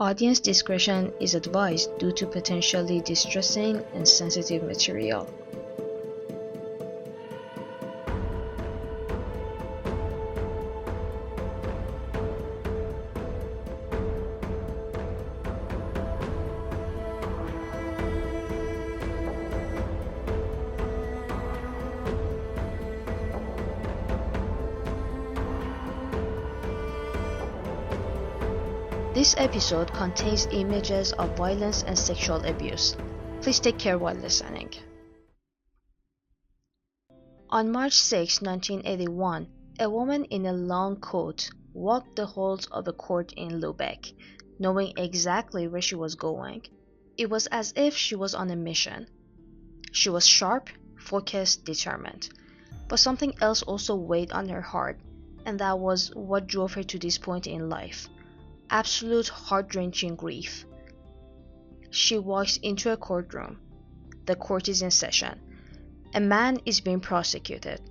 Audience discretion is advised due to potentially distressing and sensitive material. This episode contains images of violence and sexual abuse. Please take care while listening. On March 6, 1981, a woman in a long coat walked the halls of a court in Lubeck, knowing exactly where she was going. It was as if she was on a mission. She was sharp, focused, determined. But something else also weighed on her heart, and that was what drove her to this point in life. Absolute heart-wrenching grief. She walks into a courtroom. The court is in session. A man is being prosecuted.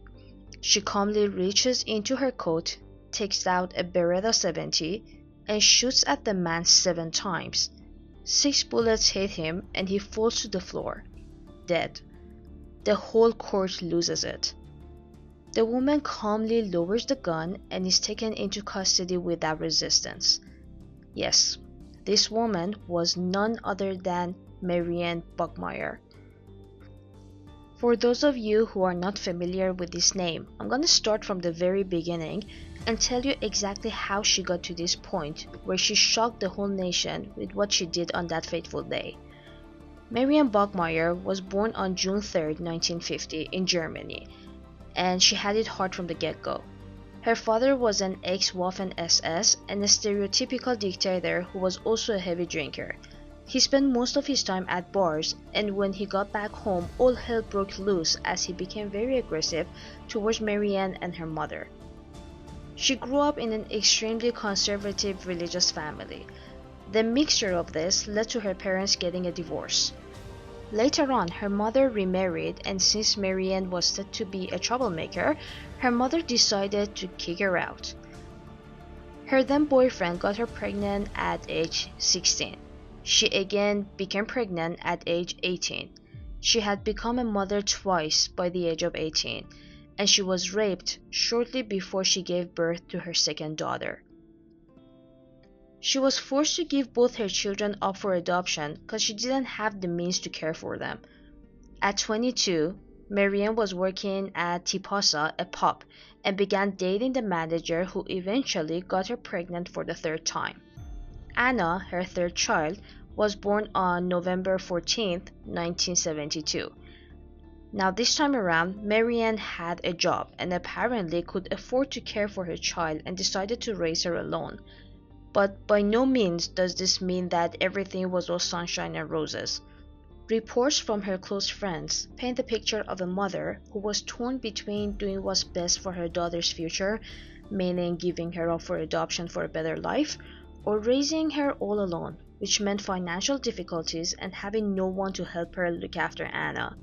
She calmly reaches into her coat, takes out a Beretta 70, and shoots at the man 7 times. 6 bullets hit him and he falls to the floor, dead. The whole court loses it. The woman calmly lowers the gun and is taken into custody without resistance. Yes, this woman was none other than Marianne Bogmeyer. For those of you who are not familiar with this name, I'm going to start from the very beginning and tell you exactly how she got to this point where she shocked the whole nation with what she did on that fateful day. Marianne Bogmeyer was born on June 3, 1950 in Germany, and she had it hard from the get-go. Her father was an ex-Waffen-SS and a stereotypical dictator who was also a heavy drinker. He spent most of his time at bars, and when he got back home, all hell broke loose as he became very aggressive towards Marianne and her mother. She grew up in an extremely conservative religious family. The mixture of this led to her parents getting a divorce. Later on, her mother remarried, and since Marianne was said to be a troublemaker, her mother decided to kick her out. Her then boyfriend got her pregnant at age 16. She again became pregnant at age 18. She had become a mother twice by the age of 18, and she was raped shortly before she gave birth to her second daughter. She was forced to give both her children up for adoption because she didn't have the means to care for them. At 22, Marianne was working at Tipasa, a pub, and began dating the manager who eventually got her pregnant for the 3rd time. Anna, her 3rd child, was born on November 14, 1972. Now this time around, Marianne had a job and apparently could afford to care for her child and decided to raise her alone. But by no means does this mean that everything was all sunshine and roses. Reports from her close friends paint the picture of a mother who was torn between doing what's best for her daughter's future, meaning giving her up for adoption for a better life, or raising her all alone, which meant financial difficulties and having no one to help her look after Anna.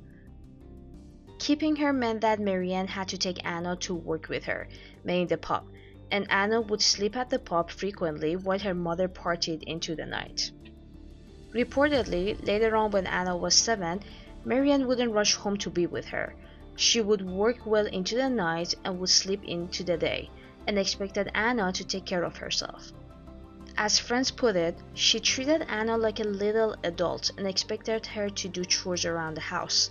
Keeping her meant that Marianne had to take Anna to work with her, meaning the pub, and Anna would sleep at the pub frequently while her mother partied into the night. Reportedly, later on when Anna was 7, Marianne wouldn't rush home to be with her. She would work well into the night and would sleep into the day, and expected Anna to take care of herself. As friends put it, she treated Anna like a little adult and expected her to do chores around the house.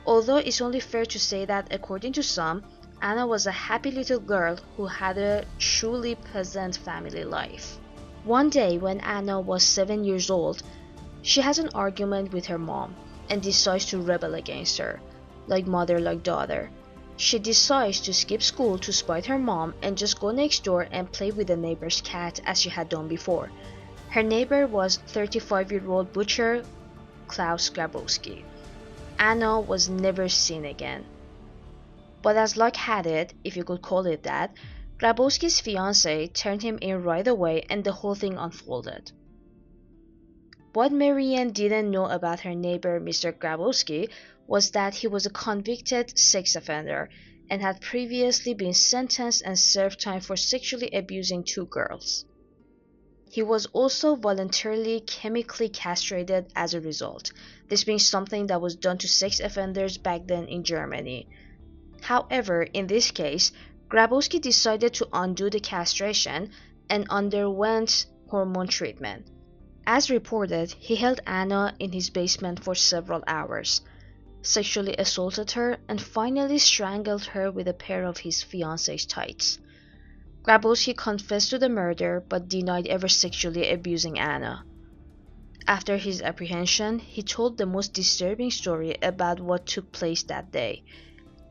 Although it's only fair to say that according to some, Anna was a happy little girl who had a truly pleasant family life. One day when Anna was 7 years old, she has an argument with her mom and decides to rebel against her, like mother like daughter. She decides to skip school to spite her mom and just go next door and play with the neighbor's cat as she had done before. Her neighbor was 35-year-old butcher Klaus Grabowski. Anna was never seen again. But as luck had it, if you could call it that, Grabowski's fiancée turned him in right away and the whole thing unfolded. What Marianne didn't know about her neighbor Mr. Grabowski was that he was a convicted sex offender and had previously been sentenced and served time for sexually abusing 2 girls. He was also voluntarily chemically castrated as a result, this being something that was done to sex offenders back then in Germany. However, in this case, Grabowski decided to undo the castration and underwent hormone treatment. As reported, he held Anna in his basement for several hours, sexually assaulted her, and finally strangled her with a pair of his fiance's tights. Grabowski confessed to the murder but denied ever sexually abusing Anna. After his apprehension, he told the most disturbing story about what took place that day.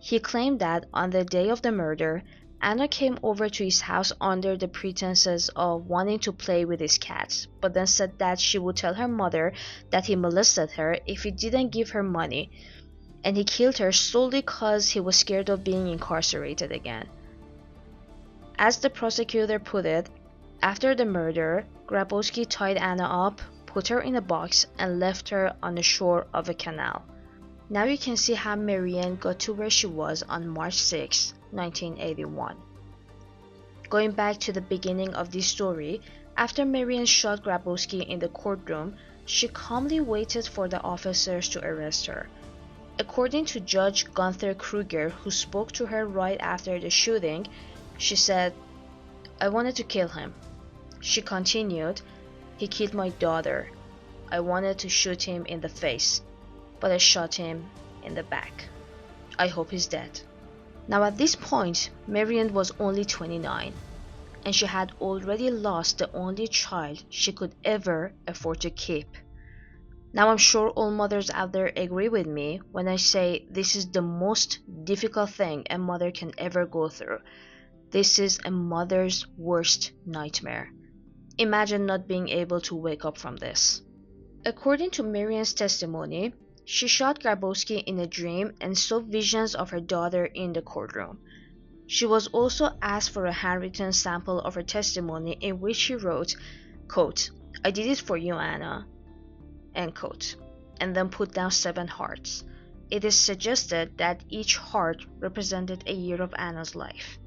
He claimed that on the day of the murder, Anna came over to his house under the pretenses of wanting to play with his cats, but then said that she would tell her mother that he molested her if he didn't give her money, and he killed her solely because he was scared of being incarcerated again. As the prosecutor put it, after the murder, Grabowski tied Anna up, put her in a box, and left her on the shore of a canal. Now you can see how Marianne got to where she was on March 6, 1981. Going back to the beginning of this story, after Marianne shot Grabowski in the courtroom, she calmly waited for the officers to arrest her. According to Judge Gunther Kruger, who spoke to her right after the shooting, she said, "I wanted to kill him." She continued, "He killed my daughter. I wanted to shoot him in the face, but I shot him in the back. I hope he's dead." Now at this point, Marianne was only 29, and she had already lost the only child she could ever afford to keep. Now I'm sure all mothers out there agree with me when I say this is the most difficult thing a mother can ever go through. This is a mother's worst nightmare. Imagine not being able to wake up from this. According to Marianne's testimony, she shot Grabowski in a dream and saw visions of her daughter in the courtroom. She was also asked for a handwritten sample of her testimony in which she wrote, quote, "I did it for you, Anna," end quote, and then put down 7 hearts. It is suggested that each heart represented a year of Anna's life.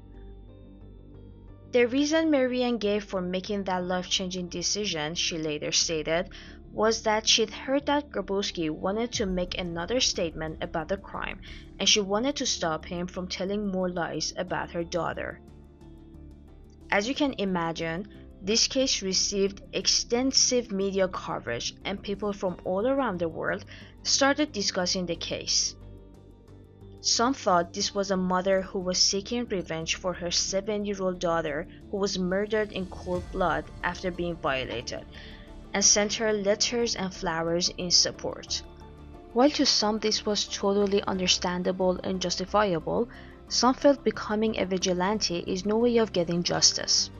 The reason Marianne gave for making that life-changing decision, she later stated, was that she'd heard that Grabowski wanted to make another statement about the crime, and she wanted to stop him from telling more lies about her daughter. As you can imagine, this case received extensive media coverage, and people from all around the world started discussing the case. Some thought this was a mother who was seeking revenge for her 7-year-old daughter who was murdered in cold blood after being violated, and sent her letters and flowers in support. While to some this was totally understandable and justifiable, some felt becoming a vigilante is no way of getting justice.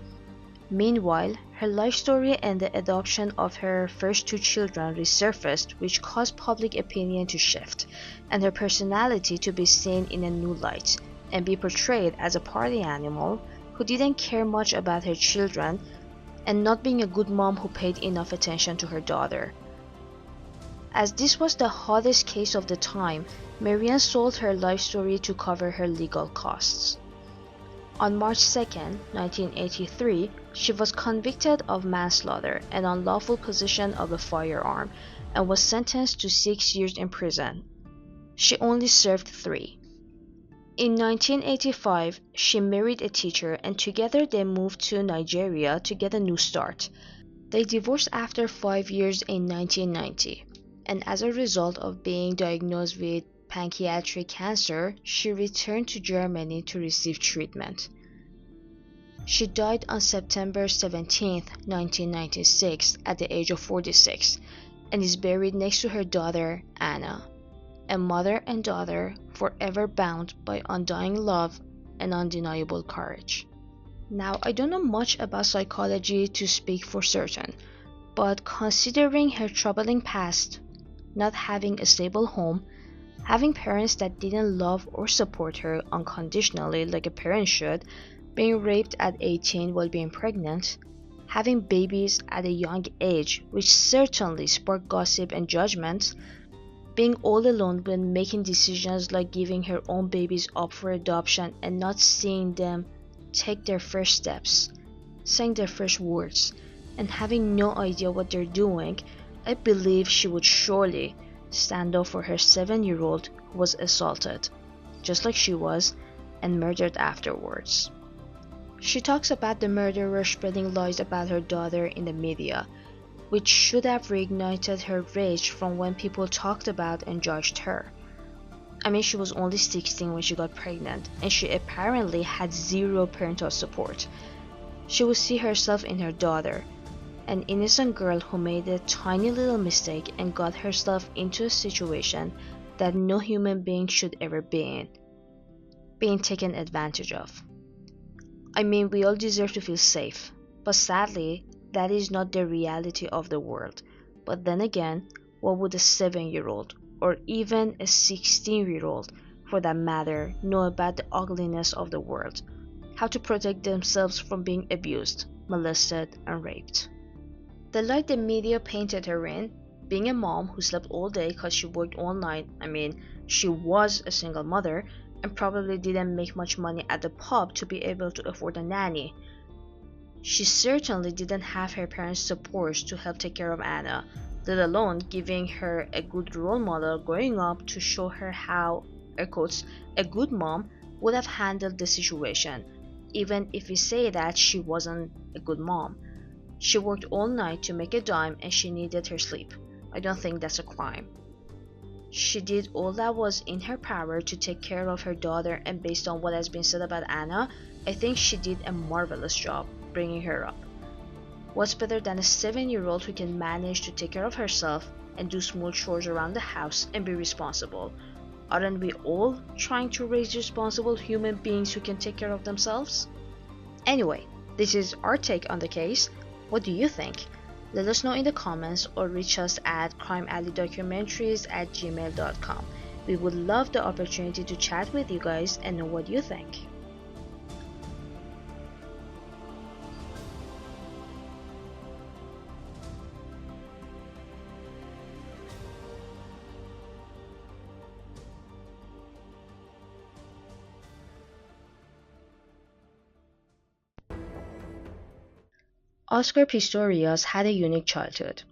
Meanwhile, her life story and the adoption of her first 2 children resurfaced, which caused public opinion to shift, and her personality to be seen in a new light, and be portrayed as a party animal who didn't care much about her children, and not being a good mom who paid enough attention to her daughter. As this was the hottest case of the time, Marianne sold her life story to cover her legal costs. On March 2, 1983, she was convicted of manslaughter and unlawful possession of a firearm, and was sentenced to 6 years in prison. She only served 3. In 1985, she married a teacher, and together they moved to Nigeria to get a new start. They divorced after 5 years in 1990, and as a result of being diagnosed with pancreatic cancer, she returned to Germany to receive treatment. She died on September 17, 1996, at the age of 46, and is buried next to her daughter, Anna, a mother and daughter forever bound by undying love and undeniable courage. Now, I don't know much about psychology to speak for certain, but considering her troubling past, not having a stable home, having parents that didn't love or support her unconditionally like a parent should, being raped at 18 while being pregnant, having babies at a young age, which certainly sparked gossip and judgments, being all alone when making decisions like giving her own babies up for adoption and not seeing them take their first steps, saying their first words, and having no idea what they're doing, I believe she would surely stand up for her 7-year-old who was assaulted, just like she was, and murdered afterwards. She talks about the murderer spreading lies about her daughter in the media, which should have reignited her rage from when people talked about and judged her. I mean, she was only 16 when she got pregnant, and she apparently had zero parental support. She would see herself in her daughter, an innocent girl who made a tiny little mistake and got herself into a situation that no human being should ever be in, being taken advantage of. I mean, we all deserve to feel safe, but sadly, that is not the reality of the world. But then again, what would a 7-year-old or even a 16-year-old for that matter know about the ugliness of the world, how to protect themselves from being abused, molested, and raped? The light the media painted her in, being a mom who slept all day because she worked all night, I mean, she was a single mother and probably didn't make much money at the pub to be able to afford a nanny. She certainly didn't have her parents' support to help take care of Anna, let alone giving her a good role model growing up to show her how, air quotes, a good mom would have handled the situation, even if we say that she wasn't a good mom. She worked all night to make a dime and she needed her sleep. I don't think that's a crime. She did all that was in her power to take care of her daughter, and based on what has been said about Anna, I think she did a marvelous job bringing her up. What's better than a 7-year-old who can manage to take care of herself and do small chores around the house and be responsible? Aren't we all trying to raise responsible human beings who can take care of themselves? Anyway, this is our take on the case. What do you think? Let us know in the comments or reach us at crimealley.documentaries@gmail.com. We would love the opportunity to chat with you guys and know what you think. Oscar Pistorius had a unique childhood.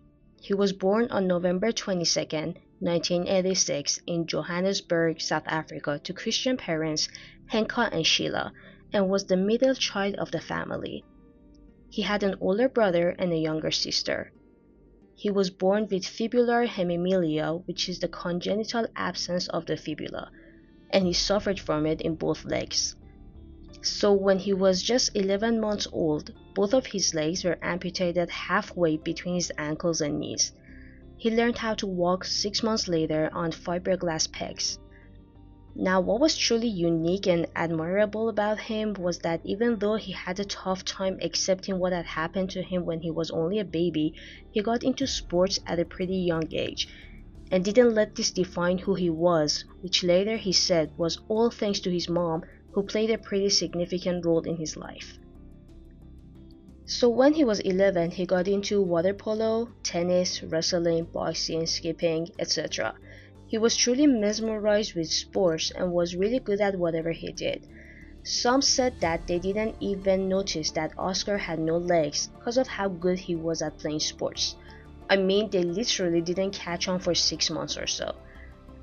He was born on November 22, 1986 in Johannesburg, South Africa to Christian parents Henka and Sheila, and was the middle child of the family. He had an older brother and a younger sister. He was born with fibular hemimelia, which is the congenital absence of the fibula, and he suffered from it in both legs. So when he was just 11 months old, both of his legs were amputated halfway between his ankles and knees. He learned how to walk 6 months later on fiberglass pegs. Now, what was truly unique and admirable about him was that even though he had a tough time accepting what had happened to him when he was only a baby, he got into sports at a pretty young age and didn't let this define who he was, which later he said was all thanks to his mom, who played a pretty significant role in his life. So when he was 11, he got into water polo, tennis, wrestling, boxing, skipping, etc. He was truly mesmerized with sports and was really good at whatever he did. Some said that they didn't even notice that Oscar had no legs because of how good he was at playing sports. I mean, they literally didn't catch on for 6 months or so.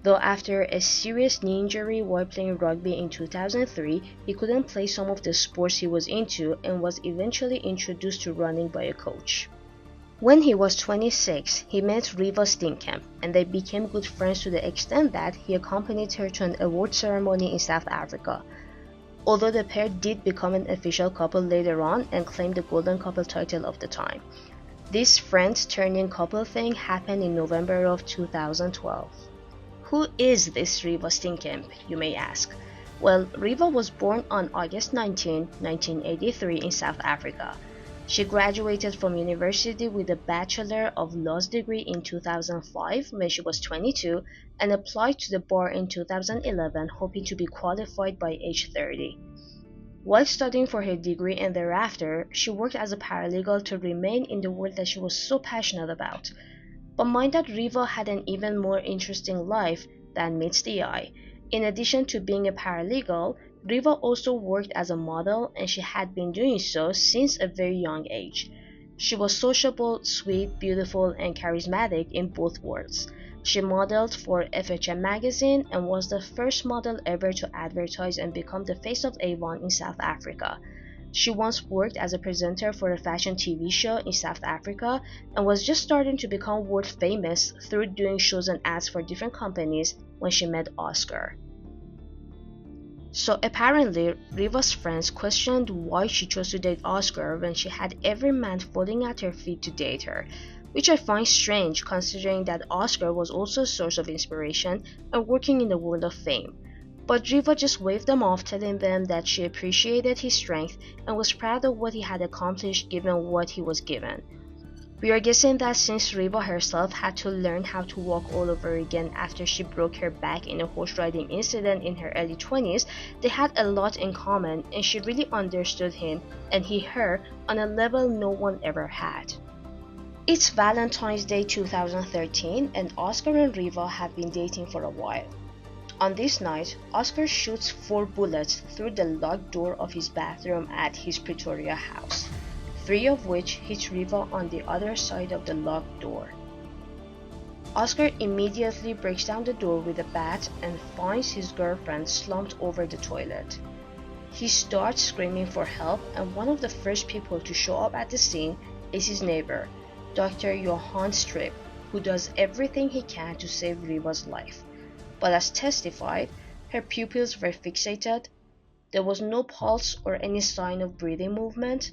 Though after a serious knee injury while playing rugby in 2003, he couldn't play some of the sports he was into and was eventually introduced to running by a coach. When he was 26, he met Riva Steenkamp, and they became good friends to the extent that he accompanied her to an award ceremony in South Africa. Although the pair did become an official couple later on and claimed the golden couple title of the time. This friend-turning couple thing happened in November of 2012. Who is this Riva Steenkamp, you may ask? Well, Riva was born on August 19, 1983 in South Africa. She graduated from university with a Bachelor of Laws degree in 2005 when she was 22 and applied to the bar in 2011 hoping to be qualified by age 30. While studying for her degree and thereafter, she worked as a paralegal to remain in the world that she was so passionate about. But mind that Riva had an even more interesting life than meets the eye. In addition to being a paralegal, Riva also worked as a model, and she had been doing so since a very young age. She was sociable, sweet, beautiful, and charismatic in both worlds. She modeled for FHM magazine and was the first model ever to advertise and become the face of Avon in South Africa. She once worked as a presenter for a fashion TV show in South Africa and was just starting to become world famous through doing shows and ads for different companies when she met Oscar. So apparently, Riva's friends questioned why she chose to date Oscar when she had every man falling at her feet to date her, which I find strange considering that Oscar was also a source of inspiration and working in the world of fame. But Riva just waved them off, telling them that she appreciated his strength and was proud of what he had accomplished given what he was given. We are guessing that since Riva herself had to learn how to walk all over again after she broke her back in a horse riding incident in her early 20s, they had a lot in common and she really understood him and he her on a level no one ever had. It's Valentine's Day 2013 and Oscar and Riva have been dating for a while. On this night, Oscar shoots 4 bullets through the locked door of his bathroom at his Pretoria house, 3 of which hit Riva on the other side of the locked door. Oscar immediately breaks down the door with a bat and finds his girlfriend slumped over the toilet. He starts screaming for help, and one of the first people to show up at the scene is his neighbor, Dr. Johan Strip, who does everything he can to save Riva's life. But as testified, her pupils were fixated, there was no pulse or any sign of breathing movement.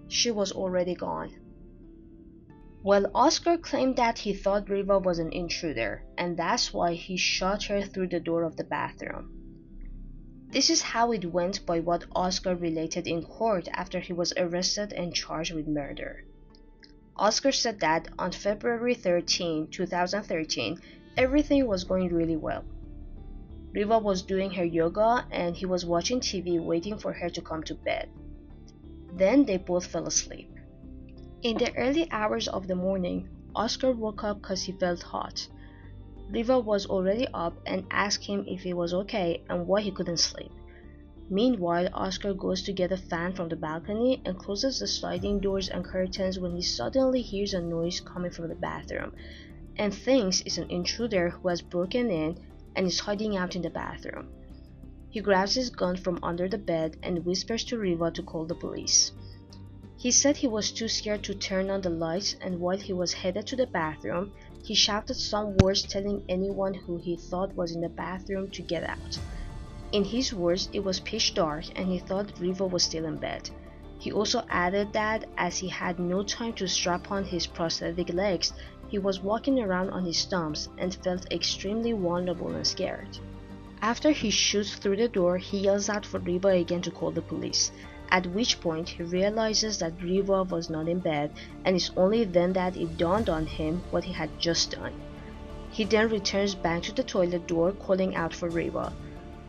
She was already gone. Well, Oscar claimed that he thought Riva was an intruder, and that's why he shot her through the door of the bathroom. This is how it went by what Oscar related in court after he was arrested and charged with murder. Oscar said that on February 13, 2013, everything was going really well. Riva was doing her yoga and he was watching TV waiting for her to come to bed. Then they both fell asleep. In the early hours of the morning, Oscar woke up because he felt hot. Riva was already up and asked him if he was okay and why he couldn't sleep. Meanwhile, Oscar goes to get a fan from the balcony and closes the sliding doors and curtains when he suddenly hears a noise coming from the bathroom and thinks it's an intruder who has broken in and is hiding out in the bathroom. He grabs his gun from under the bed and whispers to Riva to call the police. He said he was too scared to turn on the lights, and while he was headed to the bathroom, he shouted some words telling anyone who he thought was in the bathroom to get out. In his words, it was pitch dark and he thought Riva was still in bed. He also added that as he had no time to strap on his prosthetic legs, he was walking around on his thumbs and felt extremely vulnerable and scared. After he shoots through the door, he yells out for Riva again to call the police, at which point he realizes that Riva was not in bed, and it's only then that it dawned on him what he had just done. He then returns back to the toilet door calling out for Riva,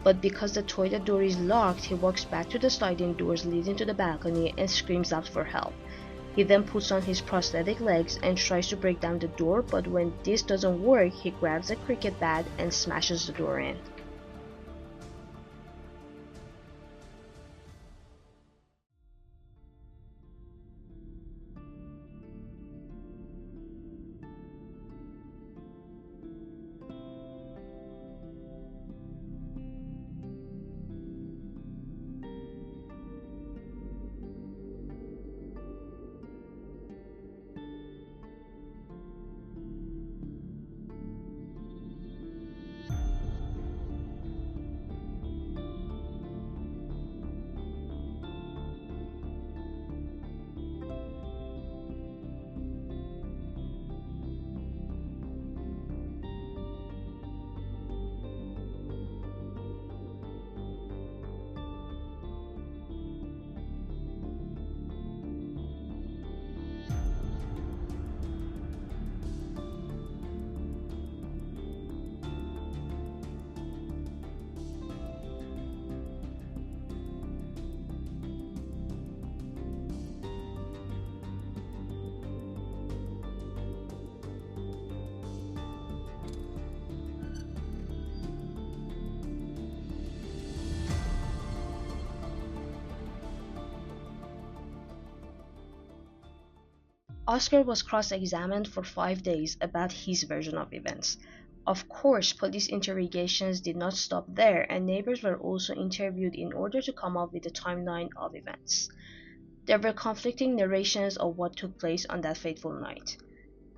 but because the toilet door is locked, he walks back to the sliding doors leading to the balcony and screams out for help. He then puts on his prosthetic legs and tries to break down the door, but when this doesn't work, he grabs a cricket bat and smashes the door in. Oscar was cross-examined for 5 days about his version of events. Of course, police interrogations did not stop there, and neighbors were also interviewed in order to come up with a timeline of events. There were conflicting narrations of what took place on that fateful night.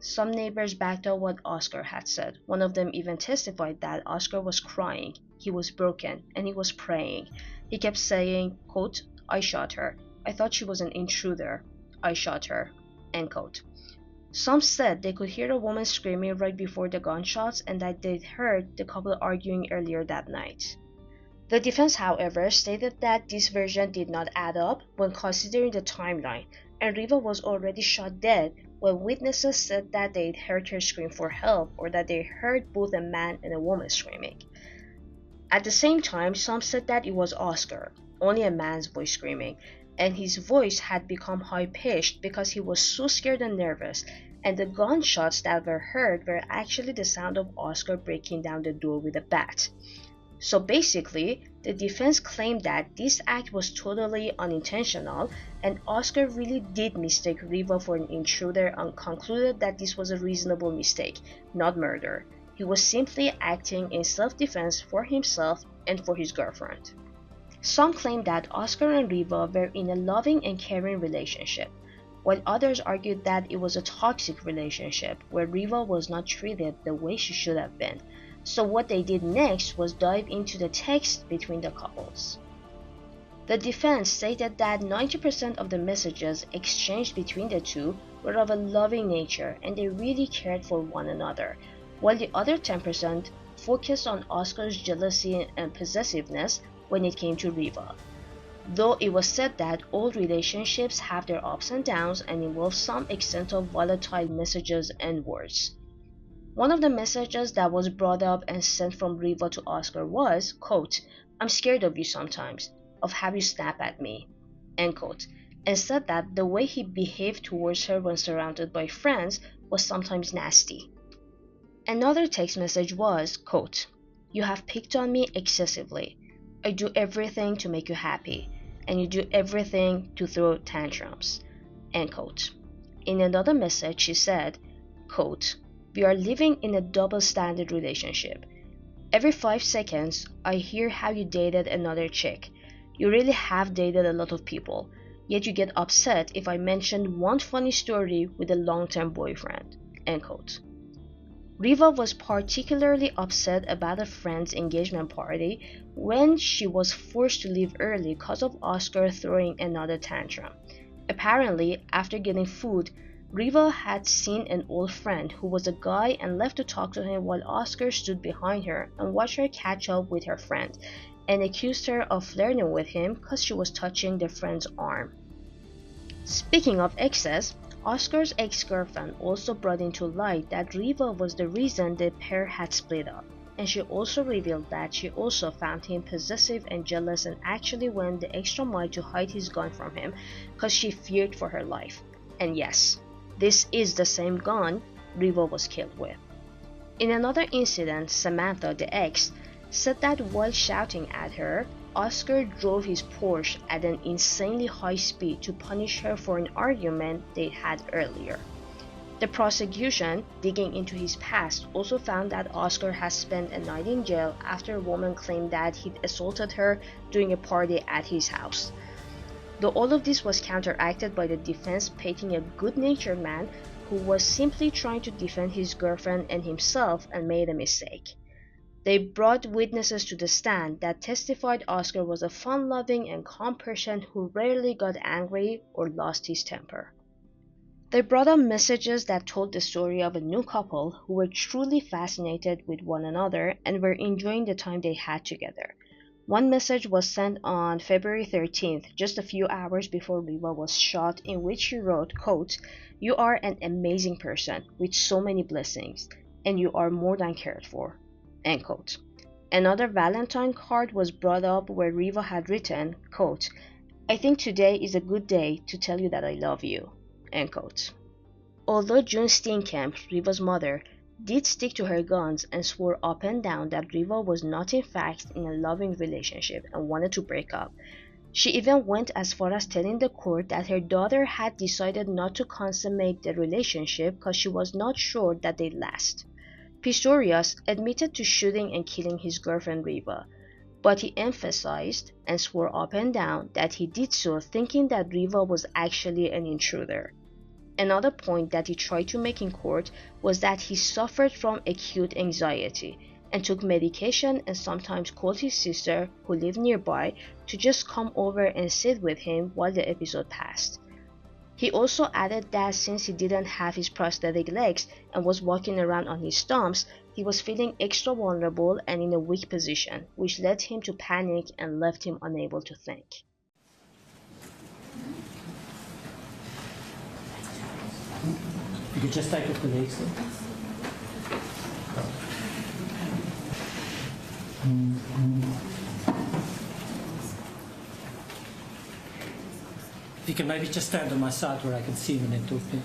Some neighbors backed up what Oscar had said. One of them even testified that Oscar was crying, he was broken, and he was praying. He kept saying, quote, "I shot her. I thought she was an intruder. I shot her." End quote. Some said they could hear a woman screaming right before the gunshots and that they'd heard the couple arguing earlier that night. The defense, however, stated that this version did not add up when considering the timeline, and Riva was already shot dead when witnesses said that they'd heard her scream for help or that they heard both a man and a woman screaming. At the same time, some said that it was Oscar, only a man's voice screaming, and his voice had become high-pitched because he was so scared and nervous, and the gunshots that were heard were actually the sound of Oscar breaking down the door with a bat. So basically, the defense claimed that this act was totally unintentional, and Oscar really did mistake Riva for an intruder and concluded that this was a reasonable mistake, not murder. He was simply acting in self-defense for himself and for his girlfriend. Some claimed that Oscar and Riva were in a loving and caring relationship, while others argued that it was a toxic relationship where Riva was not treated the way she should have been. So what they did next was dive into the text between the couples. The defense stated that 90% of the messages exchanged between the two were of a loving nature and they really cared for one another, while the other 10% focused on Oscar's jealousy and possessiveness when it came to Riva. Though it was said that all relationships have their ups and downs and involve some extent of volatile messages and words. One of the messages that was brought up and sent from Riva to Oscar was, quote, "I'm scared of you sometimes, of how you snap at me," end quote, and said that the way he behaved towards her when surrounded by friends was sometimes nasty. Another text message was, quote, "You have picked on me excessively. I do everything to make you happy, and you do everything to throw tantrums," end quote. In another message she said, quote, "We are living in a double-standard relationship. Every 5 seconds, I hear how you dated another chick. You really have dated a lot of people, yet you get upset if I mention one funny story with a long-term boyfriend," end quote. Riva was particularly upset about a friend's engagement party when she was forced to leave early because of Oscar throwing another tantrum. Apparently, after getting food, Riva had seen an old friend who was a guy and left to talk to him while Oscar stood behind her and watched her catch up with her friend, and accused her of flirting with him because she was touching their friend's arm. Speaking of exes, Oscar's ex-girlfriend also brought into light that Riva was the reason the pair had split up, and she also revealed that she also found him possessive and jealous and actually went the extra mile to hide his gun from him because she feared for her life. And yes, this is the same gun Riva was killed with. In another incident, Samantha, the ex, said that while shouting at her, Oscar drove his Porsche at an insanely high speed to punish her for an argument they had earlier. The prosecution, digging into his past, also found that Oscar has spent a night in jail after a woman claimed that he'd assaulted her during a party at his house. Though all of this was counteracted by the defense painting a good-natured man who was simply trying to defend his girlfriend and himself and made a mistake. They brought witnesses to the stand that testified Oscar was a fun-loving and calm person who rarely got angry or lost his temper. They brought up messages that told the story of a new couple who were truly fascinated with one another and were enjoying the time they had together. One message was sent on February 13th, just a few hours before Riva was shot, in which she wrote, quote, "You are an amazing person with so many blessings, and you are more than cared for," end quote. Another Valentine card was brought up where Riva had written, quote, "I think today is a good day to tell you that I love you," end quote. Although June Steenkamp, Riva's mother, did stick to her guns and swore up and down that Riva was not in fact in a loving relationship and wanted to break up, She even went as far as telling the court that her daughter had decided not to consummate the relationship because she was not sure that they'd last. Pistorius admitted to shooting and killing his girlfriend Riva, but he emphasized and swore up and down that he did so thinking that Riva was actually an intruder. Another point that he tried to make in court was that he suffered from acute anxiety and took medication and sometimes called his sister, who lived nearby, to just come over and sit with him while the episode passed. He also added that since he didn't have his prosthetic legs and was walking around on his stumps, he was feeling extra vulnerable and in a weak position, which led him to panic and left him unable to think. You could just take off the legs then. If you can maybe just stand on my side where I can see when they talk to you.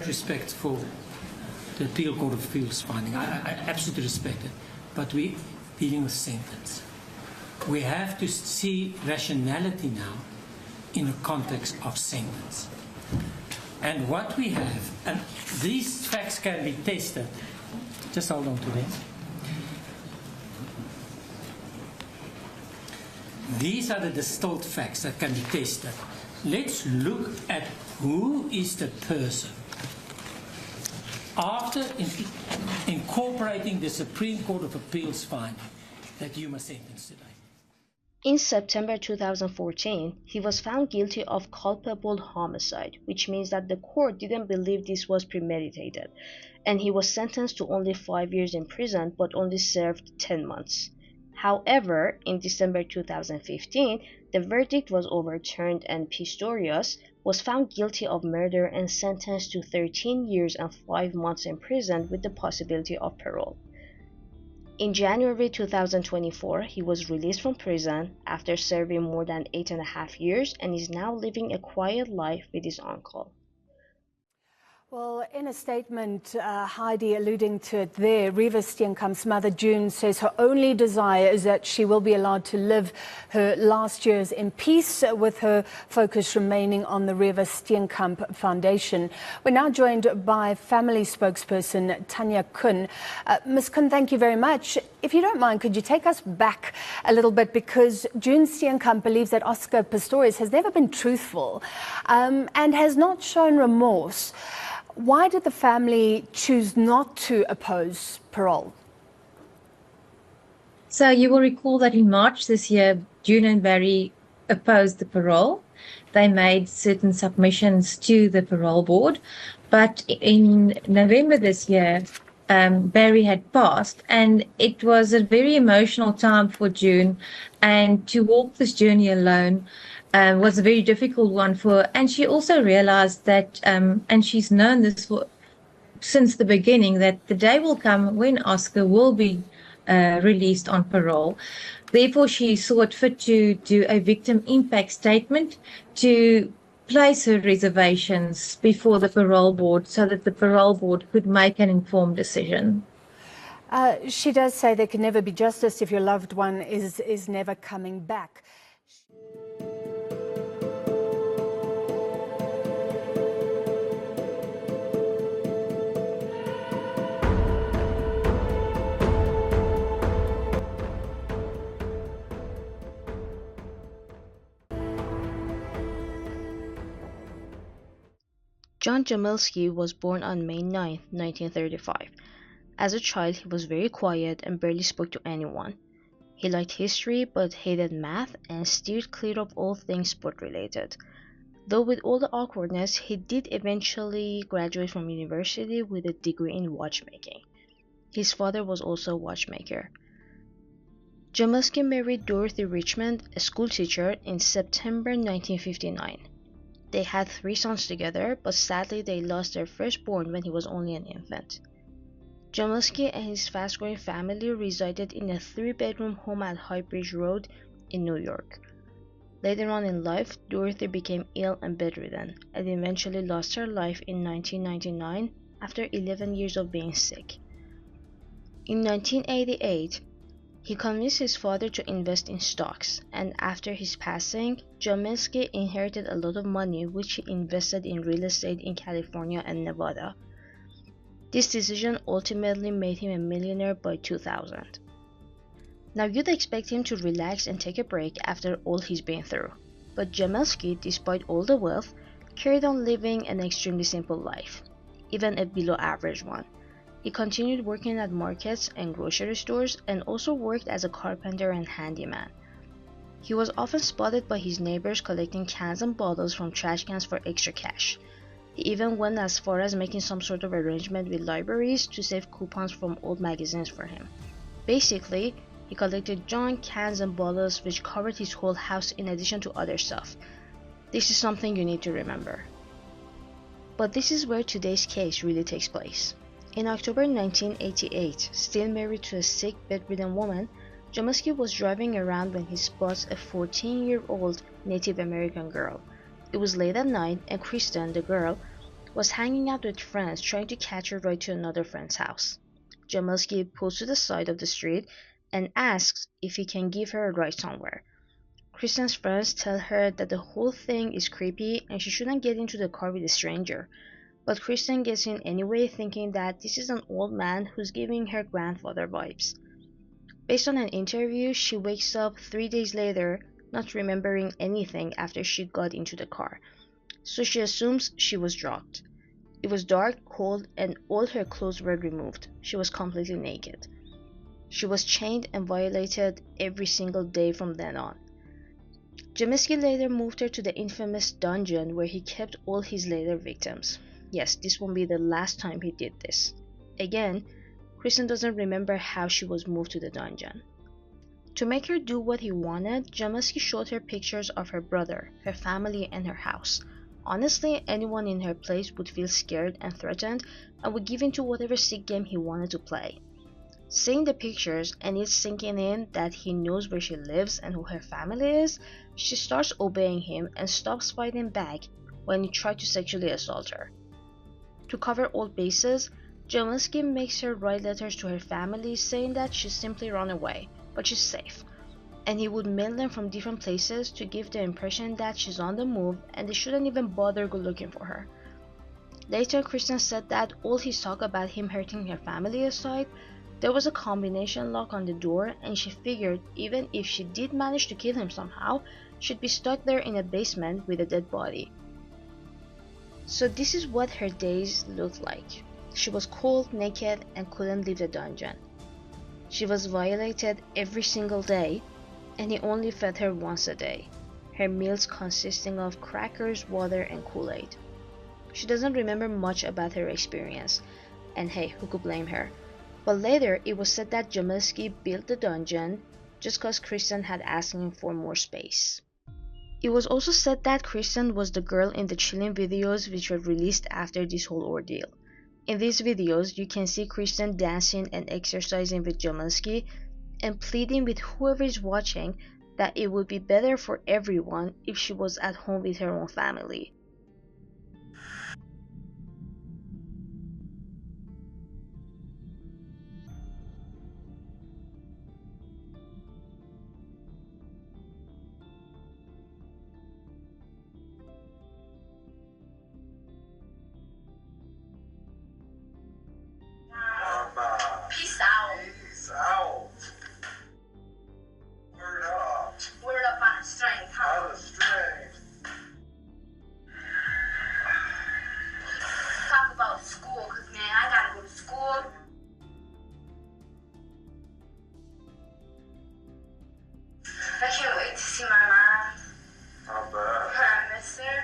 Respect for the Appeal Court of Appeals finding. I absolutely respect it. But we're dealing with sentence. We have to see rationality now in the context of sentence. And what we have, and these facts can be tested. Just hold on to them. These are the distilled facts that can be tested. Let's look at who is the person. After incorporating the Supreme Court of Appeals finding that you must sentence today. In September 2014, he was found guilty of culpable homicide, which means that the court didn't believe this was premeditated, and he was sentenced to only 5 years in prison but only served 10 months. However, in December 2015, the verdict was overturned and Pistorius was found guilty of murder and sentenced to 13 years and 5 months in prison with the possibility of parole. In January 2024, he was released from prison after serving more than 8.5 years and is now living a quiet life with his uncle. Well, in a statement, Heidi alluding to it there, Riva Steenkamp's mother, June, says her only desire is that she will be allowed to live her last years in peace, with her focus remaining on the Riva Steenkamp Foundation. We're now joined by family spokesperson Tanya Kun. Ms. Kun, thank you very much. If you don't mind, could you take us back a little bit, because June Steenkamp believes that Oscar Pistorius has never been truthful and has not shown remorse. Why did the family choose not to oppose parole? So you will recall that in March this year, June and Barry opposed the parole. They made certain submissions to the parole board. But in November this year, Barry had passed, and it was a very emotional time for June. And to walk this journey alone was a very difficult one for her. And she also realized that, and she's known this since the beginning, that the day will come when Oscar will be released on parole. Therefore, she saw it fit to do a victim impact statement to place her reservations before the parole board so that the parole board could make an informed decision. She does say there can never be justice if your loved one is never coming back. John Jamilski was born on May 9, 1935. As a child, he was very quiet and barely spoke to anyone. He liked history but hated math and steered clear of all things sport-related. Though with all the awkwardness, he did eventually graduate from university with a degree in watchmaking. His father was also a watchmaker. Jamilski married Dorothy Richmond, a schoolteacher, in September 1959. They had 3 sons together, but sadly they lost their firstborn when he was only an infant. Jamelski and his fast-growing family resided in a 3-bedroom home at High Bridge Road in New York. Later on in life, Dorothy became ill and bedridden, and eventually lost her life in 1999 after 11 years of being sick. In 1988, he convinced his father to invest in stocks, and after his passing, Jamelski inherited a lot of money which he invested in real estate in California and Nevada. This decision ultimately made him a millionaire by 2000. Now you'd expect him to relax and take a break after all he's been through, but Jamelski, despite all the wealth, carried on living an extremely simple life, even a below average one. He continued working at markets and grocery stores and also worked as a carpenter and handyman. He was often spotted by his neighbors collecting cans and bottles from trash cans for extra cash. He even went as far as making some sort of arrangement with libraries to save coupons from old magazines for him. Basically, he collected junk, cans and bottles which covered his whole house in addition to other stuff. This is something you need to remember. But this is where today's case really takes place. In October 1988, still married to a sick, bedridden woman, Jamelski was driving around when he spots a 14-year-old Native American girl. It was late at night and Kristen, the girl, was hanging out with friends trying to catch a ride to another friend's house. Jamelski pulls to the side of the street and asks if he can give her a ride somewhere. Kristen's friends tell her that the whole thing is creepy and she shouldn't get into the car with a stranger. But Kristen gets in anyway, thinking that this is an old man who's giving her grandfather vibes. Based on an interview, she wakes up 3 days later, not remembering anything after she got into the car. So she assumes she was drugged. It was dark, cold, and all her clothes were removed. She was completely naked. She was chained and violated every single day from then on. Jamelski later moved her to the infamous dungeon where he kept all his later victims. Yes, this won't be the last time he did this. Again, Kristen doesn't remember how she was moved to the dungeon. To make her do what he wanted, Jamelski showed her pictures of her brother, her family, and her house. Honestly, anyone in her place would feel scared and threatened and would give in to whatever sick game he wanted to play. Seeing the pictures and it sinking in that he knows where she lives and who her family is, she starts obeying him and stops fighting back when he tried to sexually assault her. To cover all bases, Jamelski makes her write letters to her family saying that she's simply run away, but she's safe, and he would mail them from different places to give the impression that she's on the move and they shouldn't even bother go looking for her. Later, Kristen said that all his talk about him hurting her family aside, there was a combination lock on the door and she figured even if she did manage to kill him somehow, she'd be stuck there in a basement with a dead body. So this is what her days looked like. She was cold, naked, and couldn't leave the dungeon. She was violated every single day, and he only fed her once a day, her meals consisting of crackers, water, and Kool-Aid. She doesn't remember much about her experience, and hey, who could blame her? But later, it was said that Jamelski built the dungeon just cause Kristen had asked him for more space. It was also said that Kristen was the girl in the chilling videos which were released after this whole ordeal. In these videos, you can see Kristen dancing and exercising with Jamelski and pleading with whoever is watching that it would be better for everyone if she was at home with her own family. Peace out. Peace out. Word up. Word up on the strength, huh? On the strength. Talk about school, cause man, I gotta go to school. I can't wait to see my mom. How bad? I miss her.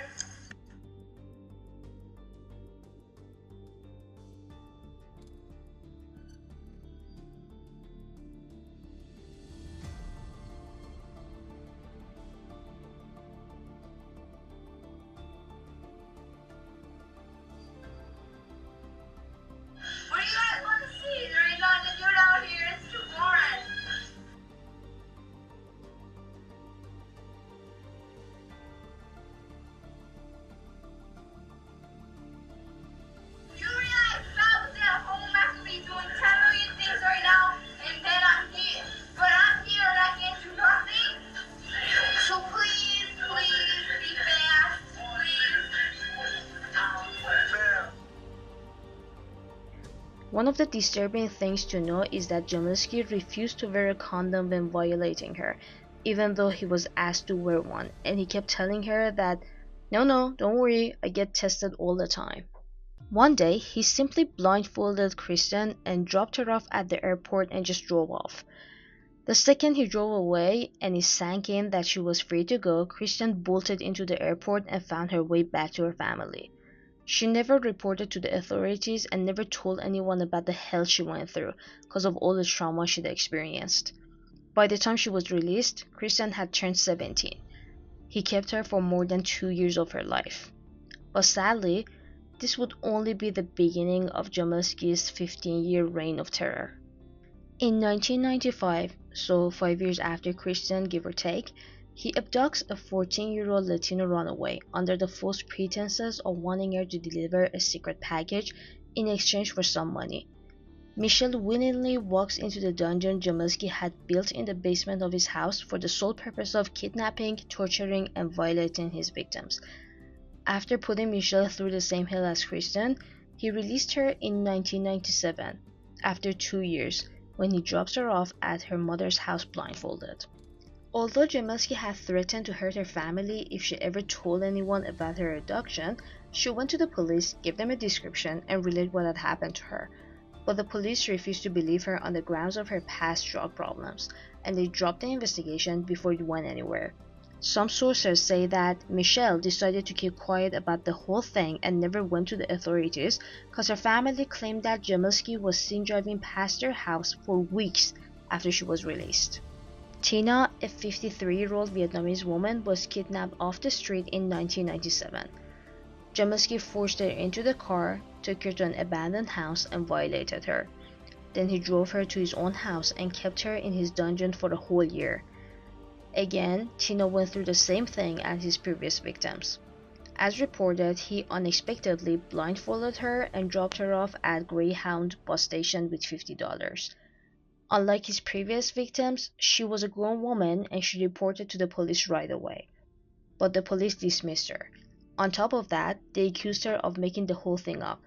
One of the disturbing things to know is that Jamelski refused to wear a condom when violating her, even though he was asked to wear one, and he kept telling her that, no, don't worry, I get tested all the time. One day, he simply blindfolded Kristen and dropped her off at the airport and just drove off. The second he drove away and it sank in that she was free to go, Kristen bolted into the airport and found her way back to her family. She never reported to the authorities and never told anyone about the hell she went through because of all the trauma she'd experienced. By the time she was released, Kristen had turned 17. He kept her for more than 2 years of her life. But sadly, this would only be the beginning of Jamelski's 15-year reign of terror. In 1995, so 5 years after Kristen, give or take, he abducts a 14-year-old Latino runaway under the false pretenses of wanting her to deliver a secret package in exchange for some money. Michelle willingly walks into the dungeon Jamelski had built in the basement of his house for the sole purpose of kidnapping, torturing, and violating his victims. After putting Michelle through the same hell as Kristen, he released her in 1997, after 2 years, when he drops her off at her mother's house blindfolded. Although Jamelski had threatened to hurt her family if she ever told anyone about her abduction, she went to the police, gave them a description, and relayed what had happened to her. But the police refused to believe her on the grounds of her past drug problems, and they dropped the investigation before it went anywhere. Some sources say that Michelle decided to keep quiet about the whole thing and never went to the authorities because her family claimed that Jamelski was seen driving past their house for weeks after she was released. Tina, a 53-year-old Vietnamese woman, was kidnapped off the street in 1997. Jamelski forced her into the car, took her to an abandoned house, and violated her. Then he drove her to his own house and kept her in his dungeon for a whole year. Again, Tina went through the same thing as his previous victims. As reported, he unexpectedly blindfolded her and dropped her off at Greyhound bus station with $50. Unlike his previous victims, she was a grown woman and she reported to the police right away. But the police dismissed her. On top of that, they accused her of making the whole thing up.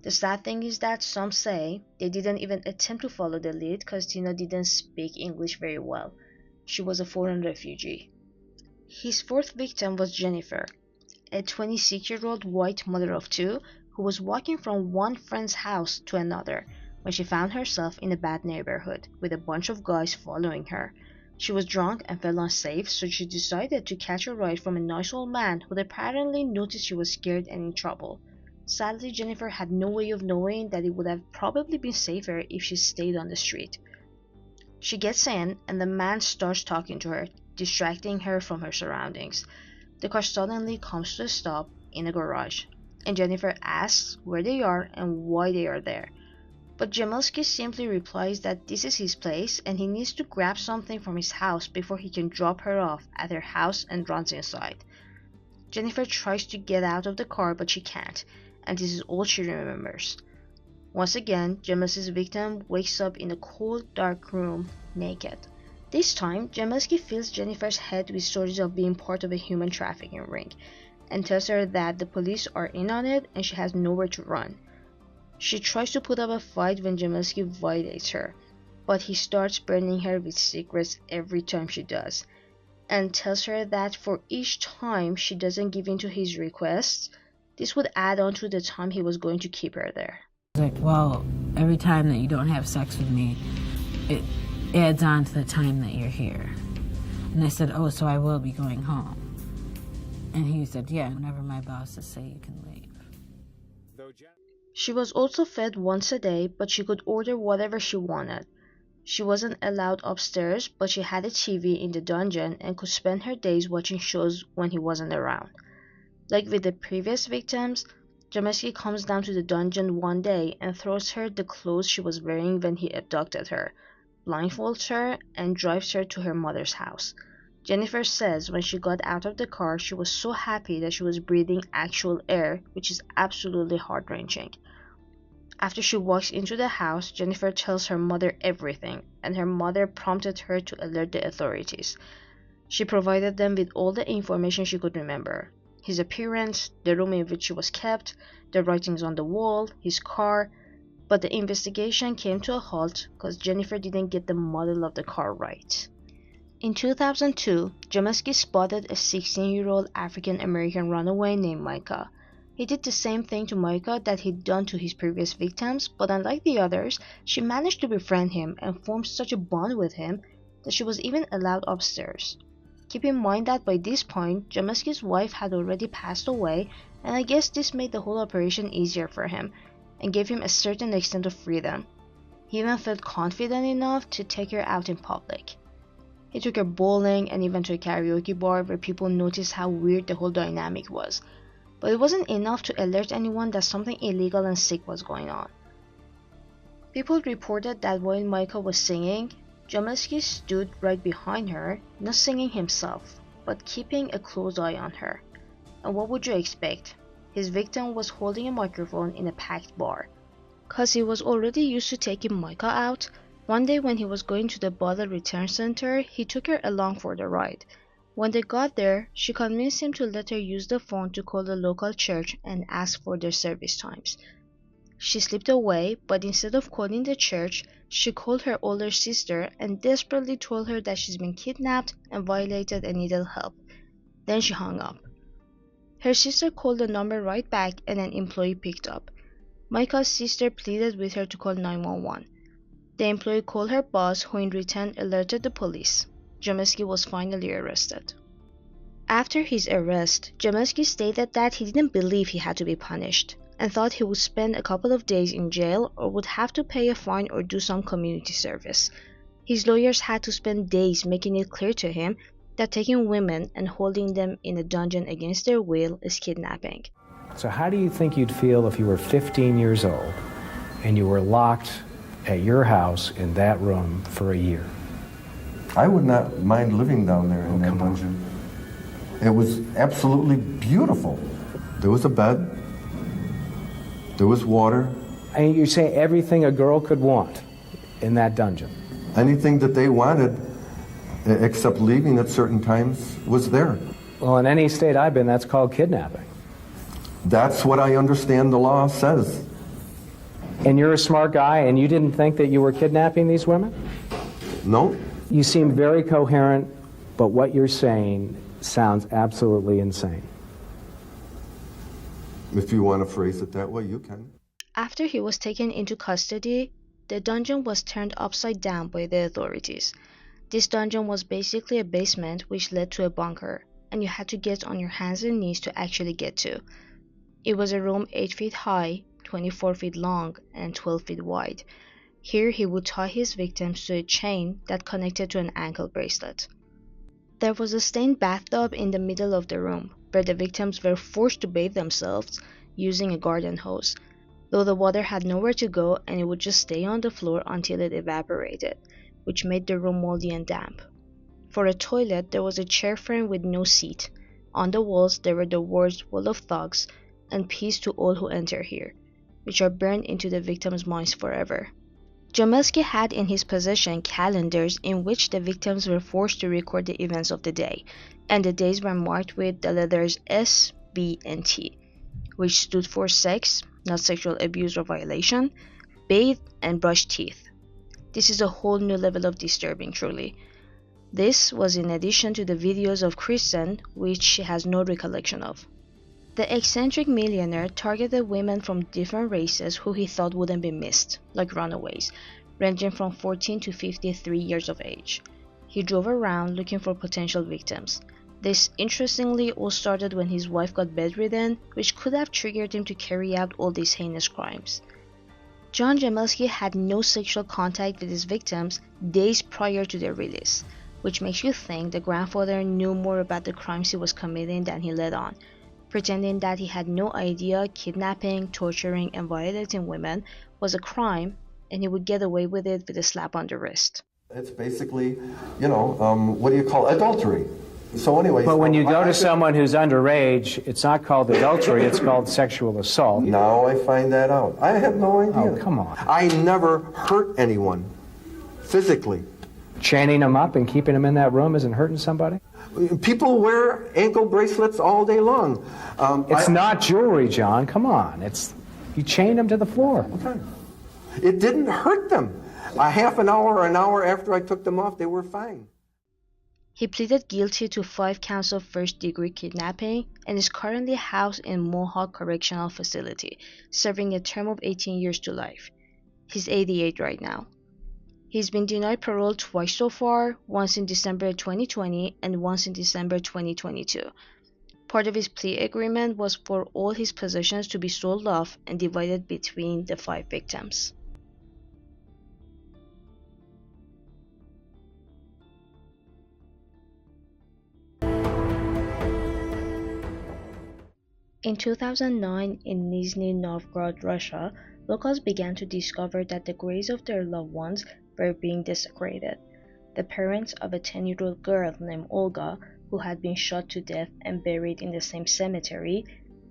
The sad thing is that some say they didn't even attempt to follow the lead because Tina didn't speak English very well. She was a foreign refugee. His fourth victim was Jennifer, a 26-year-old white mother of two who was walking from one friend's house to another when she found herself in a bad neighborhood with a bunch of guys following her. She was drunk and felt unsafe, so she decided to catch a ride from a nice old man who apparently noticed she was scared and in trouble. Sadly, Jennifer had no way of knowing that it would have probably been safer if she stayed on the street. She gets in and the man starts talking to her, distracting her from her surroundings. The car suddenly comes to a stop in a garage, and Jennifer asks where they are and why they are there. But Jamelski simply replies that this is his place and he needs to grab something from his house before he can drop her off at her house and runs inside. Jennifer tries to get out of the car but she can't, and this is all she remembers. Once again, Jamelski's victim wakes up in a cold, dark room, naked. This time, Jamelski fills Jennifer's head with stories of being part of a human trafficking ring, and tells her that the police are in on it and she has nowhere to run. She tries to put up a fight when Jamelski violates her, but he starts burning her with secrets every time she does, and tells her that for each time she doesn't give in to his requests, this would add on to the time he was going to keep her there. Like, well, every time that you don't have sex with me, it adds on to the time that you're here. And I said, oh, so I will be going home. And he said, yeah, whenever my bosses say you can leave. She was also fed once a day, but she could order whatever she wanted. She wasn't allowed upstairs, but she had a TV in the dungeon and could spend her days watching shows when he wasn't around. Like with the previous victims, Jamelski comes down to the dungeon one day and throws her the clothes she was wearing when he abducted her, blindfolds her, and drives her to her mother's house. Jennifer says when she got out of the car, she was so happy that she was breathing actual air, which is absolutely heart-wrenching. After she walks into the house, Jennifer tells her mother everything, and her mother prompted her to alert the authorities. She provided them with all the information she could remember: his appearance, the room in which she was kept, the writings on the wall, his car, But the investigation came to a halt because Jennifer didn't get the model of the car right. In 2002, Jameski spotted a 16-year-old African-American runaway named Micah. He did the same thing to Micah that he'd done to his previous victims, but unlike the others, she managed to befriend him and formed such a bond with him that she was even allowed upstairs. Keep in mind that by this point, Jameski's wife had already passed away, and I guess this made the whole operation easier for him and gave him a certain extent of freedom. He even felt confident enough to take her out in public. He took her bowling and even to a karaoke bar where people noticed how weird the whole dynamic was. But it wasn't enough to alert anyone that something illegal and sick was going on. People reported that while Micah was singing, Jameski stood right behind her, not singing himself, but keeping a close eye on her. And what would you expect? His victim was holding a microphone in a packed bar. Cause he was already used to taking Micah out, one day when he was going to the bottle return center, he took her along for the ride. When they got there, she convinced him to let her use the phone to call the local church and ask for their service times. She slipped away, but instead of calling the church, she called her older sister and desperately told her that she's been kidnapped and violated and needed help. Then she hung up. Her sister called the number right back and an employee picked up. Micah's sister pleaded with her to call 911. The employee called her boss, who in return alerted the police. Jameski was finally arrested. After his arrest, Jameski stated that he didn't believe he had to be punished and thought he would spend a couple of days in jail or would have to pay a fine or do some community service. His lawyers had to spend days making it clear to him that taking women and holding them in a dungeon against their will is kidnapping. So how do you think you'd feel if you were 15 years old and you were locked at your house in that room for a year? I would not mind living down there in that dungeon. It was absolutely beautiful. There was a bed. There was water. And you say everything a girl could want in that dungeon? Anything that they wanted, except leaving at certain times, was there. Well, in any state I've been, that's called kidnapping. That's what I understand the law says. And you're a smart guy, and you didn't think that you were kidnapping these women? No. You seem very coherent, but what you're saying sounds absolutely insane. If you want to phrase it that way, you can. After he was taken into custody, the dungeon was turned upside down by the authorities. This dungeon was basically a basement which led to a bunker, and you had to get on your hands and knees to actually get to. It was a room 8 feet high, 24 feet long, and 12 feet wide. Here he would tie his victims to a chain that connected to an ankle bracelet. There was a stained bathtub in the middle of the room, where the victims were forced to bathe themselves using a garden hose, though the water had nowhere to go and it would just stay on the floor until it evaporated, which made the room moldy and damp. For a toilet, there was a chair frame with no seat. On the walls, there were the words "Wall of Thugs" and "Peace to all who enter here," which are burned into the victims' minds forever. Jameski had in his possession calendars in which the victims were forced to record the events of the day, and the days were marked with the letters S, B, and T, which stood for sex, not sexual abuse or violation, bathe, and brush teeth. This is a whole new level of disturbing, truly. This was in addition to the videos of Kristen, which she has no recollection of. The eccentric millionaire targeted women from different races who he thought wouldn't be missed, like runaways, ranging from 14 to 53 years of age. He drove around looking for potential victims. This, interestingly, all started when his wife got bedridden, which could have triggered him to carry out all these heinous crimes. John Jamelski had no sexual contact with his victims days prior to their release, which makes you think the grandfather knew more about the crimes he was committing than he let on, pretending that he had no idea kidnapping, torturing, and violating women was a crime, and he would get away with it with a slap on the wrist. It's basically, what do you call adultery? So anyway. But when you go to someone who's underage, it's not called adultery, it's called sexual assault. Now I find that out. I have no idea. Oh, come on. I never hurt anyone physically. Chaining them up and keeping them in that room isn't hurting somebody? People wear ankle bracelets all day long. It's not jewelry, John. Come on. You chain them to the floor. Okay. It didn't hurt them. A half an hour or an hour after I took them off, they were fine. He pleaded guilty to 5 counts of first-degree kidnapping and is currently housed in Mohawk Correctional Facility, serving a term of 18 years to life. He's 88 right now. He's been denied parole twice so far, once in December 2020 and once in December 2022. Part of his plea agreement was for all his possessions to be sold off and divided between the 5 victims. In 2009, in Nizhny Novgorod, Russia, locals began to discover that the graves of their loved ones were being desecrated. The parents of a 10-year-old girl named Olga, who had been shot to death and buried in the same cemetery,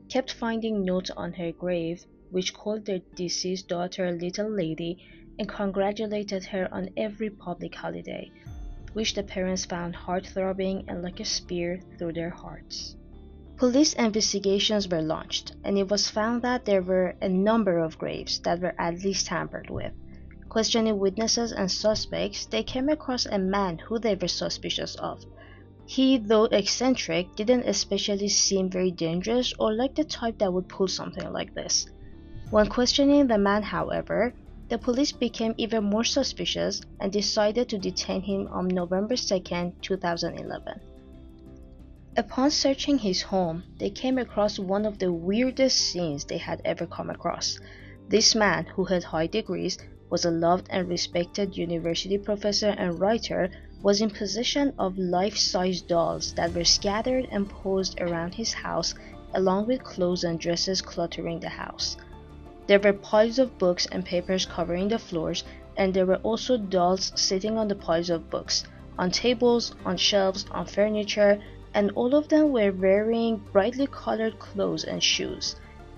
kept finding notes on her grave which called their deceased daughter Little Lady and congratulated her on every public holiday, which the parents found heart-throbbing and like a spear through their hearts. Police investigations were launched, and it was found that there were a number of graves that were at least tampered with. Questioning witnesses and suspects, they came across a man who they were suspicious of. He, though eccentric, didn't especially seem very dangerous or like the type that would pull something like this. When questioning the man, however, the police became even more suspicious and decided to detain him on November 2, 2011. Upon searching his home, they came across one of the weirdest scenes they had ever come across. This man, who had high degrees, was a loved and respected university professor and writer, was in possession of life-size dolls that were scattered and posed around his house, along with clothes and dresses cluttering the house. There were piles of books and papers covering the floors, and there were also dolls sitting on the piles of books, on tables, on shelves, on furniture, and all of them were wearing brightly colored clothes and shoes.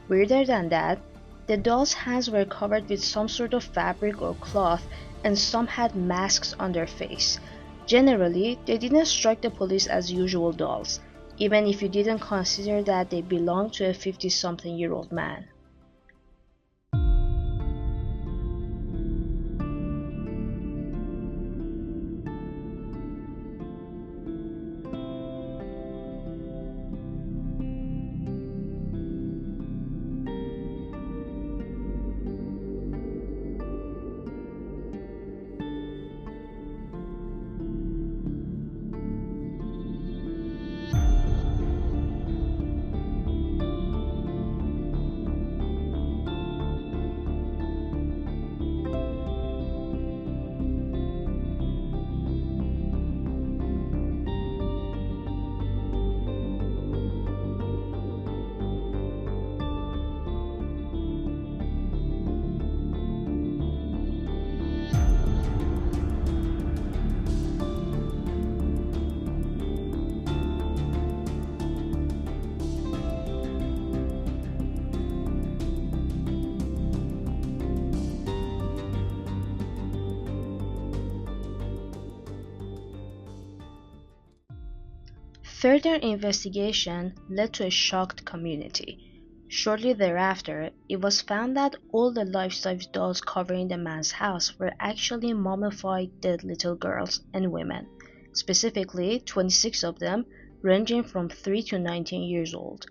Weirder than that, the dolls' hands were covered with some sort of fabric or cloth, and some had masks on their face. Generally, they didn't strike the police as usual dolls, even if you didn't consider that they belonged to a 50-something-year-old man. Further investigation led to a shocked community. Shortly thereafter, it was found that all the life-size dolls covering the man's house were actually mummified dead little girls and women, specifically 26 of them, ranging from 3 to 19 years old.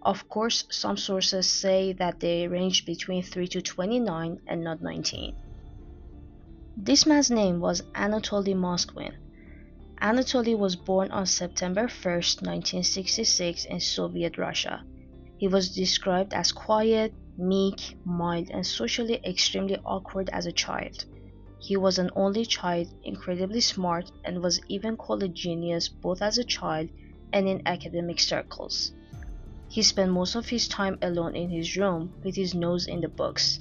Of course, some sources say that they ranged between 3 to 29 and not 19. This man's name was Anatoly Moskvin. Anatoly was born on September 1, 1966 in Soviet Russia. He was described as quiet, meek, mild, and socially extremely awkward as a child. He was an only child, incredibly smart, and was even called a genius both as a child and in academic circles. He spent most of his time alone in his room with his nose in the books.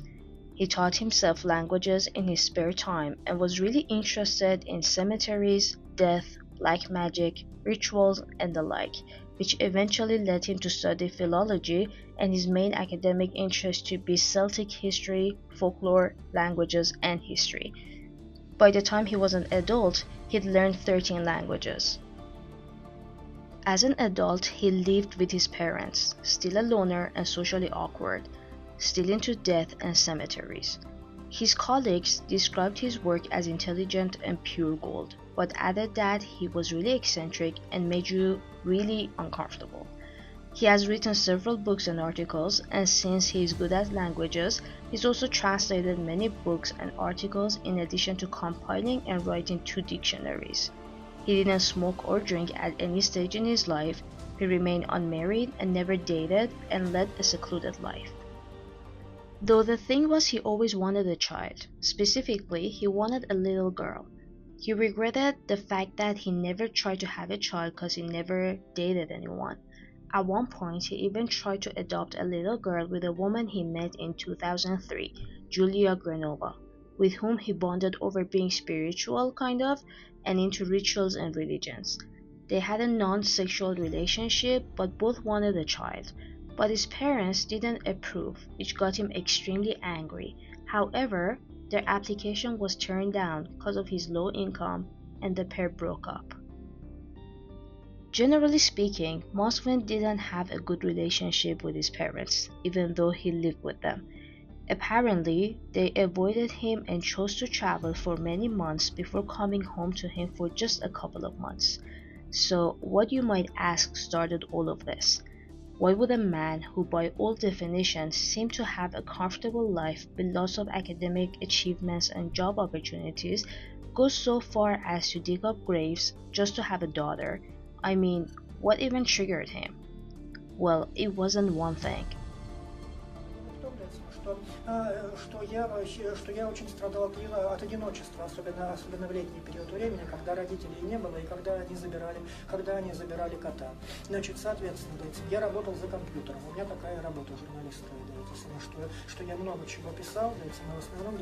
He taught himself languages in his spare time and was really interested in cemeteries, death, black magic, rituals, and the like, which eventually led him to study philology and his main academic interest to be Celtic history, folklore, languages, and history. By the time he was an adult, he'd learned 13 languages. As an adult, he lived with his parents, still a loner and socially awkward, still into death and cemeteries. His colleagues described his work as intelligent and pure gold, but added that he was really eccentric and made you really uncomfortable. He has written several books and articles, and since he is good at languages, he's also translated many books and articles in addition to compiling and writing 2 dictionaries. He didn't smoke or drink at any stage in his life, he remained unmarried and never dated and led a secluded life. Though the thing was he always wanted a child. Specifically, he wanted a little girl. He regretted the fact that he never tried to have a child because he never dated anyone. At one point, he even tried to adopt a little girl with a woman he met in 2003, Julia Granova, with whom he bonded over being spiritual, kind of, and into rituals and religions. They had a non-sexual relationship, but both wanted a child. But his parents didn't approve, which got him extremely angry. However, their application was turned down because of his low income, and the pair broke up. Generally speaking, Mosvin didn't have a good relationship with his parents, even though he lived with them. Apparently, they avoided him and chose to travel for many months before coming home to him for just a couple of months. So, what you might ask started all of this? Why would a man who by all definitions seemed to have a comfortable life with lots of academic achievements and job opportunities go so far as to dig up graves just to have a daughter? I mean, what even triggered him? Well, it wasn't one thing. Что я очень страдал от одиночества, особенно в летний период времени, когда родителей не было и когда они забирали кота. Значит, соответственно, я работал за компьютером. У меня такая работа журналистская, что я много чего писал, в основном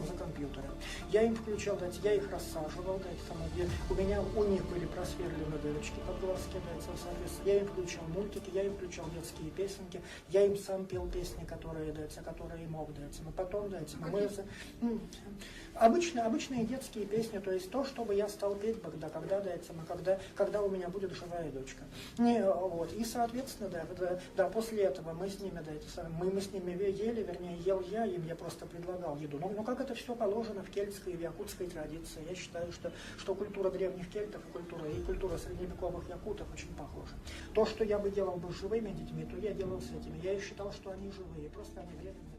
за компьютером. Я им включал, я их рассаживал, у них были просверлены дырочки под глазки, соответственно, я им включал мультики, я им включал детские песенки, я им сам пел песни, которые мог, но потом, обычные детские песни, то есть то, чтобы я стал петь, когда у меня будет живая дочка. И, соответственно, после этого мы с ними, ели, вернее, ел я, им я просто предлагал еду. Но как это все положено в кельтской и в якутской традиции, я считаю, что культура древних кельтов и культура средневековых якутов очень похожа. То, что я бы делал бы с живыми детьми, то я делал с этими. Я и считал, что они живые, просто они временные.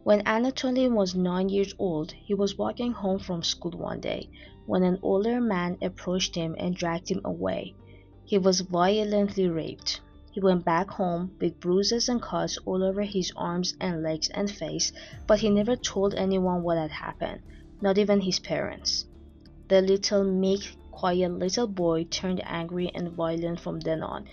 When Anatoly was 9 years old, he was walking home from school one day when an older man approached him and dragged him away. He was violently raped. He went back home with bruises and cuts all over his arms and legs and face, but he never told anyone what had happened, not even his parents. The little meek, quiet little boy turned angry and violent from then on,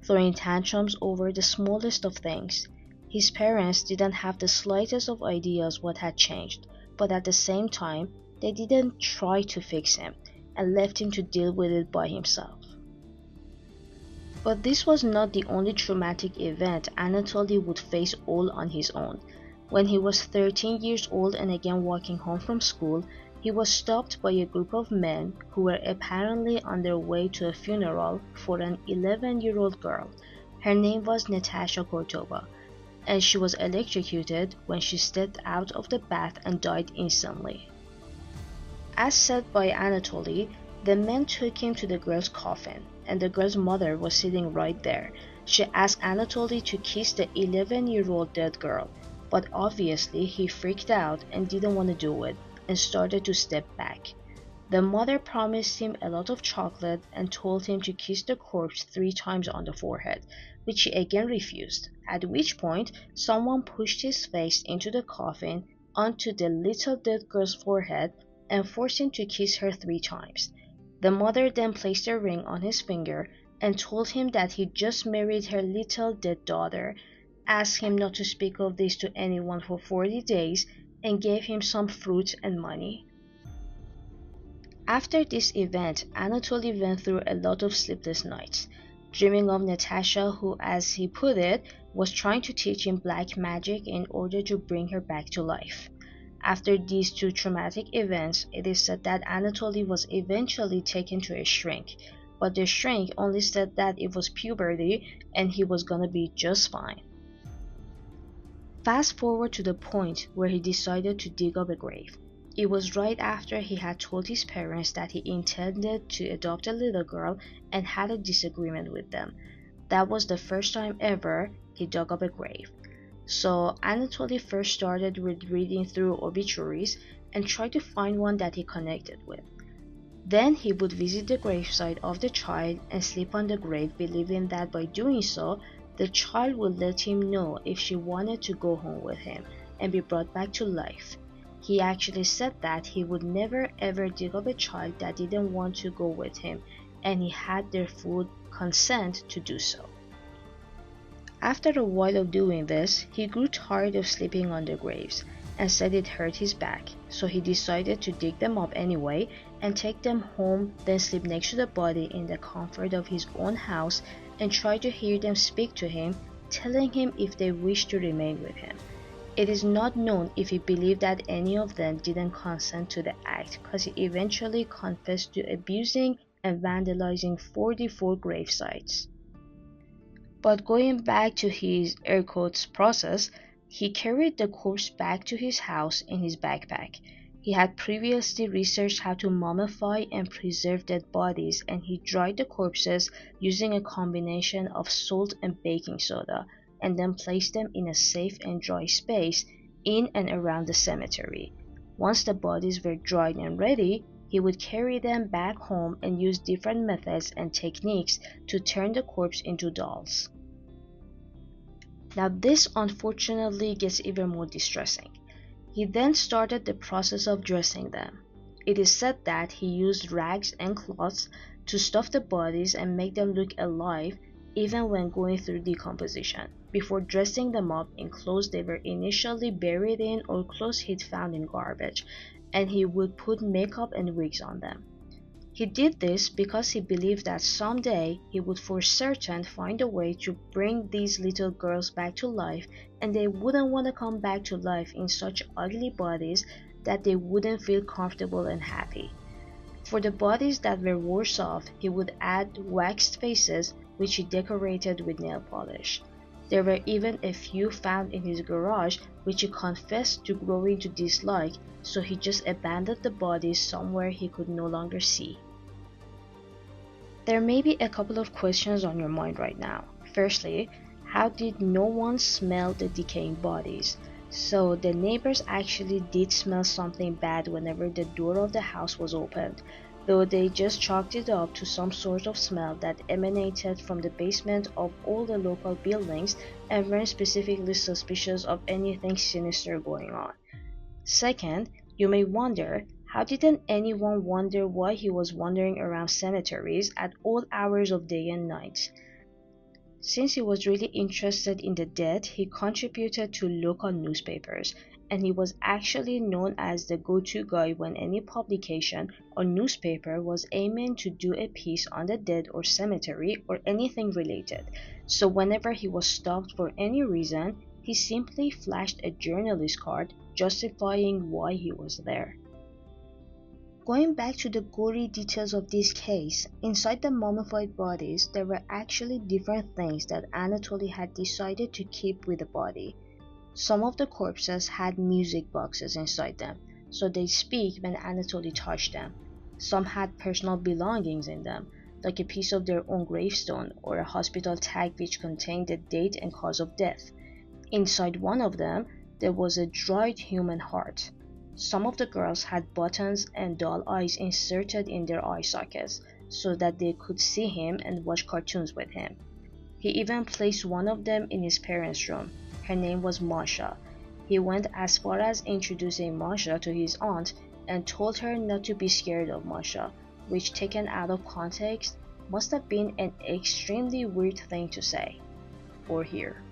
throwing tantrums over the smallest of things. His parents didn't have the slightest of ideas what had changed, but at the same time, they didn't try to fix him and left him to deal with it by himself. But this was not the only traumatic event Anatoly would face all on his own. When he was 13 years old and again walking home from school, he was stopped by a group of men who were apparently on their way to a funeral for an 11-year-old girl. Her name was Natasha Kortova, and she was electrocuted when she stepped out of the bath and died instantly. As said by Anatoly, the men took him to the girl's coffin, and the girl's mother was sitting right there. She asked Anatoly to kiss the 11-year-old dead girl, but obviously he freaked out and didn't want to do it, and started to step back. The mother promised him a lot of chocolate and told him to kiss the corpse 3 times on the forehead, which he again refused, at which point someone pushed his face into the coffin onto the little dead girl's forehead and forced him to kiss her 3 times. The mother then placed a ring on his finger and told him that he just married her little dead daughter, asked him not to speak of this to anyone for 40 days, and gave him some fruit and money. After this event, Anatoly went through a lot of sleepless nights, dreaming of Natasha who, as he put it, was trying to teach him black magic in order to bring her back to life. After these 2 traumatic events, it is said that Anatoly was eventually taken to a shrink, but the shrink only said that it was puberty and he was gonna be just fine. Fast forward to the point where he decided to dig up a grave. It was right after he had told his parents that he intended to adopt a little girl and had a disagreement with them. That was the first time ever he dug up a grave. So Anatoly first started with reading through obituaries and tried to find one that he connected with. Then he would visit the gravesite of the child and sleep on the grave, believing that by doing so, the child would let him know if she wanted to go home with him and be brought back to life. He actually said that he would never ever dig up a child that didn't want to go with him, and he had their full consent to do so. After a while of doing this, he grew tired of sleeping on the graves and said it hurt his back, so he decided to dig them up anyway and take them home, then sleep next to the body in the comfort of his own house and try to hear them speak to him, telling him if they wished to remain with him. It is not known if he believed that any of them didn't consent to the act, because he eventually confessed to abusing and vandalizing 44 grave sites. But going back to his air quotes process, he carried the corpse back to his house in his backpack. He had previously researched how to mummify and preserve dead bodies, and he dried the corpses using a combination of salt and baking soda, and then placed them in a safe and dry space in and around the cemetery. Once the bodies were dried and ready, he would carry them back home and use different methods and techniques to turn the corpse into dolls. Now this unfortunately gets even more distressing. He then started the process of dressing them. It is said that he used rags and cloths to stuff the bodies and make them look alive even when going through decomposition, before dressing them up in clothes they were initially buried in or clothes he'd found in garbage, and he would put makeup and wigs on them. He did this because he believed that someday he would for certain find a way to bring these little girls back to life, and they wouldn't want to come back to life in such ugly bodies that they wouldn't feel comfortable and happy. For the bodies that were worse off, he would add waxed faces which he decorated with nail polish. There were even a few found in his garage which he confessed to growing to dislike, so he just abandoned the bodies somewhere he could no longer see. There may be a couple of questions on your mind right now. Firstly, how did no one smell the decaying bodies? So the neighbors actually did smell something bad whenever the door of the house was opened, though they just chalked it up to some sort of smell that emanated from the basement of all the local buildings and weren't specifically suspicious of anything sinister going on. Second, you may wonder, how didn't anyone wonder why he was wandering around cemeteries at all hours of day and night? Since he was really interested in the dead, he contributed to local newspapers, and he was actually known as the go-to guy when any publication or newspaper was aiming to do a piece on the dead or cemetery or anything related. So whenever he was stopped for any reason, he simply flashed a journalist card justifying why he was there. Going back to the gory details of this case, inside the mummified bodies there were actually different things that Anatoly had decided to keep with the body. Some of the corpses had music boxes inside them, so they'd speak when Anatoly touched them. Some had personal belongings in them, like a piece of their own gravestone or a hospital tag which contained the date and cause of death. Inside one of them, there was a dried human heart. Some of the girls had buttons and doll eyes inserted in their eye sockets so that they could see him and watch cartoons with him. He even placed one of them in his parents' room. Her name was Masha. He went as far as introducing Masha to his aunt and told her not to be scared of Masha, which taken out of context must have been an extremely weird thing to say or hear.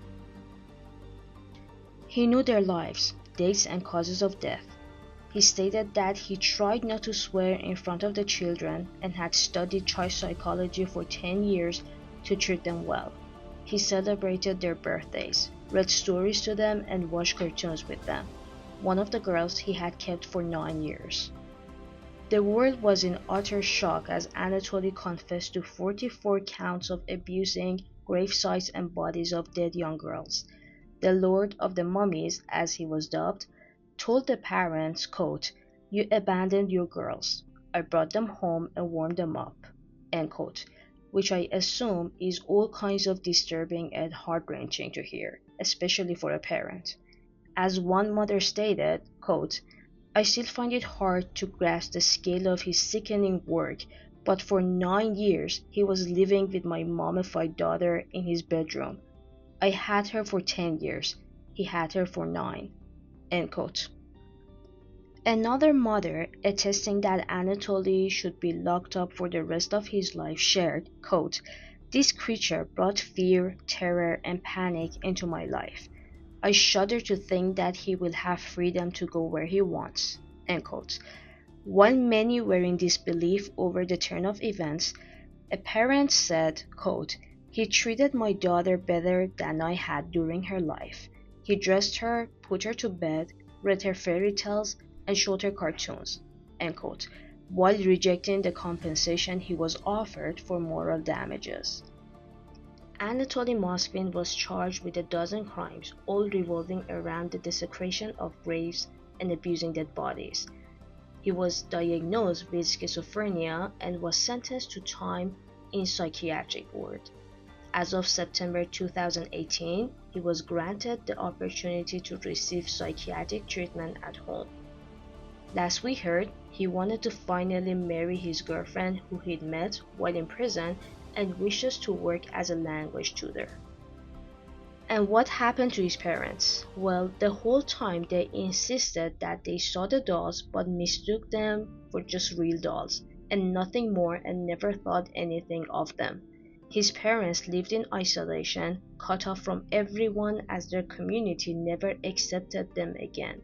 He knew their lives, dates and causes of death. He stated that he tried not to swear in front of the children and had studied child psychology for 10 years to treat them well. He celebrated their birthdays, read stories to them and watched cartoons with them. One of the girls he had kept for 9 years. The world was in utter shock as Anatoly confessed to 44 counts of abusing grave sites and bodies of dead young girls. the Lord of the Mummies, as he was dubbed, told the parents, quote, "You abandoned your girls. I brought them home and warmed them up," end quote, which I assume is all kinds of disturbing and heart-wrenching to hear, especially for a parent. As one mother stated, quote, "I still find it hard to grasp the scale of his sickening work, but for 9 years he was living with my mummified daughter in his bedroom. I had her for 10 years. He had her for 9. End quote. Another mother, attesting that Anatoly should be locked up for the rest of his life, shared, quote, "This creature brought fear, terror, and panic into my life. I shudder to think that he will have freedom to go where he wants." End quote. While many were in disbelief over the turn of events, a parent said, quote, "He treated my daughter better than I had during her life. He dressed her, put her to bed, read her fairy tales, and showed her cartoons," end quote, while rejecting the compensation he was offered for moral damages. Anatoly Moskvin was charged with a dozen crimes, all revolving around the desecration of graves and abusing dead bodies. He was diagnosed with schizophrenia and was sentenced to time in psychiatric ward. As of September 2018, he was granted the opportunity to receive psychiatric treatment at home. Last we heard, he wanted to finally marry his girlfriend who he'd met while in prison and wishes to work as a language tutor. And what happened to his parents? Well, the whole time they insisted that they saw the dolls but mistook them for just real dolls and nothing more and never thought anything of them. His parents lived in isolation, cut off from everyone as their community never accepted them again.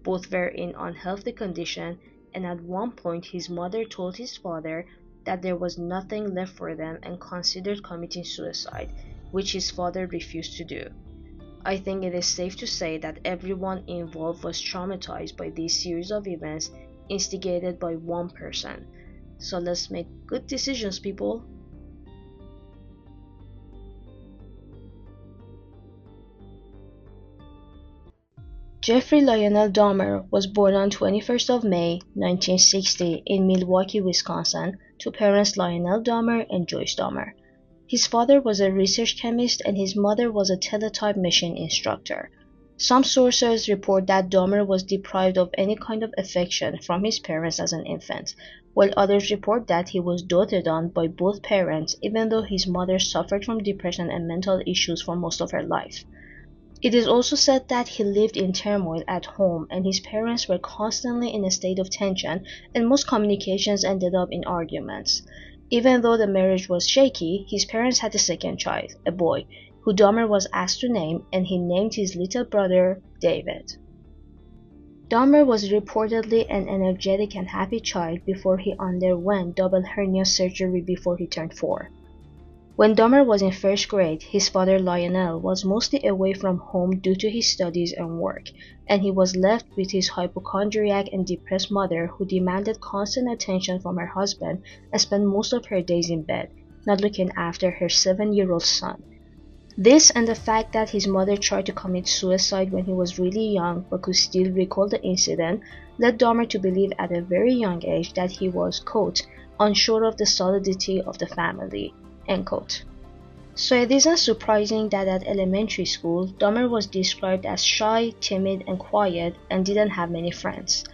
Both were in unhealthy condition, and at one point his mother told his father that there was nothing left for them and considered committing suicide, which his father refused to do. I think it is safe to say that everyone involved was traumatized by this series of events instigated by one person. So let's make good decisions, people. Jeffrey Lionel Dahmer was born on 21st of May, 1960 in Milwaukee, Wisconsin, to parents Lionel Dahmer and Joyce Dahmer. His father was a research chemist and his mother was a teletype machine instructor. Some sources report that Dahmer was deprived of any kind of affection from his parents as an infant, while others report that he was doted on by both parents even though his mother suffered from depression and mental issues for most of her life. It is also said that he lived in turmoil at home and his parents were constantly in a state of tension and most communications ended up in arguments. Even though the marriage was shaky, his parents had a second child, a boy, who Dahmer was asked to name, and he named his little brother David. Dahmer was reportedly an energetic and happy child before he underwent double hernia surgery before he turned 4. When Dahmer was in first grade, his father Lionel was mostly away from home due to his studies and work, and he was left with his hypochondriac and depressed mother who demanded constant attention from her husband and spent most of her days in bed, not looking after her 7-year-old son. This and the fact that his mother tried to commit suicide when he was really young but could still recall the incident led Dahmer to believe at a very young age that he was, quote, unsure of the solidity of the family. End quote. So it isn't surprising that at elementary school, Dahmer was described as shy, timid, and quiet and didn't have many friends.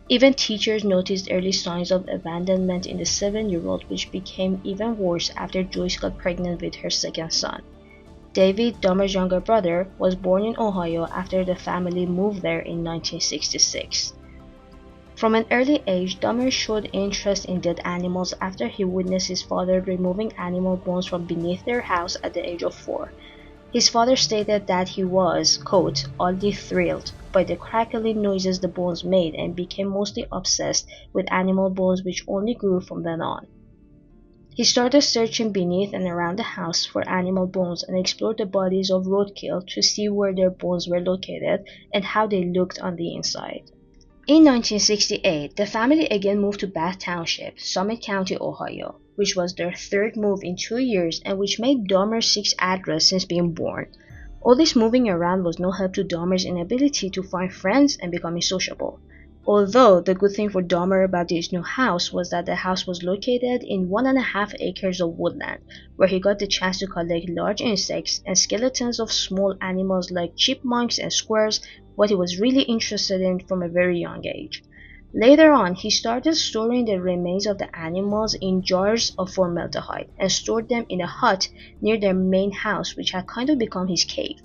Even teachers noticed early signs of abandonment in the 7-year-old, which became even worse after Joyce got pregnant with her second son. David, Dahmer's younger brother, was born in Ohio after the family moved there in 1966. From an early age, Dahmer showed interest in dead animals after he witnessed his father removing animal bones from beneath their house at the age of 4. His father stated that he was, quote, oddly thrilled by the crackling noises the bones made and became mostly obsessed with animal bones which only grew from then on. He started searching beneath and around the house for animal bones and explored the bodies of roadkill to see where their bones were located and how they looked on the inside. In 1968, the family again moved to Bath Township, Summit County, Ohio, which was their third move in 2 years and which made Dahmer's 6th address since being born. All this moving around was no help to Dahmer's inability to find friends and becoming sociable. Although the good thing for Dahmer about this new house was that the house was located in 1.5 acres of woodland, where he got the chance to collect large insects and skeletons of small animals like chipmunks and squirrels, what he was really interested in from a very young age. Later on, he started storing the remains of the animals in jars of formaldehyde and stored them in a hut near their main house, which had kind of become his cave.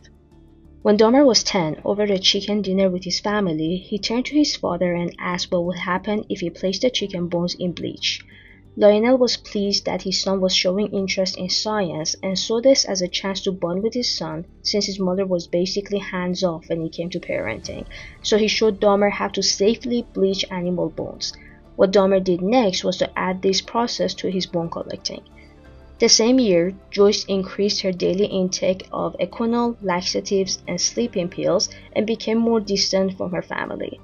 When Dahmer was 10, over a chicken dinner with his family, he turned to his father and asked what would happen if he placed the chicken bones in bleach. Lionel was pleased that his son was showing interest in science and saw this as a chance to bond with his son, since his mother was basically hands-off when it came to parenting, so he showed Dahmer how to safely bleach animal bones. What Dahmer did next was to add this process to his bone collecting. The same year, Joyce increased her daily intake of Equinol, laxatives, and sleeping pills and became more distant from her family.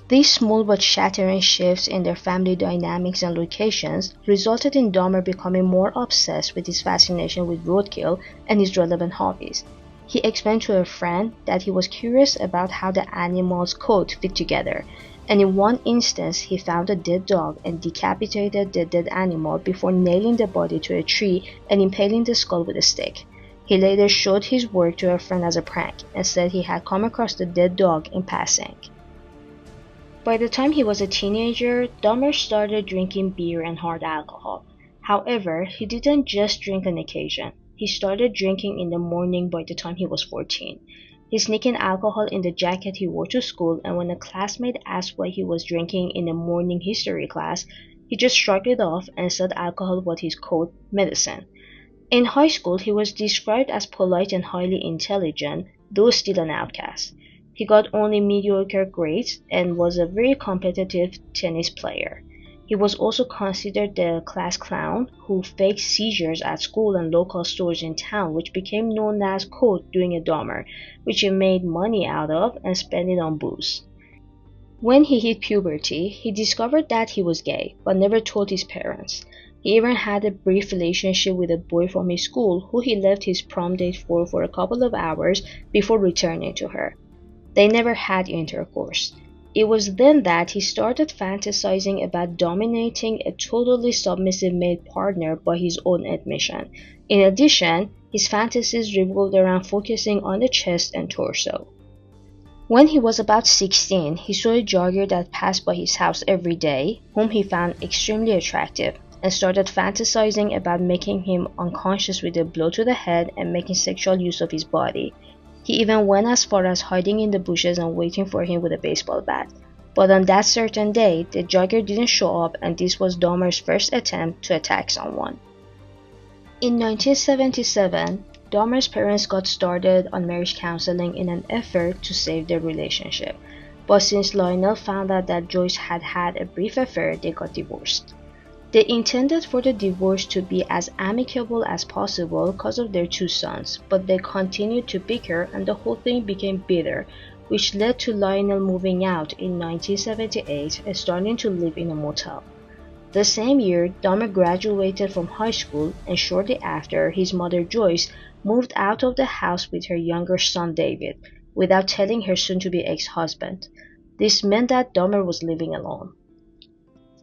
These small but shattering shifts in their family dynamics and locations resulted in Dahmer becoming more obsessed with his fascination with roadkill and his relevant hobbies. He explained to a friend that he was curious about how the animal's coat fit together, and in one instance he found a dead dog and decapitated the dead animal before nailing the body to a tree and impaling the skull with a stick. He later showed his work to a friend as a prank and said he had come across the dead dog in passing. By the time he was a teenager, Dahmer started drinking beer and hard alcohol. However, he didn't just drink on occasion. He started drinking in the morning by the time he was 14. He sneaked in alcohol in the jacket he wore to school, and when a classmate asked why he was drinking in a morning history class, he just shrugged it off and said alcohol was his code medicine. In high school, he was described as polite and highly intelligent, though still an outcast. He got only mediocre grades and was a very competitive tennis player. He was also considered the class clown who faked seizures at school and local stores in town, which became known as quote doing a Dahmer, which he made money out of and spent it on booze. When he hit puberty, he discovered that he was gay, but never told his parents. He even had a brief relationship with a boy from his school who he left his prom date for a couple of hours before returning to her. They never had intercourse. It was then that he started fantasizing about dominating a totally submissive male partner by his own admission. In addition, his fantasies revolved around focusing on the chest and torso. When he was about 16, he saw a jogger that passed by his house every day, whom he found extremely attractive, and started fantasizing about making him unconscious with a blow to the head and making sexual use of his body. He even went as far as hiding in the bushes and waiting for him with a baseball bat. But on that certain day, the jogger didn't show up, and this was Dahmer's first attempt to attack someone. In 1977, Dahmer's parents got started on marriage counseling in an effort to save their relationship. But since Lionel found out that Joyce had had a brief affair, they got divorced. They intended for the divorce to be as amicable as possible because of their 2 sons, but they continued to bicker and the whole thing became bitter, which led to Lionel moving out in 1978 and starting to live in a motel. The same year, Dahmer graduated from high school, and shortly after, his mother Joyce moved out of the house with her younger son David, without telling her soon-to-be ex-husband. This meant that Dahmer was living alone.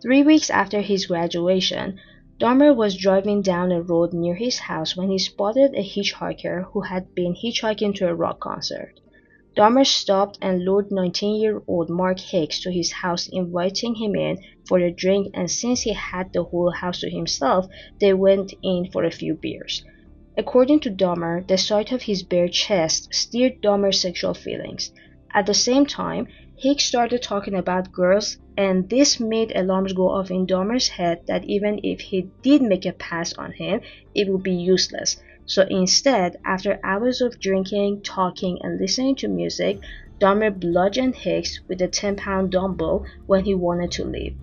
3 weeks after his graduation, Dahmer was driving down a road near his house when he spotted a hitchhiker who had been hitchhiking to a rock concert. Dahmer stopped and lured 19-year-old Mark Hicks to his house, inviting him in for a drink, and since he had the whole house to himself, they went in for a few beers. According to Dahmer, the sight of his bare chest stirred Dahmer's sexual feelings. At the same time, Hicks started talking about girls, and this made alarms go off in Dahmer's head that even if he did make a pass on him, it would be useless. So instead, after hours of drinking, talking, and listening to music, Dahmer bludgeoned Hicks with a 10-pound dumbbell when he wanted to leave.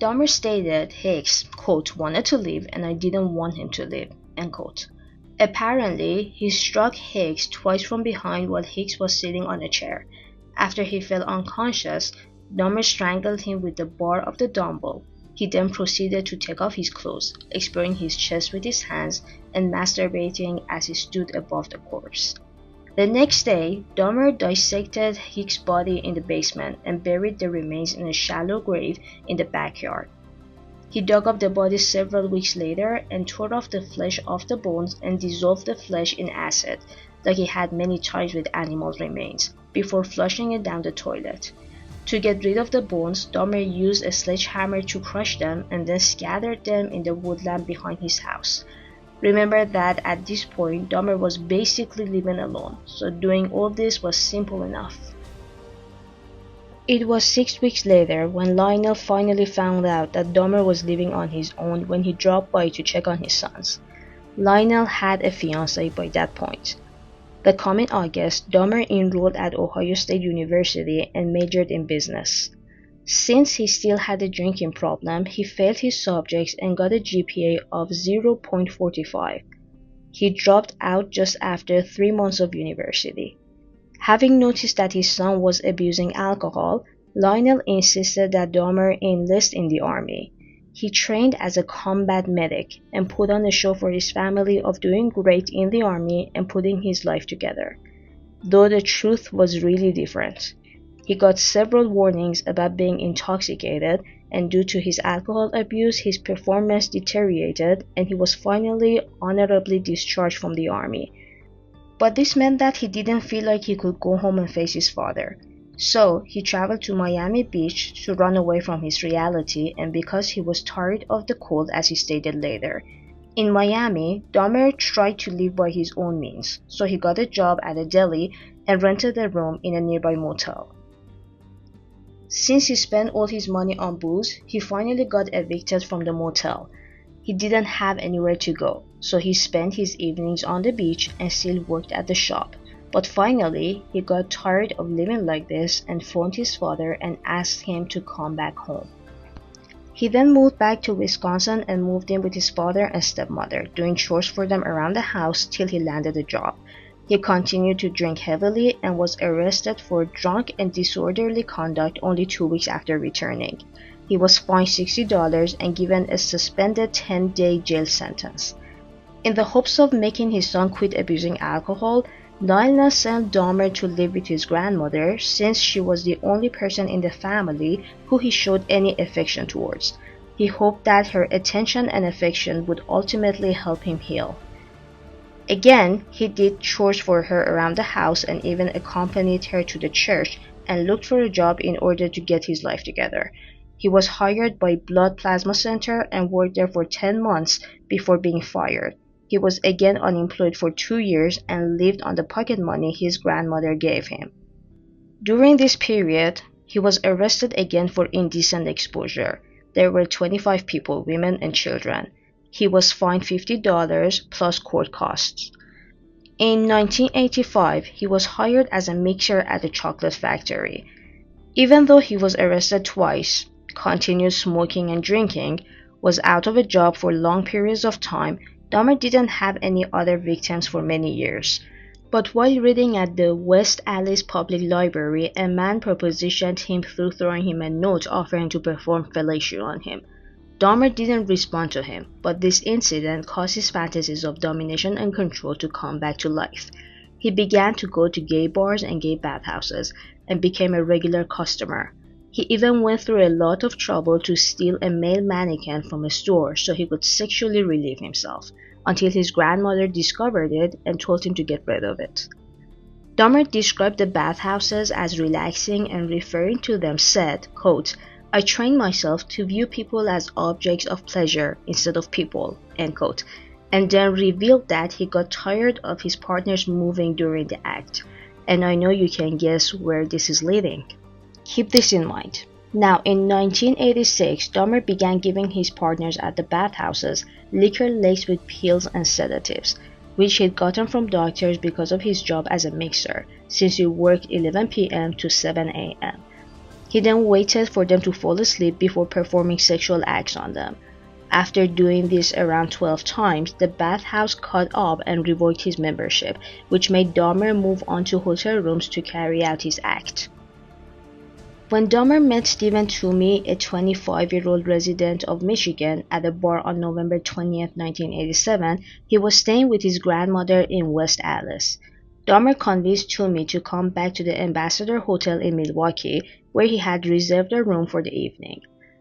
Dahmer stated Hicks, quote, wanted to leave and I didn't want him to leave, end quote. Apparently, he struck Hicks twice from behind while Hicks was sitting on a chair. After he fell unconscious, Dahmer strangled him with the bar of the dumbbell. He then proceeded to take off his clothes, exploring his chest with his hands and masturbating as he stood above the corpse. The next day, Dahmer dissected Hicks' body in the basement and buried the remains in a shallow grave in the backyard. He dug up the body several weeks later and tore off the flesh off the bones and dissolved the flesh in acid, like he had many times with animal remains, before flushing it down the toilet. To get rid of the bones, Dahmer used a sledgehammer to crush them and then scattered them in the woodland behind his house. Remember that at this point, Dahmer was basically living alone, so doing all this was simple enough. It was 6 weeks later when Lionel finally found out that Dahmer was living on his own when he dropped by to check on his sons. Lionel had a fiancée by that point. The coming August, Dahmer enrolled at Ohio State University and majored in business. Since he still had a drinking problem, he failed his subjects and got a GPA of 0.45. He dropped out just after 3 months of university. Having noticed that his son was abusing alcohol, Lionel insisted that Dahmer enlist in the army. He trained as a combat medic and put on a show for his family of doing great in the army and putting his life together. Though the truth was really different. He got several warnings about being intoxicated, and due to his alcohol abuse, his performance deteriorated and he was finally honorably discharged from the army. But this meant that he didn't feel like he could go home and face his father. So he traveled to Miami Beach to run away from his reality and because he was tired of the cold, as he stated later. In Miami, Dahmer tried to live by his own means, so he got a job at a deli and rented a room in a nearby motel. Since he spent all his money on booze, he finally got evicted from the motel. He didn't have anywhere to go, so he spent his evenings on the beach and still worked at the shop. But finally, he got tired of living like this and phoned his father and asked him to come back home. He then moved back to Wisconsin and moved in with his father and stepmother, doing chores for them around the house till he landed a job. He continued to drink heavily and was arrested for drunk and disorderly conduct only 2 weeks after returning. He was fined $60 and given a suspended 10-day jail sentence. In the hopes of making his son quit abusing alcohol, Lionel sent Dahmer to live with his grandmother since she was the only person in the family who he showed any affection towards. He hoped that her attention and affection would ultimately help him heal. Again, he did chores for her around the house and even accompanied her to the church and looked for a job in order to get his life together. He was hired by Blood Plasma Center and worked there for 10 months before being fired. He was again unemployed for 2 years and lived on the pocket money his grandmother gave him. During this period, he was arrested again for indecent exposure. There were 25 people, women and children. He was fined $50 plus court costs. In 1985, he was hired as a mixer at a chocolate factory. Even though he was arrested twice, continued smoking and drinking, was out of a job for long periods of time, Dahmer didn't have any other victims for many years. But while reading at the West Alice Public Library, a man propositioned him through throwing him a note offering to perform fellatio on him. Dahmer didn't respond to him, but this incident caused his fantasies of domination and control to come back to life. He began to go to gay bars and gay bathhouses and became a regular customer. He even went through a lot of trouble to steal a male mannequin from a store so he could sexually relieve himself, until his grandmother discovered it and told him to get rid of it. Dahmer described the bathhouses as relaxing and referring to them said, quote, "I trained myself to view people as objects of pleasure instead of people," end quote, and then revealed that he got tired of his partners moving during the act. And I know you can guess where this is leading. Keep this in mind. Now, in 1986, Dahmer began giving his partners at the bathhouses liquor laced with pills and sedatives, which he'd gotten from doctors because of his job as a mixer, since he worked 11 p.m. to 7 a.m. He then waited for them to fall asleep before performing sexual acts on them. After doing this around 12 times, the bathhouse caught up and revoked his membership, which made Dahmer move on to hotel rooms to carry out his act. When Dahmer met Stephen Toomey, a 25-year-old resident of Michigan, at a bar on November 20, 1987, he was staying with his grandmother in West Allis. Dahmer convinced Toomey to come back to the Ambassador Hotel in Milwaukee, where he had reserved a room for the evening.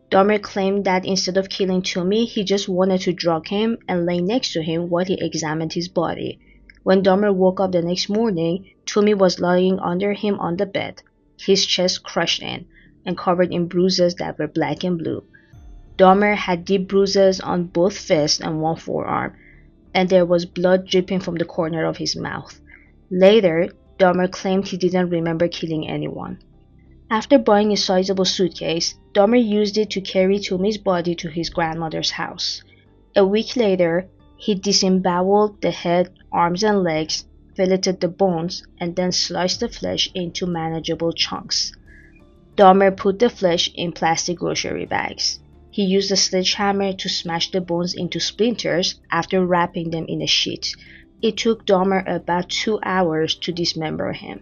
Dahmer claimed that instead of killing Toomey, he just wanted to drug him and lay next to him while he examined his body. When Dahmer woke up the next morning, Toomey was lying under him on the bed, his chest crushed in and covered in bruises that were black and blue. Dahmer had deep bruises on both fists and one forearm, and there was blood dripping from the corner of his mouth. Later, Dahmer claimed he didn't remember killing anyone. After buying a sizable suitcase, Dahmer used it to carry Toomey's body to his grandmother's house. A week later, he disemboweled the head, arms and legs, filleted the bones, and then sliced the flesh into manageable chunks. Dahmer put the flesh in plastic grocery bags. He used a sledgehammer to smash the bones into splinters after wrapping them in a sheet. It took Dahmer about 2 hours to dismember him.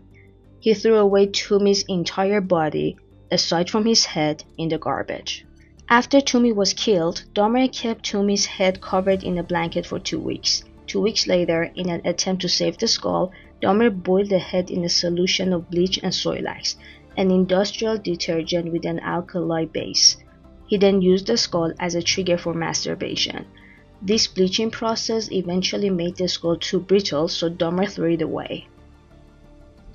He threw away Toomey's entire body, aside from his head, in the garbage. After Toomey was killed, Dahmer kept Toomey's head covered in a blanket for 2 weeks. 2 weeks later, in an attempt to save the skull, Dahmer boiled the head in a solution of bleach and Soilax, an industrial detergent with an alkali base. He then used the skull as a trigger for masturbation. This bleaching process eventually made the skull too brittle, so Dahmer threw it away.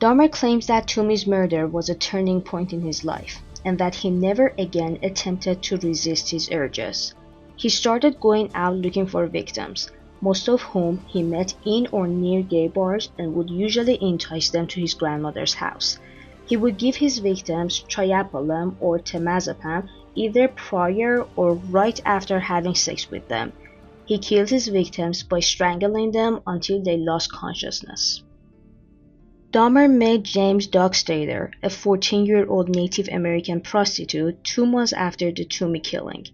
Dahmer claims that Toomey's murder was a turning point in his life, and that he never again attempted to resist his urges. He started going out looking for victims, most of whom he met in or near gay bars, and would usually entice them to his grandmother's house. He would give his victims triapalam or temazepam either prior or right after having sex with them. He killed his victims by strangling them until they lost consciousness. Dahmer met James Dockstader, a 14-year-old Native American prostitute, 2 months after the Toomey killing.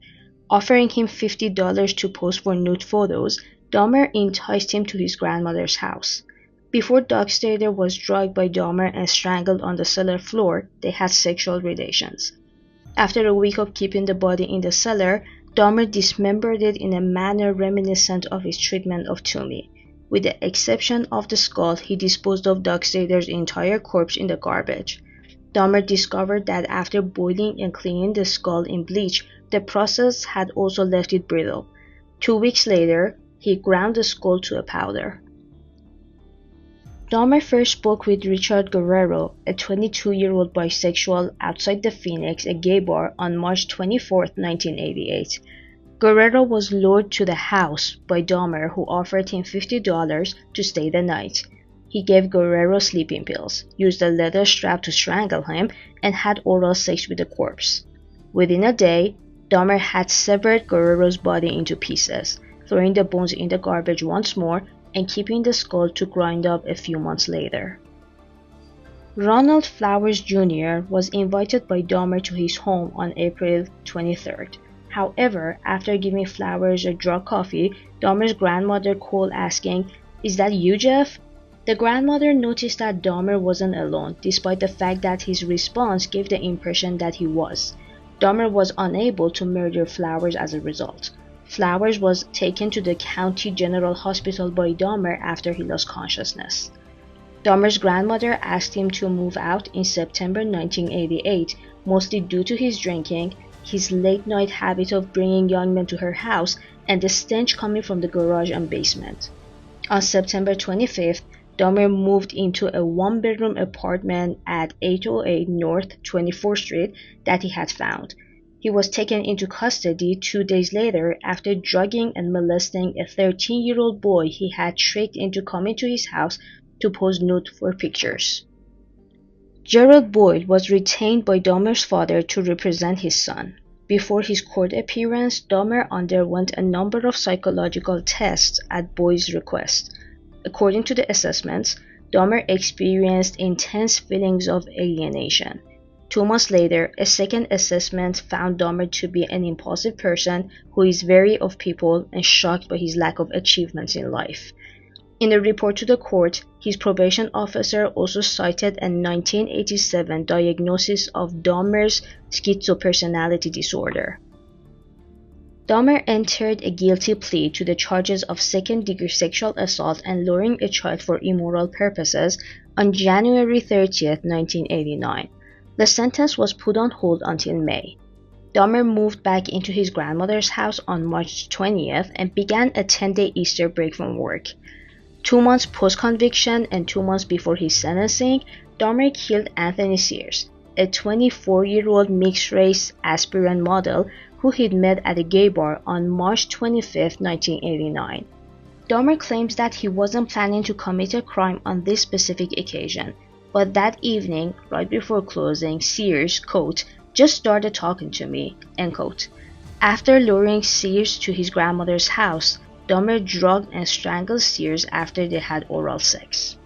Offering him $50 to pose for nude photos, Dahmer enticed him to his grandmother's house. Before Dockstader was drugged by Dahmer and strangled on the cellar floor, they had sexual relations. After a week of keeping the body in the cellar, Dahmer dismembered it in a manner reminiscent of his treatment of Toomey. With the exception of the skull, he disposed of Dockstader's entire corpse in the garbage. Dahmer discovered that after boiling and cleaning the skull in bleach, the process had also left it brittle. 2 weeks later, he ground the skull to a powder. Dahmer first spoke with Richard Guerrero, a 22-year-old bisexual, outside the Phoenix, a gay bar, on March 24, 1988. Guerrero was lured to the house by Dahmer, who offered him $50 to stay the night. He gave Guerrero sleeping pills, used a leather strap to strangle him, and had oral sex with the corpse. Within a day, Dahmer had severed Guerrero's body into pieces, throwing the bones in the garbage once more and keeping the skull to grind up a few months later. Ronald Flowers Jr. was invited by Dahmer to his home on April 23rd. However, after giving Flowers a drug coffee, Dahmer's grandmother called asking, "Is that you, Jeff?" The grandmother noticed that Dahmer wasn't alone, despite the fact that his response gave the impression that he was. Dahmer was unable to murder Flowers as a result. Flowers was taken to the County General Hospital by Dahmer after he lost consciousness. Dahmer's grandmother asked him to move out in September 1988, mostly due to his drinking, his late-night habit of bringing young men to her house, and the stench coming from the garage and basement. On September 25th, Dahmer moved into a 1-bedroom apartment at 808 North 24th Street that he had found. He was taken into custody 2 days later after drugging and molesting a 13-year-old boy he had tricked into coming to his house to pose nude for pictures. Gerald Boyd was retained by Dahmer's father to represent his son. Before his court appearance, Dahmer underwent a number of psychological tests at Boyd's request. According to the assessments, Dahmer experienced intense feelings of alienation. 2 months later, a second assessment found Dahmer to be an impulsive person who is wary of people and shocked by his lack of achievements in life. In a report to the court, his probation officer also cited a 1987 diagnosis of Dahmer's schizopersonality disorder. Dahmer entered a guilty plea to the charges of second-degree sexual assault and luring a child for immoral purposes on January 30, 1989. The sentence was put on hold until May. Dahmer moved back into his grandmother's house on March 20th and began a 10-day Easter break from work. 2 months post-conviction and 2 months before his sentencing, Dahmer killed Anthony Sears, a 24-year-old mixed-race aspirant model who he'd met at a gay bar on March 25, 1989. Dahmer claims that he wasn't planning to commit a crime on this specific occasion, but that evening, right before closing, Sears, quote, "just started talking to me," end quote. After luring Sears to his grandmother's house, Dahmer drugged and strangled Sears after they had oral sex.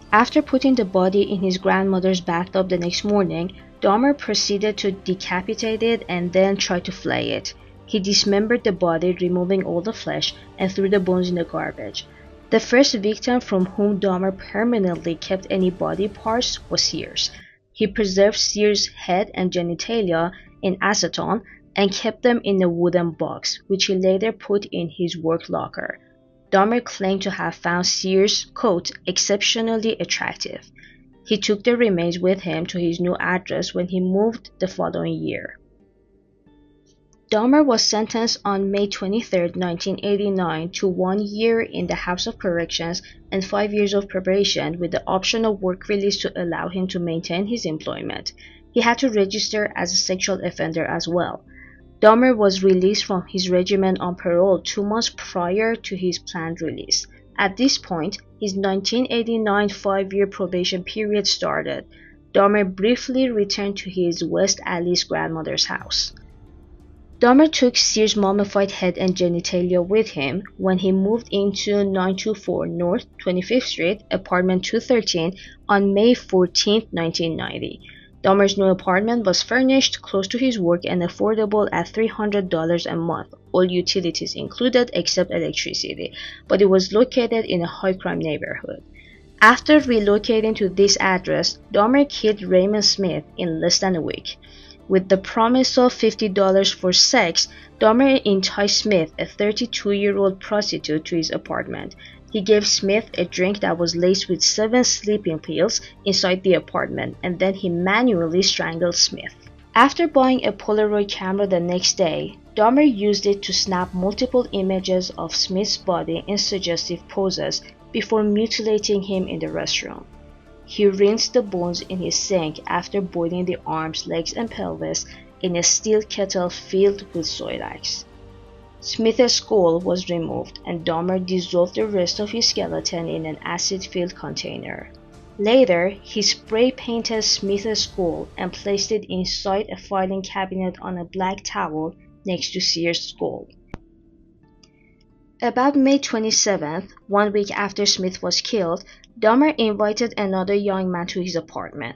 After putting the body in his grandmother's bathtub the next morning, Dahmer proceeded to decapitate it and then try to flay it. He dismembered the body, removing all the flesh, and threw the bones in the garbage. The first victim from whom Dahmer permanently kept any body parts was Sears. He preserved Sears' head and genitalia in acetone and kept them in a wooden box, which he later put in his work locker. Dahmer claimed to have found Sears, quote, "exceptionally attractive." He took the remains with him to his new address when he moved the following year. Dahmer was sentenced on May 23, 1989 to 1 year in the House of Corrections and 5 years of probation with the option of work release to allow him to maintain his employment. He had to register as a sexual offender as well. Dahmer was released from his regiment on parole 2 months prior to his planned release. At this point, his 1989 5-year probation period started. Dahmer briefly returned to his West Alice grandmother's house. Dahmer took Sears' mummified head and genitalia with him when he moved into 924 North 25th Street, apartment 213 on May 14, 1990. Dahmer's new apartment was furnished, close to his work, and affordable at $300 a month, all utilities included except electricity, but it was located in a high-crime neighborhood. After relocating to this address, Dahmer killed Raymond Smith in less than a week. With the promise of $50 for sex, Dahmer enticed Smith, a 32-year-old prostitute, to his apartment. He gave Smith a drink that was laced with 7 sleeping pills inside the apartment, and then he manually strangled Smith. After buying a Polaroid camera the next day, Dahmer used it to snap multiple images of Smith's body in suggestive poses before mutilating him in the restroom. He rinsed the bones in his sink after boiling the arms, legs, and pelvis in a steel kettle filled with Soilax. Smith's skull was removed, and Dahmer dissolved the rest of his skeleton in an acid-filled container. Later, he spray-painted Smith's skull and placed it inside a filing cabinet on a black towel next to Sears' skull. About May 27th, 1 week after Smith was killed, Dahmer invited another young man to his apartment.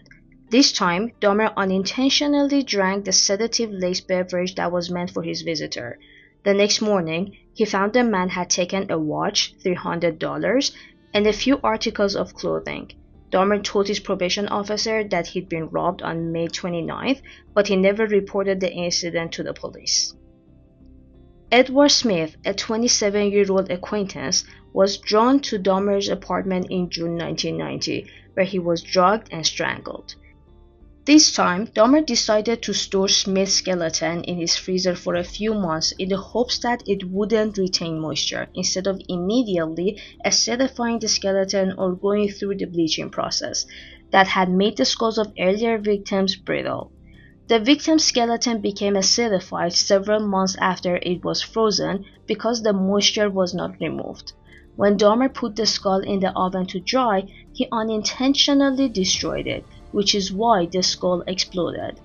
This time, Dahmer unintentionally drank the sedative-laced beverage that was meant for his visitor. The next morning, he found the man had taken a watch, $300, and a few articles of clothing. Dahmer told his probation officer that he'd been robbed on May 29th, but he never reported the incident to the police. Edward Smith, a 27-year-old acquaintance, was drawn to Dahmer's apartment in June 1990, where he was drugged and strangled. This time, Dahmer decided to store Smith's skeleton in his freezer for a few months in the hopes that it wouldn't retain moisture, instead of immediately acidifying the skeleton or going through the bleaching process that had made the skulls of earlier victims brittle. The victim's skeleton became acidified several months after it was frozen because the moisture was not removed. When Dahmer put the skull in the oven to dry, he unintentionally destroyed it, which is why the skull exploded.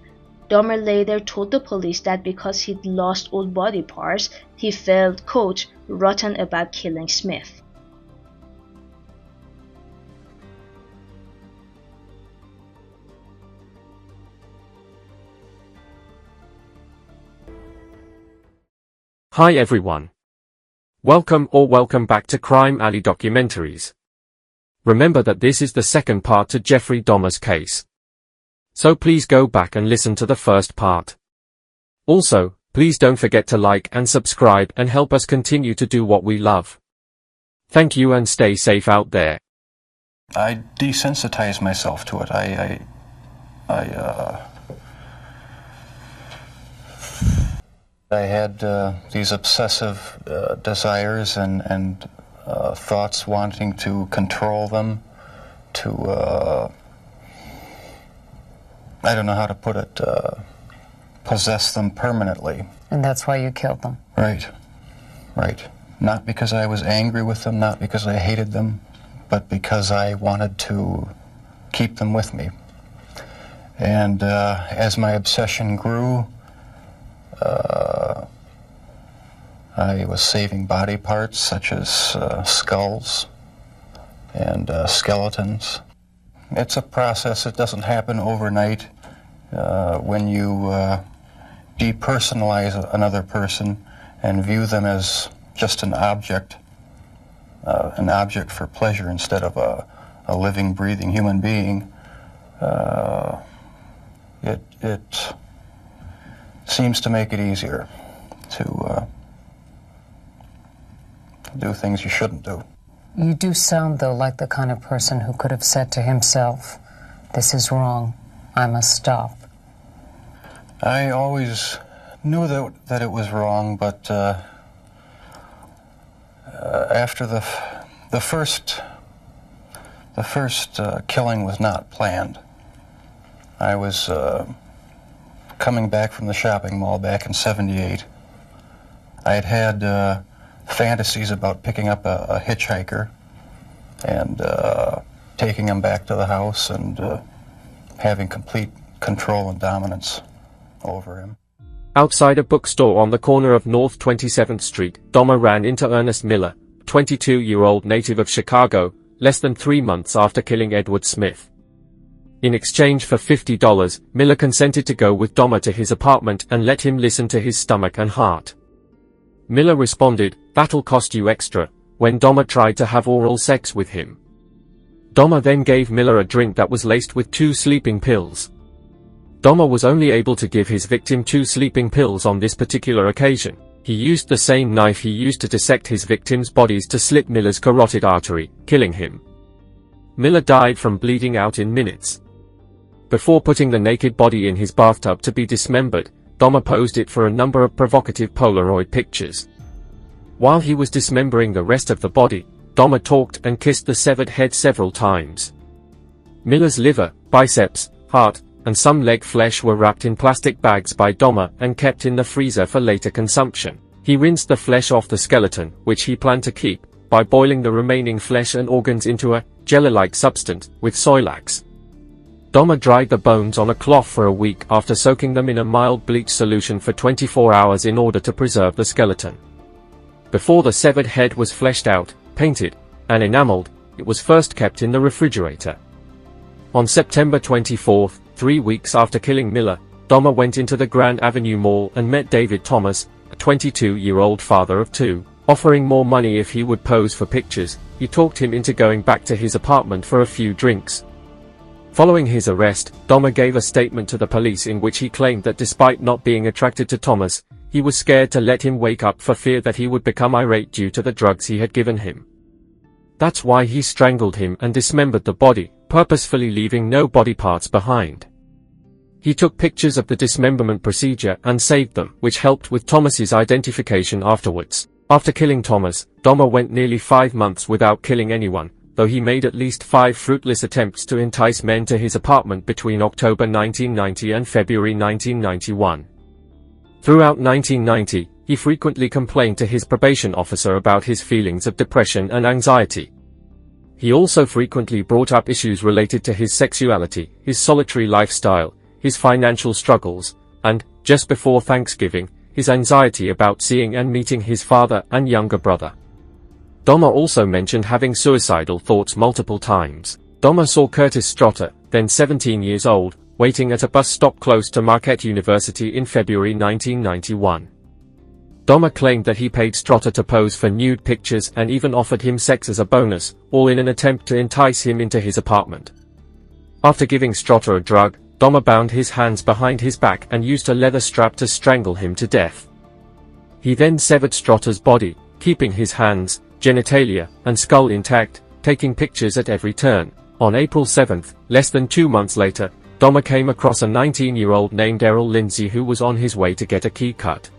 Dahmer later told the police that because he'd lost all body parts, he felt, quote, rotten about killing Smith. Hi everyone. Welcome back to Crime Alley Documentaries. Remember that this is the second part to Jeffrey Dahmer's case. So please go back and listen to the first part. Also, please don't forget to like and subscribe and help us continue to do what we love. Thank you and stay safe out there. I desensitized myself to it. I had these obsessive desires and thoughts wanting to control them, to, I don't know how to put it, possess them permanently. And that's why you killed them? Right. Not because I was angry with them, not because I hated them, but because I wanted to keep them with me. And as my obsession grew, I was saving body parts such as skulls and skeletons. It's a process. It doesn't happen overnight. When you depersonalize another person and view them as just an object for pleasure instead of a living, breathing human being, it seems to make it easier to do things you shouldn't do. You do sound, though, like the kind of person who could have said to himself, "This is wrong. I must stop." I always knew that it was wrong, but after the first killing was not planned. I was coming back from the shopping mall back in '78. I had fantasies about picking up a hitchhiker and taking him back to the house and having complete control and dominance over him. Outside a bookstore on the corner of North 27th Street, Dahmer ran into Ernest Miller, a 22-year-old native of Chicago, less than 3 months after killing Edward Smith. In exchange for $50, Miller consented to go with Dahmer to his apartment and let him listen to his stomach and heart. Miller responded, "That'll cost you extra," when Dahmer tried to have oral sex with him. Dahmer then gave Miller a drink that was laced with 2 sleeping pills. Dahmer was only able to give his victim 2 sleeping pills on this particular occasion. He used the same knife he used to dissect his victims' bodies to slit Miller's carotid artery, killing him. Miller died from bleeding out in minutes. Before putting the naked body in his bathtub to be dismembered, Dahmer posed it for a number of provocative Polaroid pictures. While he was dismembering the rest of the body, Dahmer talked and kissed the severed head several times. Miller's liver, biceps, heart, and some leg flesh were wrapped in plastic bags by Dahmer and kept in the freezer for later consumption. He rinsed the flesh off the skeleton, which he planned to keep, by boiling the remaining flesh and organs into a jelly-like substance with Soilax. Dahmer dried the bones on a cloth for a week after soaking them in a mild bleach solution for 24 hours in order to preserve the skeleton. Before the severed head was fleshed out, painted, and enameled, it was first kept in the refrigerator. On September 24, 3 weeks after killing Miller, Dahmer went into the Grand Avenue Mall and met David Thomas, a 22-year-old father of 2. Offering more money if he would pose for pictures, he talked him into going back to his apartment for a few drinks. Following his arrest, Dahmer gave a statement to the police in which he claimed that despite not being attracted to Thomas, he was scared to let him wake up for fear that he would become irate due to the drugs he had given him. That's why he strangled him and dismembered the body, purposefully leaving no body parts behind. He took pictures of the dismemberment procedure and saved them, which helped with Thomas's identification afterwards. After killing Thomas, Dahmer went nearly 5 months without killing anyone, though he made at least 5 fruitless attempts to entice men to his apartment between October 1990 and February 1991. Throughout 1990, he frequently complained to his probation officer about his feelings of depression and anxiety. He also frequently brought up issues related to his sexuality, his solitary lifestyle, his financial struggles, and, just before Thanksgiving, his anxiety about seeing and meeting his father and younger brother. Dahmer also mentioned having suicidal thoughts multiple times. Dahmer saw Curtis Strotter, then 17 years old, waiting at a bus stop close to Marquette University in February 1991. Dahmer claimed that he paid Strotter to pose for nude pictures and even offered him sex as a bonus, all in an attempt to entice him into his apartment. After giving Strotter a drug, Dahmer bound his hands behind his back and used a leather strap to strangle him to death. He then severed Strotter's body, keeping his hands, genitalia, and skull intact, taking pictures at every turn. On April 7, less than 2 months later, Dahmer came across a 19-year-old named Errol Lindsay who was on his way to get a key cut.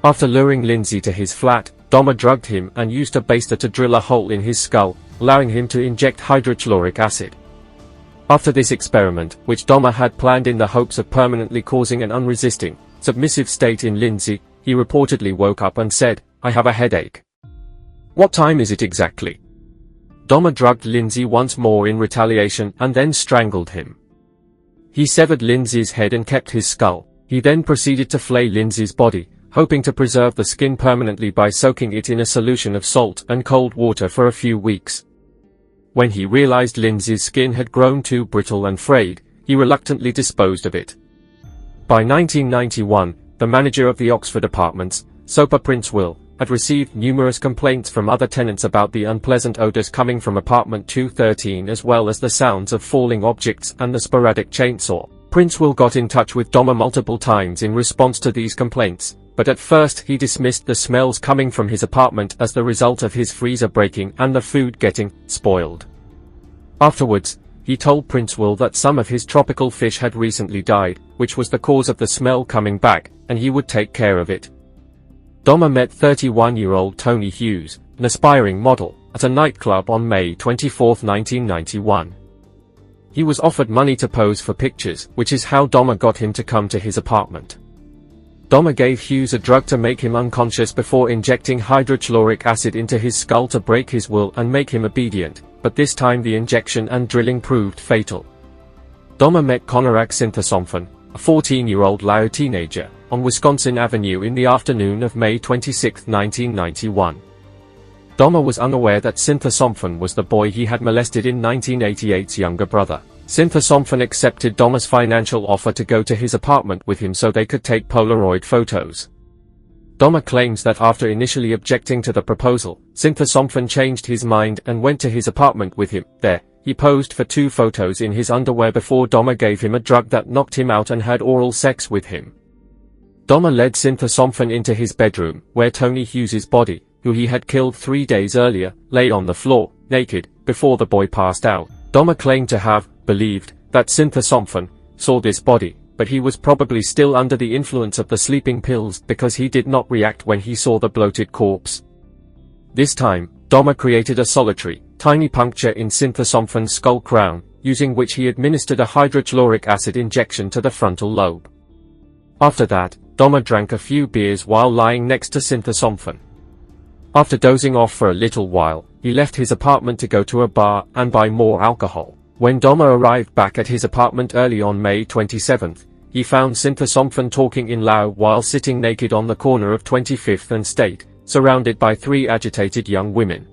After luring Lindsay to his flat, Dahmer drugged him and used a baster to drill a hole in his skull, allowing him to inject hydrochloric acid. After this experiment, which Dahmer had planned in the hopes of permanently causing an unresisting, submissive state in Lindsay, he reportedly woke up and said, "I have a headache." "What time is it exactly?" Dahmer drugged Lindsay once more in retaliation and then strangled him. He severed Lindsay's head and kept his skull. He then proceeded to flay Lindsay's body, hoping to preserve the skin permanently by soaking it in a solution of salt and cold water for a few weeks. When he realized Lindsay's skin had grown too brittle and frayed, he reluctantly disposed of it. By 1991, the manager of the Oxford Apartments, Soper Prince Will, had received numerous complaints from other tenants about the unpleasant odors coming from apartment 213 as well as the sounds of falling objects and the sporadic chainsaw. Prince Will got in touch with Dahmer multiple times in response to these complaints, but at first he dismissed the smells coming from his apartment as the result of his freezer breaking and the food getting spoiled. Afterwards, he told Prince Will that some of his tropical fish had recently died, which was the cause of the smell coming back, and he would take care of it. Dahmer met 31-year-old Tony Hughes, an aspiring model, at a nightclub on May 24, 1991. He was offered money to pose for pictures, which is how Dahmer got him to come to his apartment. Dahmer gave Hughes a drug to make him unconscious before injecting hydrochloric acid into his skull to break his will and make him obedient, but this time the injection and drilling proved fatal. Dahmer met Konorak Sinthasomphon, a 14-year-old Lao teenager, on Wisconsin Avenue in the afternoon of May 26, 1991. Dahmer was unaware that Sinthasomphon was the boy he had molested in 1988's younger brother. Sinthasomphon accepted Dahmer's financial offer to go to his apartment with him so they could take Polaroid photos. Dahmer claims that after initially objecting to the proposal, Sinthasomphon changed his mind and went to his apartment with him. There, he posed for 2 photos in his underwear before Dahmer gave him a drug that knocked him out and had oral sex with him. Dahmer led Sinthasomphon into his bedroom, where Tony Hughes's body, who he had killed 3 days earlier, lay on the floor, naked, before the boy passed out. Dahmer claimed to have believed that Sinthasomphon saw this body, but he was probably still under the influence of the sleeping pills because he did not react when he saw the bloated corpse. This time, Dahmer created a solitary, tiny puncture in Sinthasompfon's skull crown, using which he administered a hydrochloric acid injection to the frontal lobe. After that, Dahmer drank a few beers while lying next to Sinthasomphon. After dozing off for a little while, he left his apartment to go to a bar and buy more alcohol. When Dahmer arrived back at his apartment early on May 27, he found Sinthasomphon talking in Lao while sitting naked on the corner of 25th and State, surrounded by 3 agitated young women.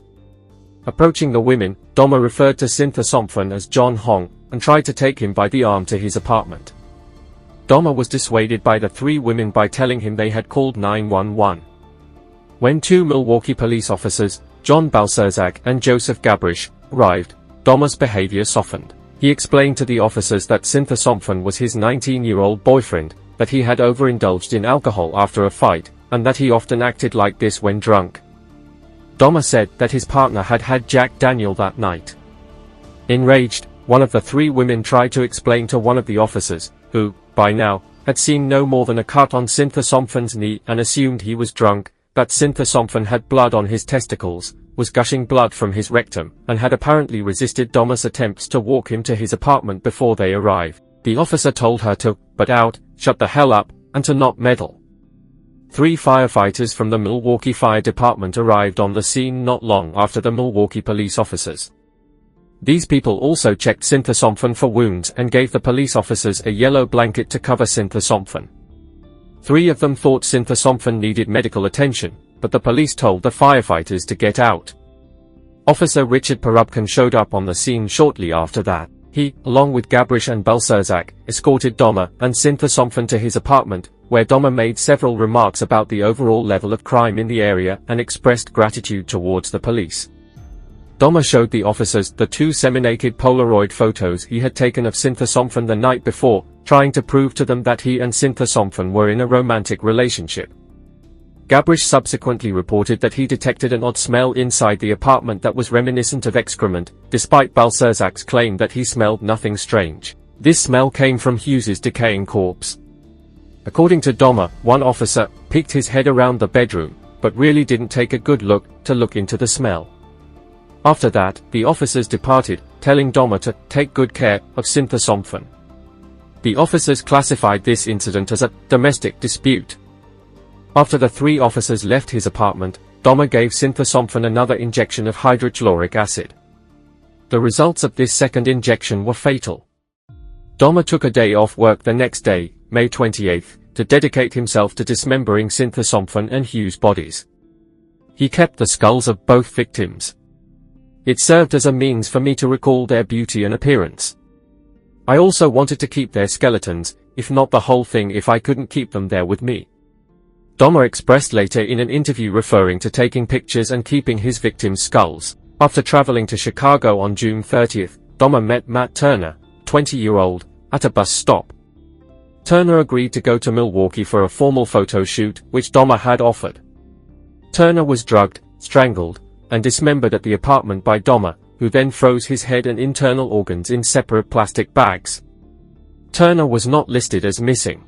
Approaching the women, Dahmer referred to Sinthasomphon as John Hong and tried to take him by the arm to his apartment. Dahmer was dissuaded by the 3 women by telling him they had called 911. When 2 Milwaukee police officers, John Balserzak and Joseph Gabrish, arrived, Dahmer's behavior softened. He explained to the officers that Sinthasomphon was his 19-year-old boyfriend, that he had overindulged in alcohol after a fight, and that he often acted like this when drunk. Dahmer said that his partner had had Jack Daniel that night. Enraged, one of the 3 women tried to explain to one of the officers, who, by now, had seen no more than a cut on Sinthasompfon's knee and assumed he was drunk, that Sinthasomphon had blood on his testicles, was gushing blood from his rectum, and had apparently resisted Dahmer's attempts to walk him to his apartment before they arrived. The officer told her to "butt out, shut the hell up, and to not meddle." 3 firefighters from the Milwaukee Fire Department arrived on the scene not long after the Milwaukee police officers. These people also checked Sinthasomphon for wounds and gave the police officers a yellow blanket to cover Sinthasomphon. 3 of them thought Sinthasomphon needed medical attention, but the police told the firefighters to get out. Officer Richard Parubkin showed up on the scene shortly after that. He, along with Gabrish and Belserzak, escorted Doma and Cynthia Somfan to his apartment, where Doma made several remarks about the overall level of crime in the area and expressed gratitude towards the police. Doma showed the officers the 2 semi-naked Polaroid photos he had taken of Cynthia Somfan the night before, trying to prove to them that he and Cynthia Somfan were in a romantic relationship. Gabrish subsequently reported that he detected an odd smell inside the apartment that was reminiscent of excrement, despite Belserzak's claim that he smelled nothing strange. This smell came from Hughes's decaying corpse. According to Doma, one officer peeked his head around the bedroom, but really didn't take a good look into the smell. After that, the officers departed, telling Doma to take good care of Cynthia Somfan. The officers classified this incident as a domestic dispute. After the 3 officers left his apartment, Doma gave Cynthia Somfan another injection of hydrochloric acid. The results of this second injection were fatal. Doma took a day off work the next day, May 28th, to dedicate himself to dismembering Cynthia Somfan and Hughes' bodies. He kept the skulls of both victims. It served as a means for me to recall their beauty and appearance. I also wanted to keep their skeletons, if not the whole thing if I couldn't keep them there with me. Doma expressed later in an interview referring to taking pictures and keeping his victims' skulls. After traveling to Chicago on June 30th, Doma met Matt Turner, 20-year-old, at a bus stop. Turner agreed to go to Milwaukee for a formal photo shoot, which Doma had offered. Turner was drugged, strangled, and dismembered at the apartment by Doma, who then froze his head and internal organs in separate plastic bags. Turner was not listed as missing.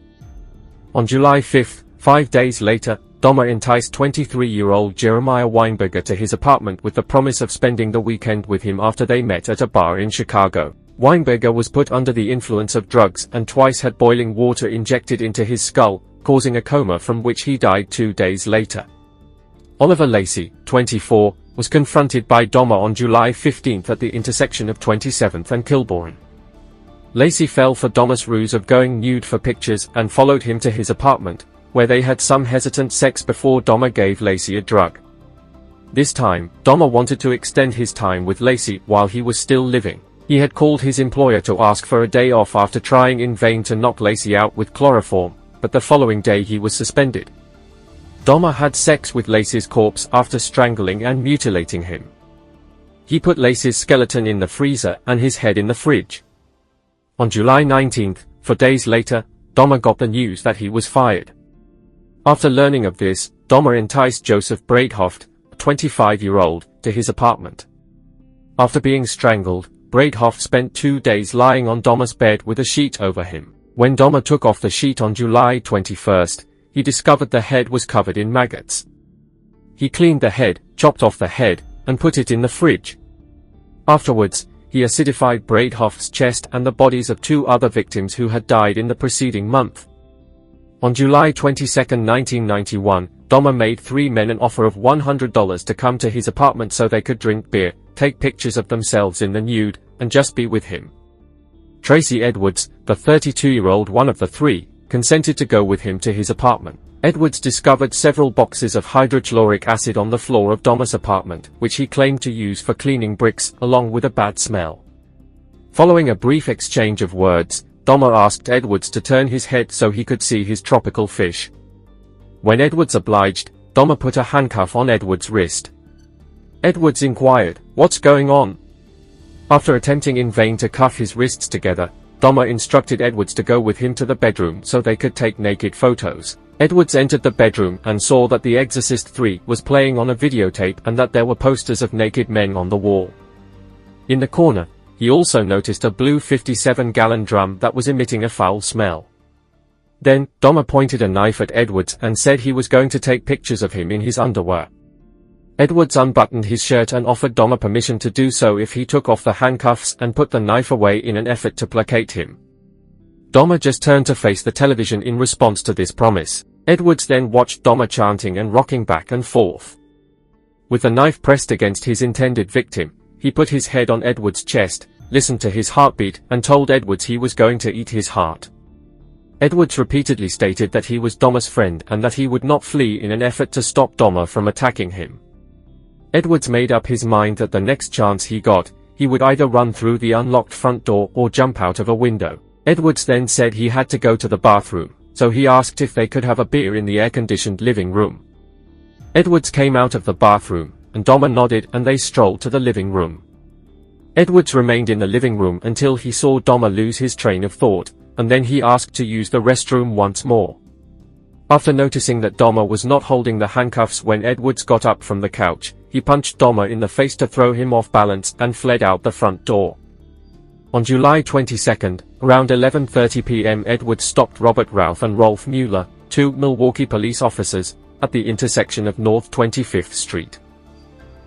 On July 5th, 5 days later, Doma enticed 23-year-old Jeremiah Weinberger to his apartment with the promise of spending the weekend with him after they met at a bar in Chicago. Weinberger was put under the influence of drugs and twice had boiling water injected into his skull, causing a coma from which he died 2 days later. Oliver Lacey, 24, was confronted by Doma on July 15th at the intersection of 27th and Kilbourne. Lacey fell for Doma's ruse of going nude for pictures and followed him to his apartment, where they had some hesitant sex before Doma gave Lacey a drug. This time, Doma wanted to extend his time with Lacey while he was still living. He had called his employer to ask for a day off after trying in vain to knock Lacey out with chloroform, but the following day he was suspended. Doma had sex with Lacey's corpse after strangling and mutilating him. He put Lacey's skeleton in the freezer and his head in the fridge. On July 19th, 4 days later, Doma got the news that he was fired. After learning of this, Doma enticed Joseph Braidhoft, a 25-year-old, to his apartment. After being strangled, Braidhoft spent 2 days lying on Doma's bed with a sheet over him. When Doma took off the sheet on July 21st, he discovered the head was covered in maggots. He cleaned the head, chopped off the head, and put it in the fridge. Afterwards, he acidified Braidhoft's chest and the bodies of 2 other victims who had died in the preceding month. On July 22, 1991, Doma made 3 men an offer of $100 to come to his apartment so they could drink beer, take pictures of themselves in the nude, and just be with him. Tracy Edwards, the 32-year-old one of the 3, consented to go with him to his apartment. Edwards discovered several boxes of hydrochloric acid on the floor of Doma's apartment, which he claimed to use for cleaning bricks, along with a bad smell. Following a brief exchange of words, Doma asked Edwards to turn his head so he could see his tropical fish. When Edwards obliged, Doma put a handcuff on Edwards' wrist. Edwards inquired, "What's going on?" After attempting in vain to cuff his wrists together, Doma instructed Edwards to go with him to the bedroom so they could take naked photos. Edwards entered the bedroom and saw that The Exorcist 3 was playing on a videotape and that there were posters of naked men on the wall. In the corner, he also noticed a blue 57-gallon drum that was emitting a foul smell. Then, Doma pointed a knife at Edwards and said he was going to take pictures of him in his underwear. Edwards unbuttoned his shirt and offered Doma permission to do so if he took off the handcuffs and put the knife away in an effort to placate him. Doma just turned to face the television in response to this promise. Edwards then watched Doma chanting and rocking back and forth. With the knife pressed against his intended victim, he put his head on Edwards' chest, listened to his heartbeat, and told Edwards he was going to eat his heart. Edwards repeatedly stated that he was Doma's friend and that he would not flee in an effort to stop Doma from attacking him. Edwards made up his mind that the next chance he got, he would either run through the unlocked front door or jump out of a window. Edwards then said he had to go to the bathroom, so he asked if they could have a beer in the air-conditioned living room. Edwards came out of the bathroom, and Dahmer nodded and they strolled to the living room. Edwards remained in the living room until he saw Dahmer lose his train of thought, and then he asked to use the restroom once more. After noticing that Dahmer was not holding the handcuffs when Edwards got up from the couch, he punched Dahmer in the face to throw him off balance and fled out the front door. On July 22, around 11:30 p.m. Edwards stopped Robert Routh and Rolf Mueller, two Milwaukee police officers, at the intersection of North 25th Street.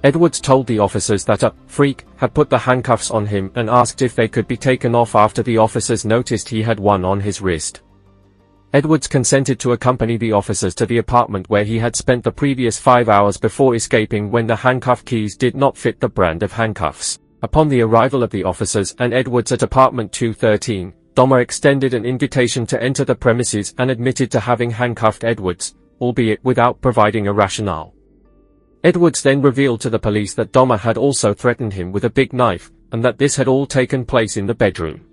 Edwards told the officers that a freak had put the handcuffs on him and asked if they could be taken off after the officers noticed he had one on his wrist. Edwards consented to accompany the officers to the apartment where he had spent the previous 5 hours before escaping when the handcuff keys did not fit the brand of handcuffs. Upon the arrival of the officers and Edwards at apartment 213, Dahmer extended an invitation to enter the premises and admitted to having handcuffed Edwards, albeit without providing a rationale. Edwards then revealed to the police that Dahmer had also threatened him with a big knife, and that this had all taken place in the bedroom.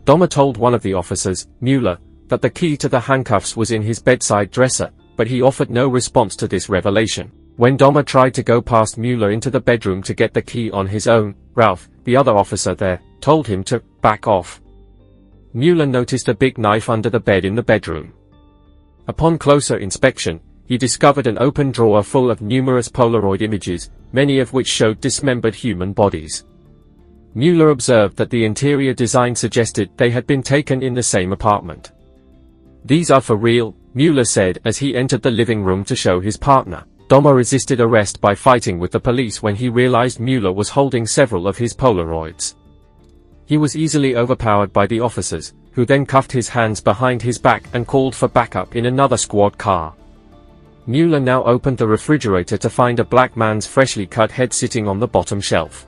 Dahmer told one of the officers, Mueller, that the key to the handcuffs was in his bedside dresser, but he offered no response to this revelation. When Dahmer tried to go past Mueller into the bedroom to get the key on his own, Ralph, the other officer there, told him to back off. Mueller noticed a big knife under the bed in the bedroom. Upon closer inspection, he discovered an open drawer full of numerous Polaroid images, many of which showed dismembered human bodies. Mueller observed that the interior design suggested they had been taken in the same apartment. "These are for real," Mueller said as he entered the living room to show his partner. Dahmer resisted arrest by fighting with the police when he realized Mueller was holding several of his Polaroids. He was easily overpowered by the officers, who then cuffed his hands behind his back and called for backup in another squad car. Mueller now opened the refrigerator to find a black man's freshly cut head sitting on the bottom shelf.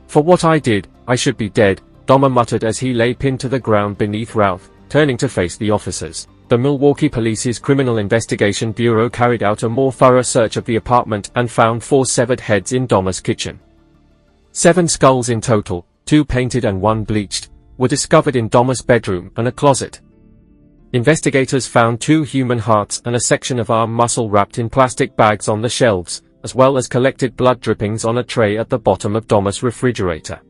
"For what I did, I should be dead," Dahmer muttered as he lay pinned to the ground beneath Routh, turning to face the officers. The Milwaukee Police's Criminal Investigation Bureau carried out a more thorough search of the apartment and found 4 severed heads in Dahmer's kitchen. 7 skulls in total, 2 painted and 1 bleached, were discovered in Dahmer's bedroom and a closet. Investigators found 2 human hearts and a section of arm muscle wrapped in plastic bags on the shelves, as well as collected blood drippings on a tray at the bottom of Dahmer's refrigerator.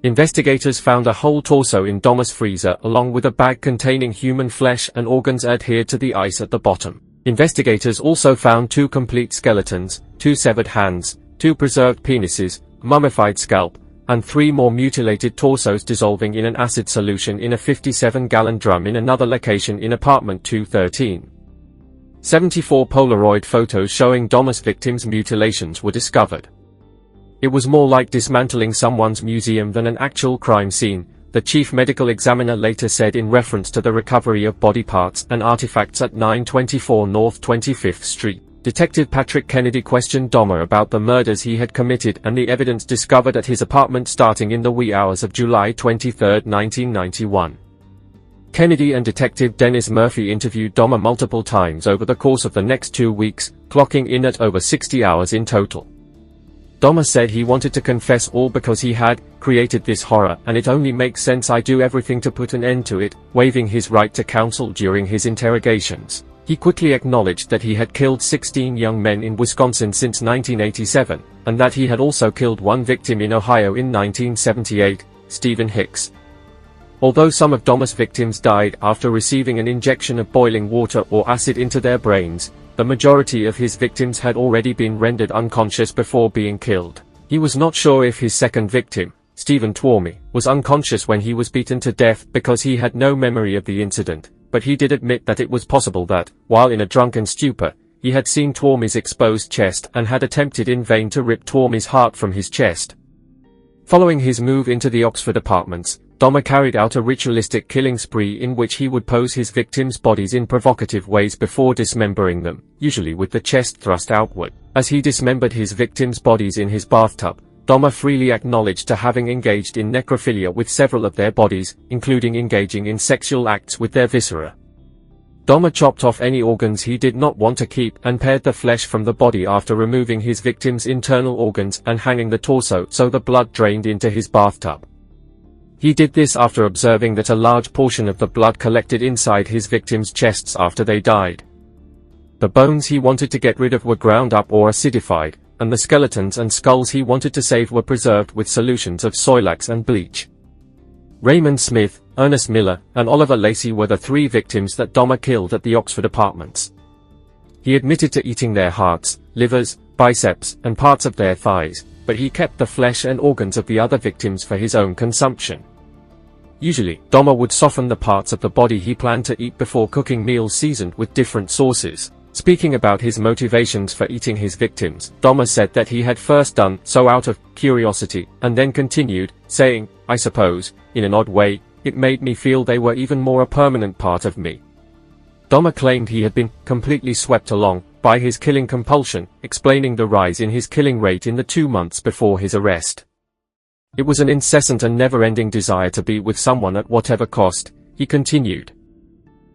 Investigators found a whole torso in Dahmer's freezer along with a bag containing human flesh and organs adhered to the ice at the bottom. Investigators also found 2 complete skeletons, 2 severed hands, 2 preserved penises, a mummified scalp, and 3 more mutilated torsos dissolving in an acid solution in a 57-gallon drum in another location in apartment 213. 74 Polaroid photos showing Dahmer's victims' mutilations were discovered. It was more like dismantling someone's museum than an actual crime scene, the chief medical examiner later said in reference to the recovery of body parts and artifacts at 924 North 25th Street. Detective Patrick Kennedy questioned Dahmer about the murders he had committed and the evidence discovered at his apartment starting in the wee hours of July 23, 1991. Kennedy and Detective Dennis Murphy interviewed Dahmer multiple times over the course of the next 2 weeks, clocking in at over 60 hours in total. Dahmer said he wanted to confess all because he had created this horror and it only makes sense I do everything to put an end to it, waiving his right to counsel during his interrogations. He quickly acknowledged that he had killed 16 young men in Wisconsin since 1987, and that he had also killed 1 victim in Ohio in 1978, Stephen Hicks. Although some of Dahmer's victims died after receiving an injection of boiling water or acid into their brains, the majority of his victims had already been rendered unconscious before being killed. He was not sure if his second victim, Stephen Twomey, was unconscious when he was beaten to death because he had no memory of the incident, but he did admit that it was possible that, while in a drunken stupor, he had seen Twomey's exposed chest and had attempted in vain to rip Twomey's heart from his chest. Following his move into the Oxford apartments, Dahmer carried out a ritualistic killing spree in which he would pose his victims' bodies in provocative ways before dismembering them, usually with the chest thrust outward. As he dismembered his victims' bodies in his bathtub, Dahmer freely acknowledged to having engaged in necrophilia with several of their bodies, including engaging in sexual acts with their viscera. Dahmer chopped off any organs he did not want to keep and pared the flesh from the body after removing his victim's internal organs and hanging the torso so the blood drained into his bathtub. He did this after observing that a large portion of the blood collected inside his victims' chests after they died. The bones he wanted to get rid of were ground up or acidified, and the skeletons and skulls he wanted to save were preserved with solutions of Soilax and bleach. Raymond Smith, Ernest Miller, and Oliver Lacey were the three victims that Dahmer killed at the Oxford apartments. He admitted to eating their hearts, livers, biceps, and parts of their thighs, but he kept the flesh and organs of the other victims for his own consumption. Usually, Dahmer would soften the parts of the body he planned to eat before cooking meals seasoned with different sauces. Speaking about his motivations for eating his victims, Dahmer said that he had first done so out of curiosity, and then continued, saying, "I suppose, in an odd way, it made me feel they were even more a permanent part of me." Dahmer claimed he had been completely swept along by his killing compulsion, explaining the rise in his killing rate in the 2 months before his arrest. "It was an incessant and never-ending desire to be with someone at whatever cost," he continued.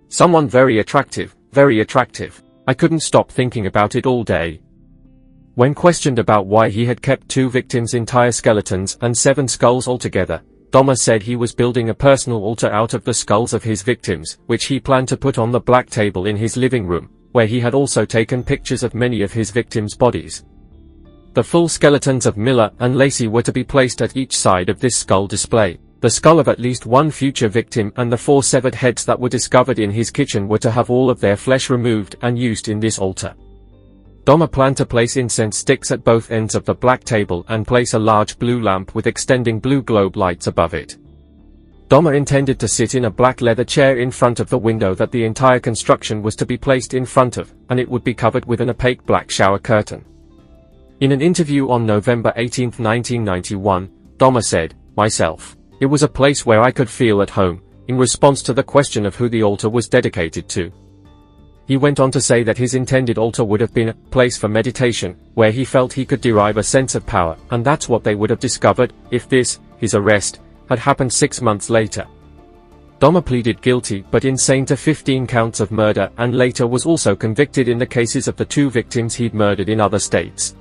"Someone very attractive, very attractive. I couldn't stop thinking about it all day." When questioned about why he had kept 2 victims' entire skeletons and 7 skulls altogether, Dahmer said he was building a personal altar out of the skulls of his victims, which he planned to put on the black table in his living room, where he had also taken pictures of many of his victims' bodies. The full skeletons of Miller and Lacey were to be placed at each side of this skull display. The skull of at least one future victim and the 4 severed heads that were discovered in his kitchen were to have all of their flesh removed and used in this altar. Dahmer planned to place incense sticks at both ends of the black table and place a large blue lamp with extending blue globe lights above it. Dahmer intended to sit in a black leather chair in front of the window that the entire construction was to be placed in front of, and it would be covered with an opaque black shower curtain. In an interview on November 18, 1991, Dahmer said, "Myself. It was a place where I could feel at home," in response to the question of who the altar was dedicated to. He went on to say that his intended altar would have been a place for meditation, where he felt he could derive a sense of power, and that's what they would have discovered, if this, his arrest, had happened 6 months later. Dahmer pleaded guilty but insane to 15 counts of murder and later was also convicted in the cases of the 2 victims he'd murdered in other states.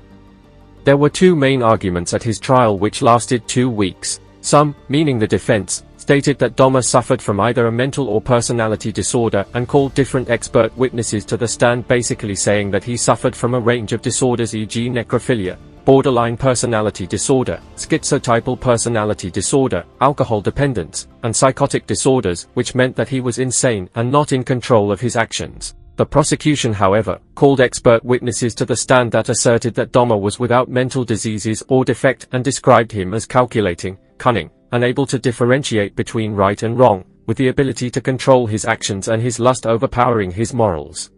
There were 2 main arguments at his trial which lasted 2 weeks. Some, meaning the defense, stated that Dahmer suffered from either a mental or personality disorder and called different expert witnesses to the stand basically saying that he suffered from a range of disorders e.g. necrophilia, borderline personality disorder, schizotypal personality disorder, alcohol dependence, and psychotic disorders, which meant that he was insane and not in control of his actions. The prosecution, however, called expert witnesses to the stand that asserted that Dahmer was without mental diseases or defect and described him as calculating, cunning, unable to differentiate between right and wrong, with the ability to control his actions and his lust overpowering his morals.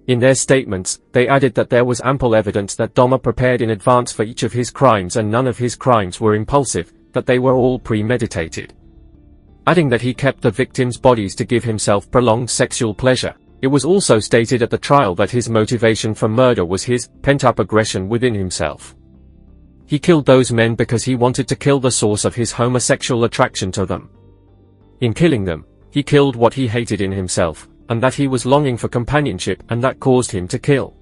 In their statements, they added that there was ample evidence that Dahmer prepared in advance for each of his crimes and none of his crimes were impulsive, that they were all premeditated. Adding that he kept the victims' bodies to give himself prolonged sexual pleasure. It was also stated at the trial that his motivation for murder was his pent-up aggression within himself. He killed those men because he wanted to kill the source of his homosexual attraction to them. In killing them, he killed what he hated in himself, and that he was longing for companionship and that caused him to kill.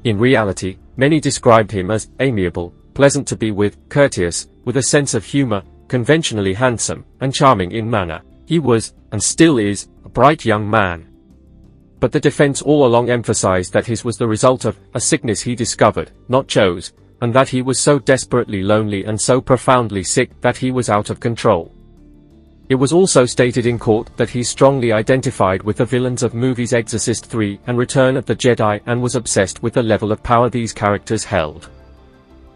In reality, many described him as amiable, pleasant to be with, courteous, with a sense of humor, conventionally handsome, and charming in manner. He was, and still is, a bright young man. But the defense all along emphasized that his was the result of a sickness he discovered, not chose, and that he was so desperately lonely and so profoundly sick that he was out of control. It was also stated in court that he strongly identified with the villains of movies Exorcist III and Return of the Jedi and was obsessed with the level of power these characters held.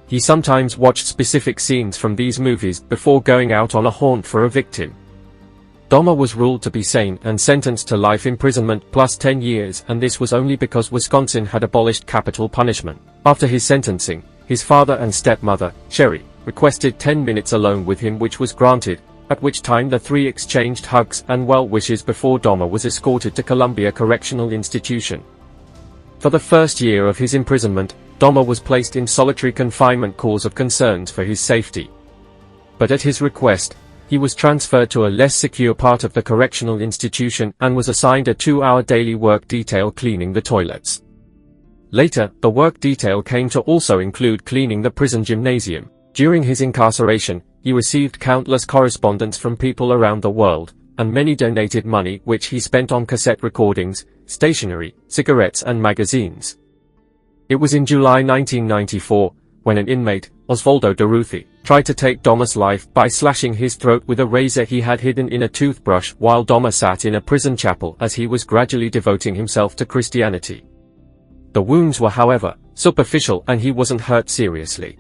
He sometimes watched specific scenes from these movies before going out on a haunt for a victim. Dahmer was ruled to be sane and sentenced to life imprisonment plus 10 years, and this was only because Wisconsin had abolished capital punishment. After his sentencing, his father and stepmother, Sherry, requested 10 minutes alone with him, which was granted, at which time the 3 exchanged hugs and well wishes before Dahmer was escorted to Columbia Correctional Institution. For the first year of his imprisonment, Dahmer was placed in solitary confinement cause of concerns for his safety. But at his request, He was transferred to a less secure part of the correctional institution and was assigned a 2-hour daily work detail cleaning the toilets. Later, the work detail came to also include cleaning the prison gymnasium. During his incarceration, he received countless correspondence from people around the world, and many donated money which he spent on cassette recordings, stationery, cigarettes and magazines. It was in July 1994, when an inmate, Osvaldo Durruti, tried to take Doma's life by slashing his throat with a razor he had hidden in a toothbrush while Doma sat in a prison chapel as he was gradually devoting himself to Christianity. The wounds were, however, superficial and he wasn't hurt seriously.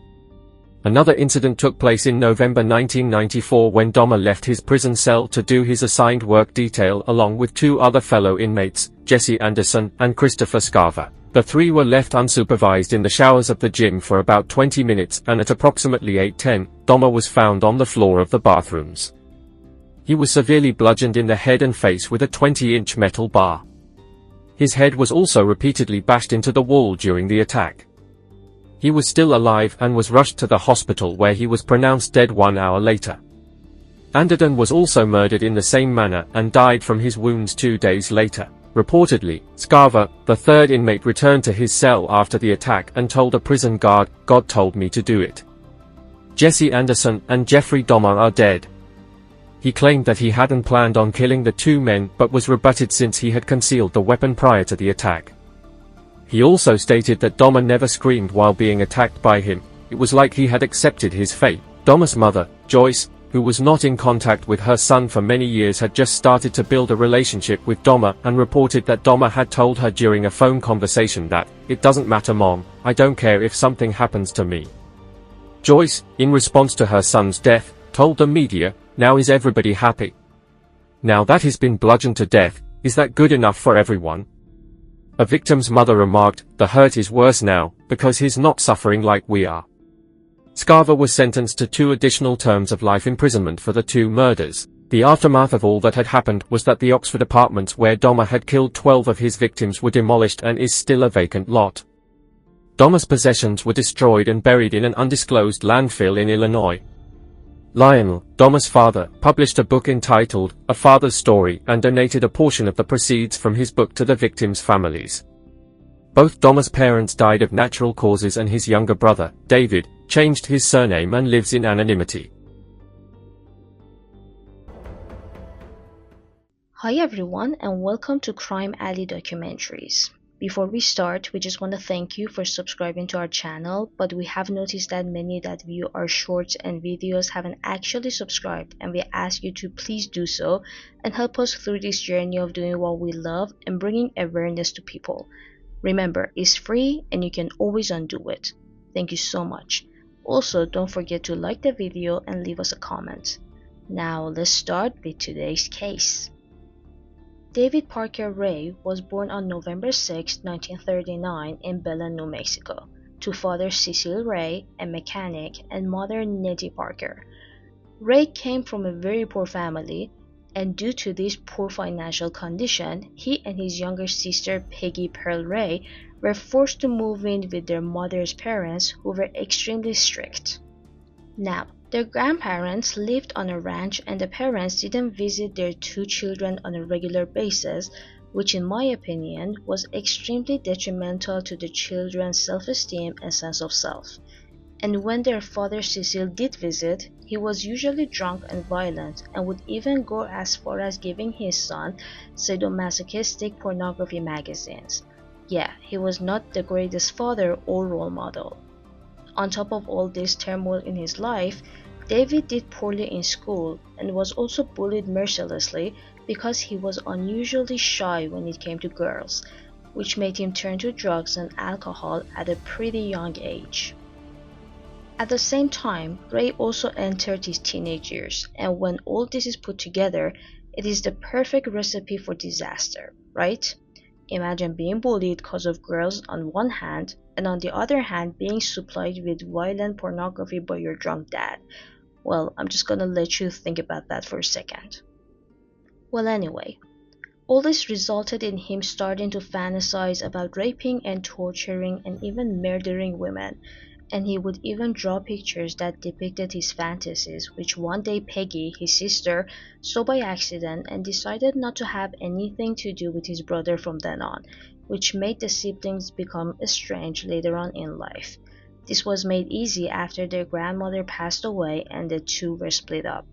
Another incident took place in November 1994 when Doma left his prison cell to do his assigned work detail along with 2 other fellow inmates, Jesse Anderson and Christopher Scarver. The 3 were left unsupervised in the showers of the gym for about 20 minutes and at approximately 8:10, Doma was found on the floor of the bathrooms. He was severely bludgeoned in the head and face with a 20-inch metal bar. His head was also repeatedly bashed into the wall during the attack. He was still alive and was rushed to the hospital where he was pronounced dead 1 hour later. Anderson was also murdered in the same manner and died from his wounds 2 days later. Reportedly, Scarver, the 3rd inmate, returned to his cell after the attack and told a prison guard, "God told me to do it." Jesse Anderson and Jeffrey Dahmer are dead. He claimed that he hadn't planned on killing the 2 men but was rebutted since he had concealed the weapon prior to the attack. He also stated that Dahmer never screamed while being attacked by him. It was like he had accepted his fate. Dahmer's mother, Joyce, who was not in contact with her son for many years, had just started to build a relationship with Dahmer and reported that Dahmer had told her during a phone conversation that, "It doesn't matter, Mom, I don't care if something happens to me." Joyce, in response to her son's death, told the media, "Now is everybody happy? Now that he's been bludgeoned to death, is that good enough for everyone?" A victim's mother remarked, "The hurt is worse now, because he's not suffering like we are." Scarver was sentenced to 2 additional terms of life imprisonment for the 2 murders. The aftermath of all that had happened was that the Oxford apartments where Dahmer had killed 12 of his victims were demolished and is still a vacant lot. Dahmer's possessions were destroyed and buried in an undisclosed landfill in Illinois. Lionel, Dahmer's father, published a book entitled A Father's Story and donated a portion of the proceeds from his book to the victims' families. Both Dahmer's parents died of natural causes and his younger brother, David, changed his surname and lives in anonymity. Hi everyone and welcome to Crime Alley Documentaries. Before we start, we just want to thank you for subscribing to our channel, but we have noticed that many that view our shorts and videos haven't actually subscribed, and we ask you to please do so and help us through this journey of doing what we love and bringing awareness to people. Remember, it's free and you can always undo it. Thank you so much. Also, don't forget to like the video and leave us a comment. Now let's start with today's case. David Parker Ray was born on November 6, 1939 in Belen, New Mexico, to father Cecil Ray, a mechanic, and mother Nettie Parker. Ray came from a very poor family, and due to this poor financial condition, he and his younger sister Peggy Pearl Ray were forced to move in with their mother's parents, who were extremely strict. Now, their grandparents lived on a ranch and the parents didn't visit their 2 children on a regular basis, which in my opinion was extremely detrimental to the children's self-esteem and sense of self. And when their father Cecil did visit, he was usually drunk and violent and would even go as far as giving his son sadomasochistic pornography magazines. Yeah, he was not the greatest father or role model. On top of all this turmoil in his life, David did poorly in school and was also bullied mercilessly because he was unusually shy when it came to girls, which made him turn to drugs and alcohol at a pretty young age. At the same time, Ray also entered his teenage years, and when all this is put together, it is the perfect recipe for disaster, right? Imagine being bullied because of girls on one hand, and on the other hand being supplied with violent pornography by your drunk dad. Well, I'm just gonna let you think about that for a second. Well, anyway, all this resulted in him starting to fantasize about raping and torturing and even murdering women, and he would even draw pictures that depicted his fantasies, which one day Peggy, his sister, saw by accident and decided not to have anything to do with his brother from then on, which made the siblings become estranged later on in life. This was made easy after their grandmother passed away and the two were split up.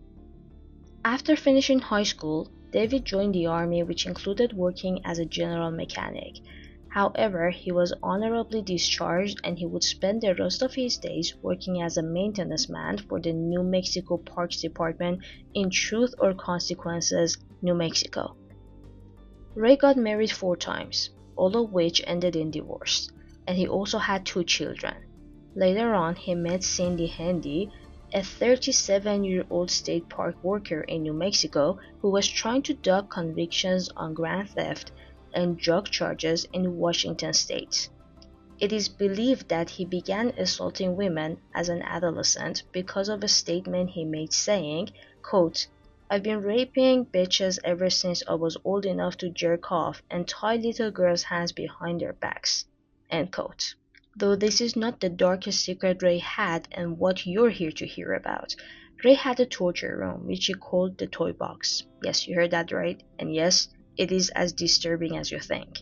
After finishing high school, David joined the army, which included working as a general mechanic. However, he was honorably discharged and he would spend the rest of his days working as a maintenance man for the New Mexico Parks Department in Truth or Consequences, New Mexico. Ray got married 4 times, all of which ended in divorce, and he also had 2 children. Later on, he met Cindy Handy, a 37-year-old state park worker in New Mexico who was trying to duck convictions on grand theft and drug charges in Washington state. It is believed that he began assaulting women as an adolescent because of a statement he made saying, quote, "I've been raping bitches ever since I was old enough to jerk off and tie little girls' hands behind their backs." End quote. Though this is not the darkest secret Ray had and what you're here to hear about. Ray had a torture room which he called the toy box. Yes, you heard that right, and yes, it is as disturbing as you think.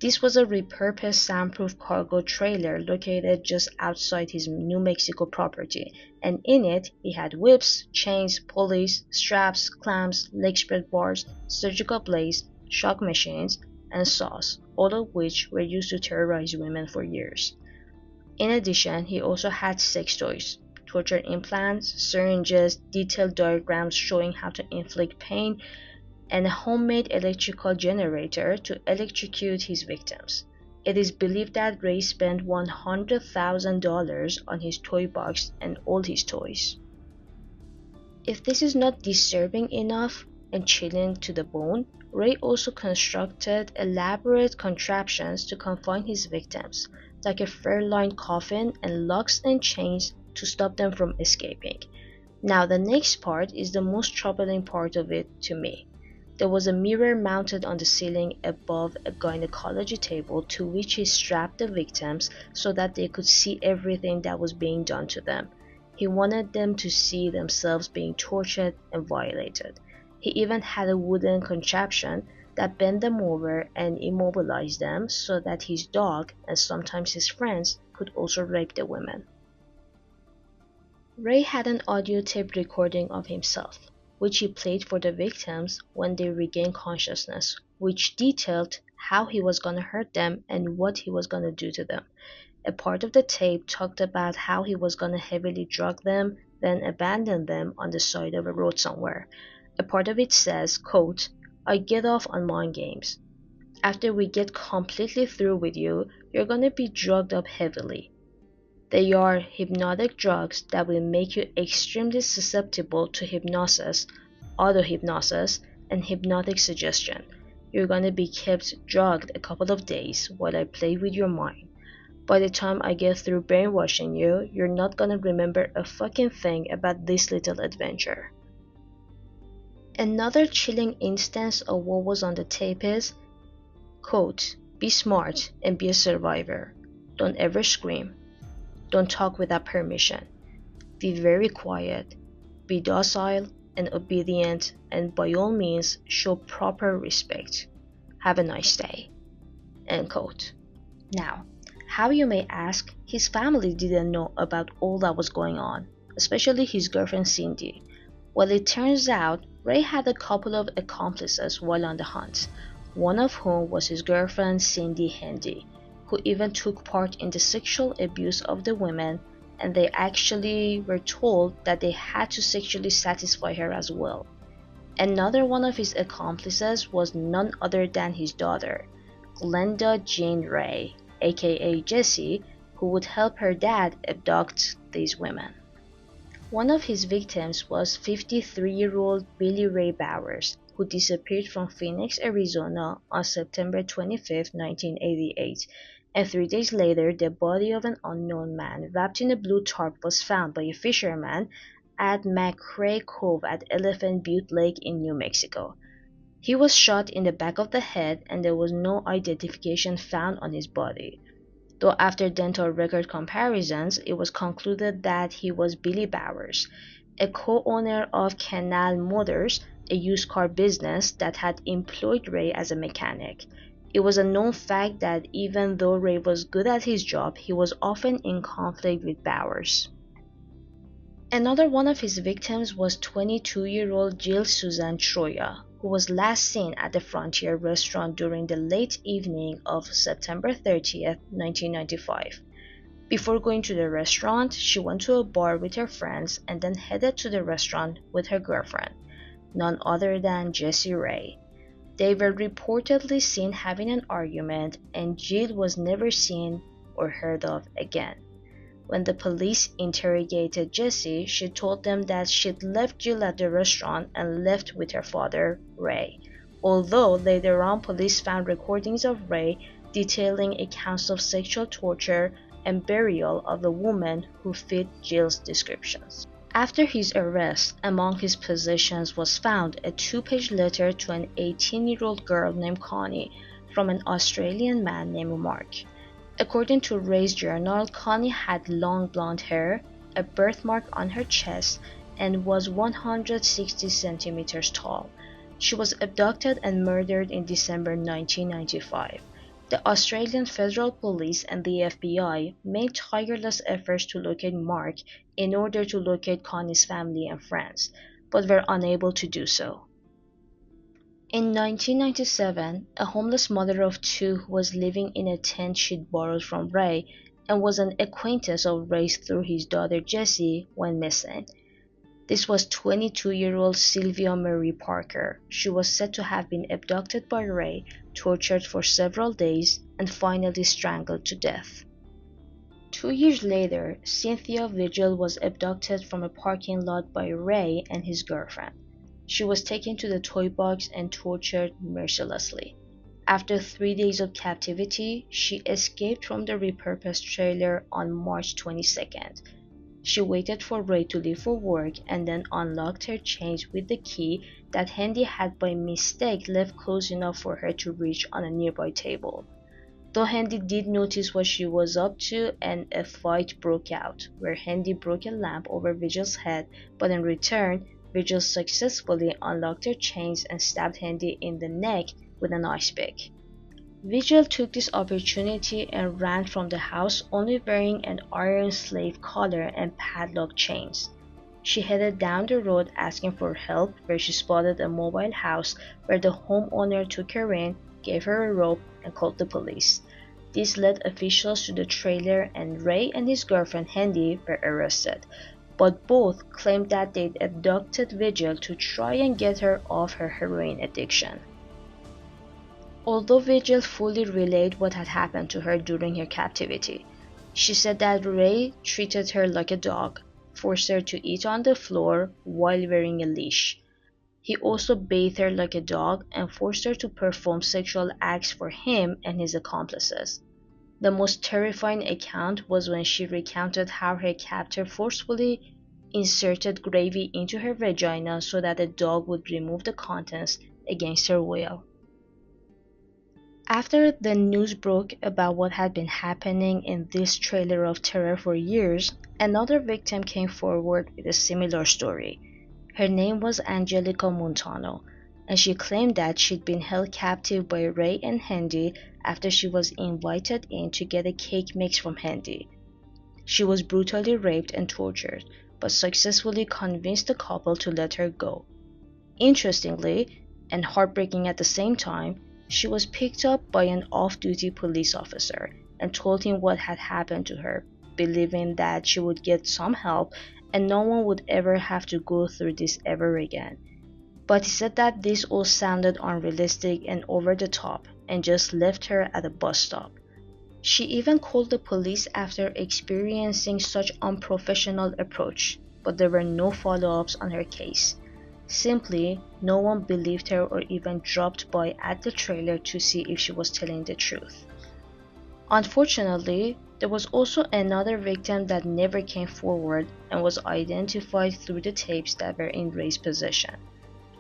This was a repurposed soundproof cargo trailer located just outside his New Mexico property, and in it he had whips, chains, pulleys, straps, clamps, leg spread bars, surgical blades, shock machines, and saws, all of which were used to terrorize women for years. In addition, he also had sex toys, torture implants, syringes, detailed diagrams showing how to inflict pain, and a homemade electrical generator to electrocute his victims. It is believed that Ray spent $100,000 on his toy box and all his toys. If this is not disturbing enough and chilling to the bone, Ray also constructed elaborate contraptions to confine his victims, like a fur-lined coffin and locks and chains to stop them from escaping. Now the next part is the most troubling part of it to me. There was a mirror mounted on the ceiling above a gynecology table to which he strapped the victims so that they could see everything that was being done to them. He wanted them to see themselves being tortured and violated. He even had a wooden contraption that bent them over and immobilized them so that his dog and sometimes his friends could also rape the women. Ray had an audio tape recording of himself, which he played for the victims when they regained consciousness, which detailed how he was going to hurt them and what he was going to do to them. A part of the tape talked about how he was going to heavily drug them, then abandon them on the side of a road somewhere. A part of it says, quote, "I get off on mind games. After we get completely through with you, you're going to be drugged up heavily. They are hypnotic drugs that will make you extremely susceptible to hypnosis, auto-hypnosis, and hypnotic suggestion. You're going to be kept drugged a couple of days while I play with your mind. By the time I get through brainwashing you, you're not going to remember a fucking thing about this little adventure." Another chilling instance of what was on the tape is, quote, "Be smart and be a survivor. Don't ever scream. Don't talk without permission. Be very quiet. Be docile and obedient, and by all means show proper respect. Have a nice day." End quote. Now, how you may ask, his family didn't know about all that was going on, especially his girlfriend Cindy. Well, it turns out Ray had a couple of accomplices while on the hunt, one of whom was his girlfriend Cindy Handy, who even took part in the sexual abuse of the women, and they actually were told that they had to sexually satisfy her as well. Another one of his accomplices was none other than his daughter, Glenda Jean Ray, aka Jessie, who would help her dad abduct these women. One of his victims was 53-year-old Billy Ray Bowers, who disappeared from Phoenix, Arizona on September 25, 1988, and 3 days later the body of an unknown man wrapped in a blue tarp was found by a fisherman at McCrae Cove at Elephant Butte Lake in New Mexico. He was shot in the back of the head and there was no identification found on his body. though after dental record comparisons, it was concluded that he was Billy Bowers, a co-owner of Canal Motors, a used car business that had employed Ray as a mechanic. It was a known fact that even though Ray was good at his job, he was often in conflict with Bowers. Another one of his victims was 22-year-old Jill Susan Troya, who was last seen at the Frontier restaurant during the late evening of September 30th, 1995. Before going to the restaurant, she went to a bar with her friends and then headed to the restaurant with her girlfriend, none other than Jessie Ray. They were reportedly seen having an argument, and Jill was never seen or heard of again. When the police interrogated Jessie, she told them that she'd left Jill at the restaurant and left with her father, Ray, although later on police found recordings of Ray detailing accounts of sexual torture and burial of the woman who fit Jill's descriptions. After his arrest, among his possessions was found a 2-page letter to an 18-year-old girl named Connie from an Australian man named Mark. According to Ray's journal, Connie had long blonde hair, a birthmark on her chest, and was 160 centimeters tall. She was abducted and murdered in December 1995. The Australian Federal Police and the FBI made tireless efforts to locate Mark in order to locate Connie's family and friends, but were unable to do so. In 1997, a homeless mother of 2 who was living in a tent she'd borrowed from Ray and was an acquaintance of Ray's through his daughter Jessie went missing. This was 22-year-old Sylvia Marie Parker. She was said to have been abducted by Ray, tortured for several days, and finally strangled to death. 2 years later, Cynthia Vigil was abducted from a parking lot by Ray and his girlfriend. She was taken to the toy box and tortured mercilessly. After 3 days of captivity, she escaped from the repurposed trailer on March 22nd. She waited for Ray to leave for work and then unlocked her chains with the key that Hendy had by mistake left close enough for her to reach on a nearby table. Though Hendy did notice what she was up to, and a fight broke out, where Hendy broke a lamp over Vigil's head, but in return, Vigil successfully unlocked her chains and stabbed Hendy in the neck with an ice pick. Vigil took this opportunity and ran from the house only wearing an iron slave collar and padlock chains. She headed down the road asking for help, where she spotted a mobile house where the homeowner took her in, gave her a rope, and called the police. This led officials to the trailer, and Ray and his girlfriend Hendy were arrested, but both claimed that they'd abducted Vigil to try and get her off her heroin addiction. Although Vigil fully relayed what had happened to her during her captivity, she said that Ray treated her like a dog, forced her to eat on the floor while wearing a leash. He also bathed her like a dog and forced her to perform sexual acts for him and his accomplices. The most terrifying account was when she recounted how her captor forcefully inserted gravy into her vagina so that a dog would remove the contents against her will. After the news broke about what had been happening in this trailer of terror for years, another victim came forward with a similar story. Her name was Angelica Montano, and she claimed that she'd been held captive by Ray and Hendy after she was invited in to get a cake mix from Hendy. She was brutally raped and tortured, but successfully convinced the couple to let her go. Interestingly, and heartbreaking at the same time, she was picked up by an off-duty police officer and told him what had happened to her, believing that she would get some help and no one would ever have to go through this ever again. But he said that this all sounded unrealistic and over the top and just left her at a bus stop. She even called the police after experiencing such unprofessional approach, but there were no follow-ups on her case. Simply, no one believed her or even dropped by at the trailer to see if she was telling the truth. Unfortunately, there was also another victim that never came forward and was identified through the tapes that were in Ray's possession.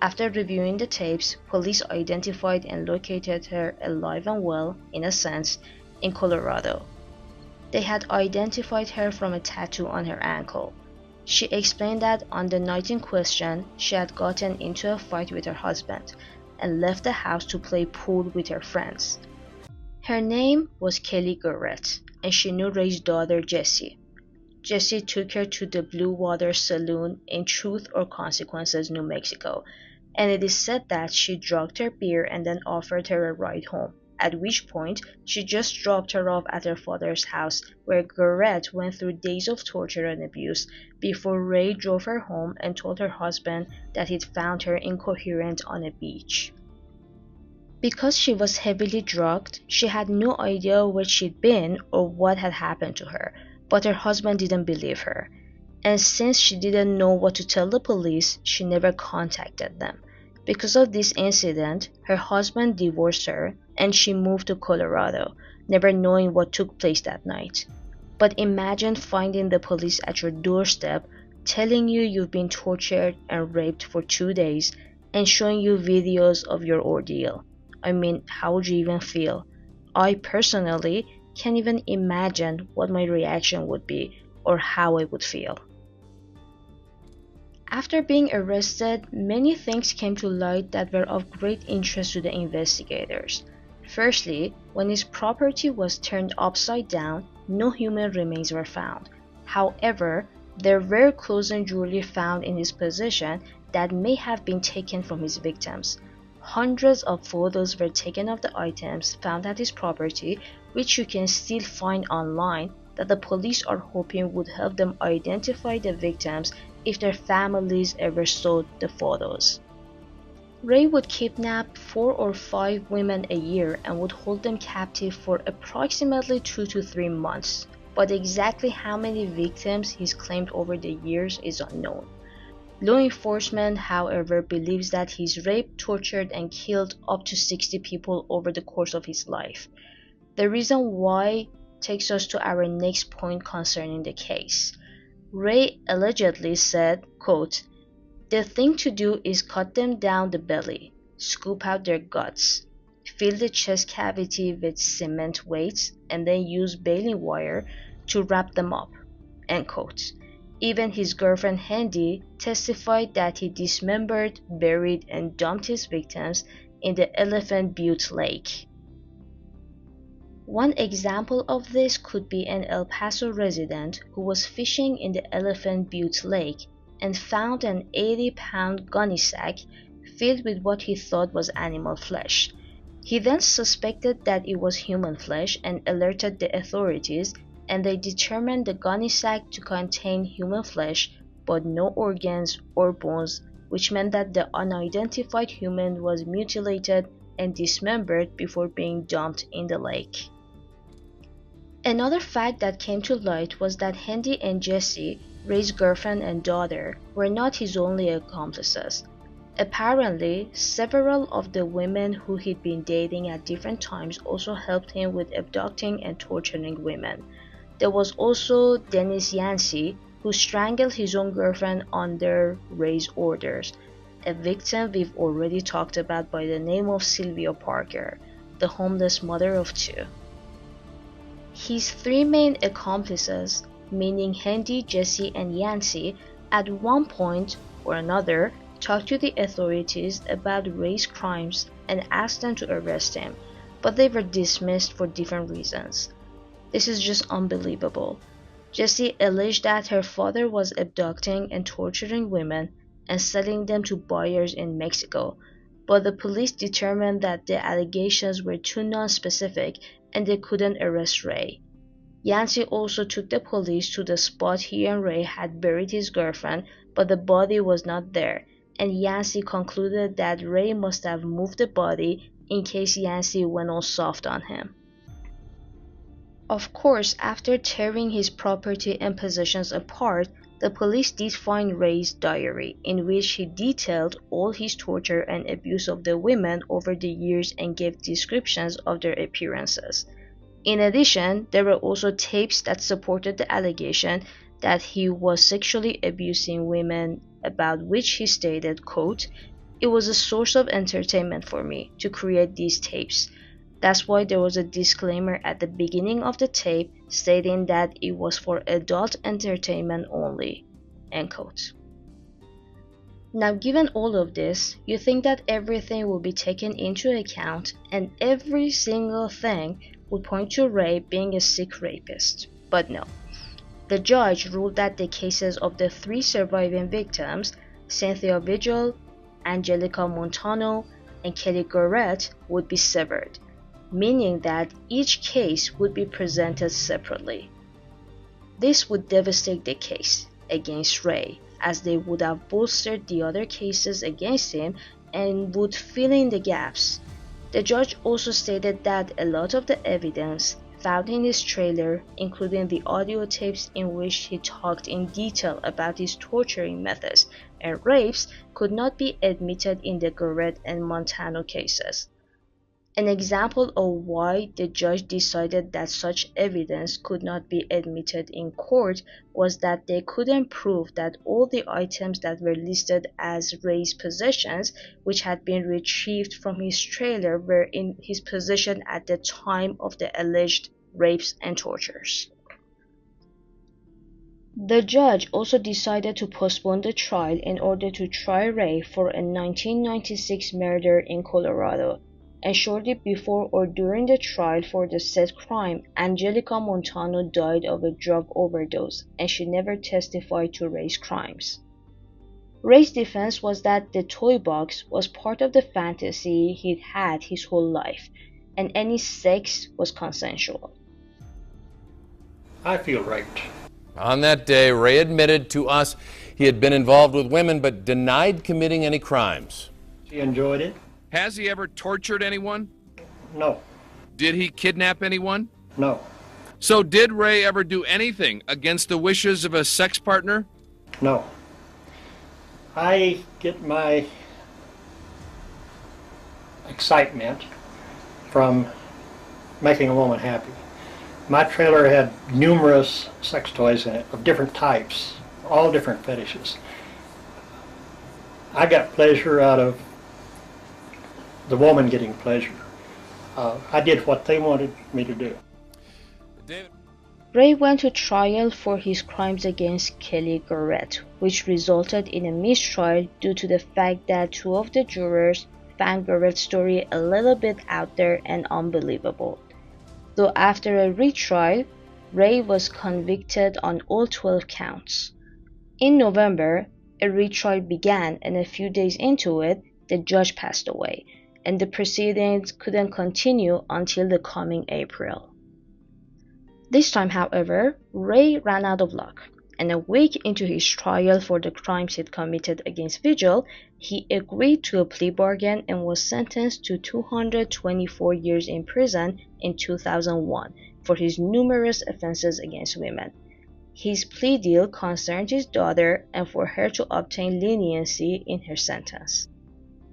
After reviewing the tapes, police identified and located her alive and well, in a sense, in Colorado. They had identified her from a tattoo on her ankle. She explained that on the night in question, she had gotten into a fight with her husband and left the house to play pool with her friends. Her name was Kelly Garrett, and she knew Ray's daughter Jessie. Jessie took her to the Blue Water Saloon in Truth or Consequences, New Mexico, and it is said that she drugged her beer and then offered her a ride home, at which point she just dropped her off at her father's house, where Garrett went through days of torture and abuse before Ray drove her home and told her husband that he'd found her incoherent on a beach. Because she was heavily drugged, she had no idea where she'd been or what had happened to her, but her husband didn't believe her. And since she didn't know what to tell the police, she never contacted them. Because of this incident, her husband divorced her and she moved to Colorado, never knowing what took place that night. But imagine finding the police at your doorstep, telling you you've been tortured and raped for 2 days, and showing you videos of your ordeal. I mean, how would you even feel? I personally can't even imagine what my reaction would be or how I would feel. After being arrested, many things came to light that were of great interest to the investigators. Firstly, when his property was turned upside down, no human remains were found. However, there were clothes and jewelry found in his possession that may have been taken from his victims. Hundreds of photos were taken of the items found at his property, which you can still find online, that the police are hoping would help them identify the victims if their families ever saw the photos. Ray would kidnap 4 or 5 women a year and would hold them captive for approximately 2 to 3 months, but exactly how many victims he's claimed over the years is unknown. Law enforcement, however, believes that he's raped, tortured, and killed up to 60 people over the course of his life. The reason why takes us to our next point concerning the case. Ray allegedly said, quote, "The thing to do is cut them down the belly, scoop out their guts, fill the chest cavity with cement weights, and then use baling wire to wrap them up." End quote. Even his girlfriend Handy testified that he dismembered, buried, and dumped his victims in the Elephant Butte Lake. One example of this could be an El Paso resident who was fishing in the Elephant Butte Lake and found an 80-pound gunny sack filled with what he thought was animal flesh. He then suspected that it was human flesh and alerted the authorities, and they determined the gunny sack to contain human flesh but no organs or bones, which meant that the unidentified human was mutilated and dismembered before being dumped in the lake. Another fact that came to light was that Handy and Jessie, Ray's girlfriend and daughter, were not his only accomplices. Apparently, several of the women who he'd been dating at different times also helped him with abducting and torturing women. There was also Dennis Yancey, who strangled his own girlfriend under Ray's orders, a victim we've already talked about by the name of Sylvia Parker, the homeless mother of 2. His 3 main accomplices, meaning Handy, Jessie, and Yancey, at one point or another talked to the authorities about Ray's crimes and asked them to arrest him, but they were dismissed for different reasons. This is just unbelievable. Jessie alleged that her father was abducting and torturing women and selling them to buyers in Mexico, but the police determined that the allegations were too non-specific and they couldn't arrest Ray. Yancey also took the police to the spot he and Ray had buried his girlfriend, but the body was not there, and Yancey concluded that Ray must have moved the body in case Yancey went all soft on him. Of course, after tearing his property and possessions apart, the police did find Ray's diary, in which he detailed all his torture and abuse of the women over the years and gave descriptions of their appearances. In addition, there were also tapes that supported the allegation that he was sexually abusing women, about which he stated, quote, "It was a source of entertainment for me to create these tapes. That's why there was a disclaimer at the beginning of the tape stating that it was for adult entertainment only. End quote. Now, given all of this, you think that everything will be taken into account and every single thing would point to Ray being a sick rapist. But no. The judge ruled that the cases of the 3 surviving victims, Cynthia Vigil, Angelica Montano, and Kelly Garrett, would be severed, meaning that each case would be presented separately. This would devastate the case against Ray, as they would have bolstered the other cases against him and would fill in the gaps. The judge also stated that a lot of the evidence found in his trailer, including the audio tapes in which he talked in detail about his torturing methods and rapes, could not be admitted in the Garrett and Montano cases. An example of why the judge decided that such evidence could not be admitted in court was that they couldn't prove that all the items that were listed as Ray's possessions, which had been retrieved from his trailer, were in his possession at the time of the alleged rapes and tortures. The judge also decided to postpone the trial in order to try Ray for a 1996 murder in Colorado, and shortly before or during the trial for the said crime, Angelica Montano died of a drug overdose, and she never testified to Ray's crimes. Ray's defense was that the toy box was part of the fantasy he'd had his whole life, and any sex was consensual. I feel raped. On that day, Ray admitted to us he had been involved with women but denied committing any crimes. She enjoyed it. Has he ever tortured anyone? No. Did he kidnap anyone? No. So did Ray ever do anything against the wishes of a sex partner? No. I get my excitement from making a woman happy. My trailer had numerous sex toys in it of different types, all different fetishes. I got pleasure out of the woman getting pleasure. I did what they wanted me to do. Ray went to trial for his crimes against Kelly Garrett, which resulted in a mistrial due to the fact that 2 of the jurors found Garrett's story a little bit out there and unbelievable. Though after a retrial, Ray was convicted on all 12 counts. In November, a retrial began, and a few days into it, the judge passed away, and the proceedings couldn't continue until the coming April. This time, however, Ray ran out of luck, and a week into his trial for the crimes he'd committed against Vigil, he agreed to a plea bargain and was sentenced to 224 years in prison in 2001 for his numerous offenses against women. His plea deal concerned his daughter and for her to obtain leniency in her sentence.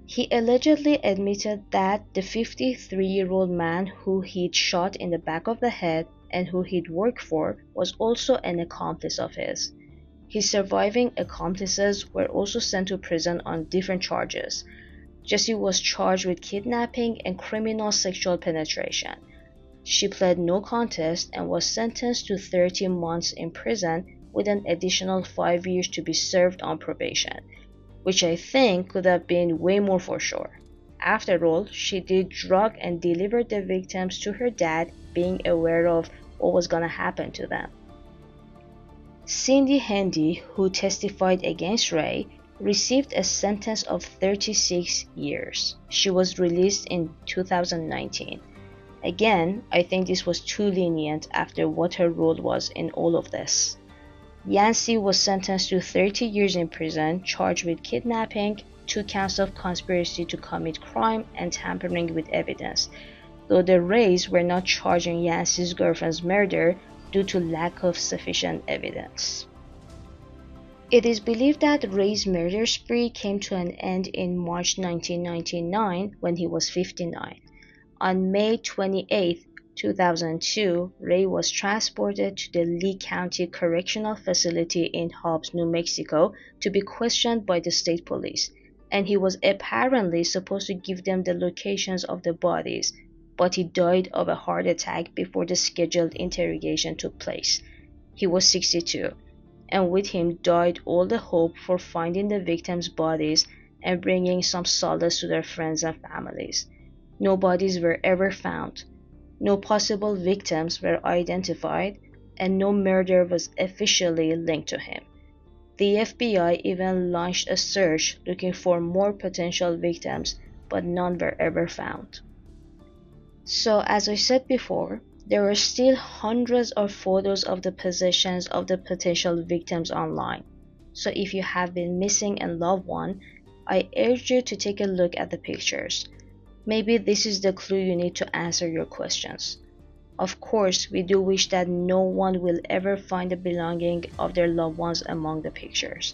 He allegedly admitted that the 53-year-old man who he'd shot in the back of the head and who he'd worked for was also an accomplice of his. His surviving accomplices were also sent to prison on different charges. Jessie was charged with kidnapping and criminal sexual penetration. She pled no contest and was sentenced to 30 months in prison with an additional 5 years to be served on probation, which I think could have been way more for sure. After all, she did drug and deliver the victims to her dad, being aware of what was gonna happen to them. Cindy Handy, who testified against Ray, received a sentence of 36 years. She was released in 2019. Again, I think this was too lenient after what her role was in all of this. Yancey was sentenced to 30 years in prison, charged with kidnapping, 2 counts of conspiracy to commit crime, and tampering with evidence, though the Rays were not charging Yancey's girlfriend's murder due to lack of sufficient evidence. It is believed that Ray's murder spree came to an end in March 1999 when he was 59. On May 28, 2002, Ray was transported to the Lee County Correctional Facility in Hobbs, New Mexico to be questioned by the state police, and he was apparently supposed to give them the locations of the bodies, but he died of a heart attack before the scheduled interrogation took place. He was 62, and with him died all the hope for finding the victims' bodies and bringing some solace to their friends and families. No bodies were ever found, no possible victims were identified, and no murder was officially linked to him. The FBI even launched a search looking for more potential victims, but none were ever found. So, as I said before, there are still hundreds of photos of the possessions of the potential victims online. So if you have been missing a loved one, I urge you to take a look at the pictures. Maybe this is the clue you need to answer your questions. Of course, we do wish that no one will ever find the belonging of their loved ones among the pictures.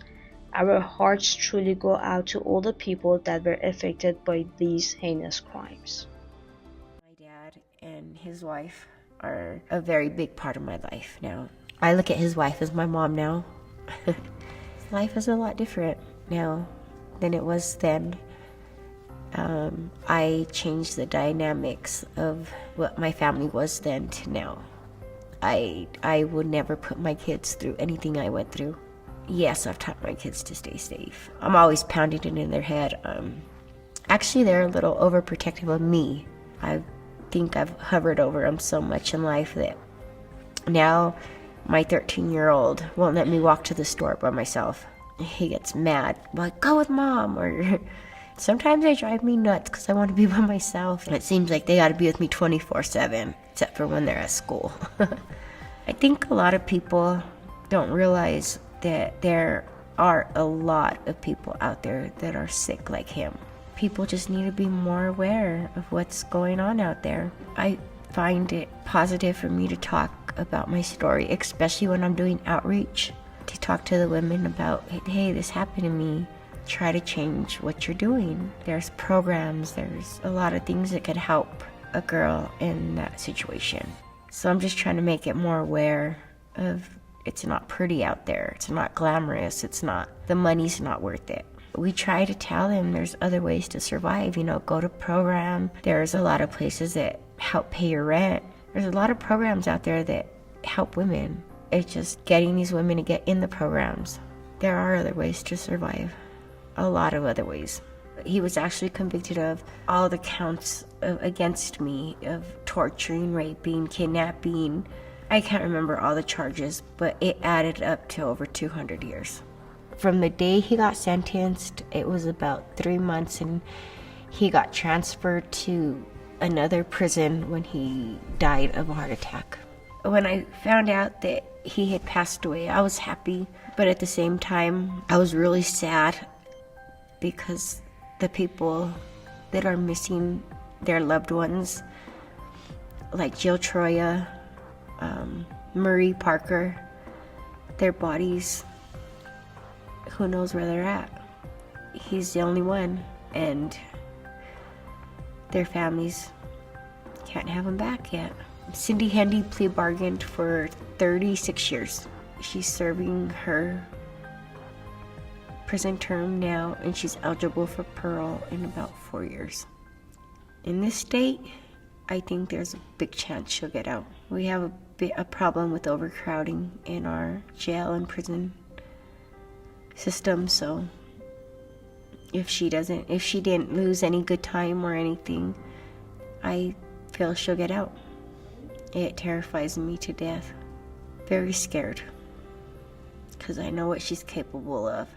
Our hearts truly go out to all the people that were affected by these heinous crimes. My dad and his wife are a very big part of my life now. I look at his wife as my mom now. Life is a lot different now than it was then. I changed the dynamics of what my family was then to now. I would never put my kids through anything I went through. Yes, I've taught my kids to stay safe. I'm always pounding it in their head. Actually, they're a little overprotective of me. I think I've hovered over them so much in life that now my 13-year-old won't let me walk to the store by myself. He gets mad, like, go with mom, or sometimes they drive me nuts because I want to be by myself. And it seems like they got to be with me 24/7, except for when they're at school. I think a lot of people don't realize that there are a lot of people out there that are sick like him. People just need to be more aware of what's going on out there. I find it positive for me to talk about my story, especially when I'm doing outreach, to talk to the women about, hey, this happened to me. Try to change what you're doing. There's programs, there's a lot of things that could help a girl in that situation. So I'm just trying to make it more aware of it's not pretty out there. It's not glamorous. The money's not worth it. We try to tell them there's other ways to survive. Go to program. There's a lot of places that help pay your rent. There's a lot of programs out there that help women. It's just getting these women to get in the programs. There are other ways to survive. A lot of other ways. He was actually convicted of all the counts against me of torturing, raping, kidnapping. I can't remember all the charges, but it added up to over 200 years. From the day he got sentenced, it was about 3 months, and he got transferred to another prison when he died of a heart attack. When I found out that he had passed away, I was happy, but at the same time, I was really sad because the people that are missing their loved ones, like Jill Troya, Marie Parker, their bodies, who knows where they're at? He's the only one, and their families can't have him back yet. Cindy Handy plea bargained for 36 years. She's serving her prison term now, and she's eligible for parole in about 4 years. In this state, I think there's a big chance she'll get out. We have a problem with overcrowding in our jail and prison system, so if she didn't lose any good time or anything, I feel she'll get out. It terrifies me to death. Very scared, because I know what she's capable of.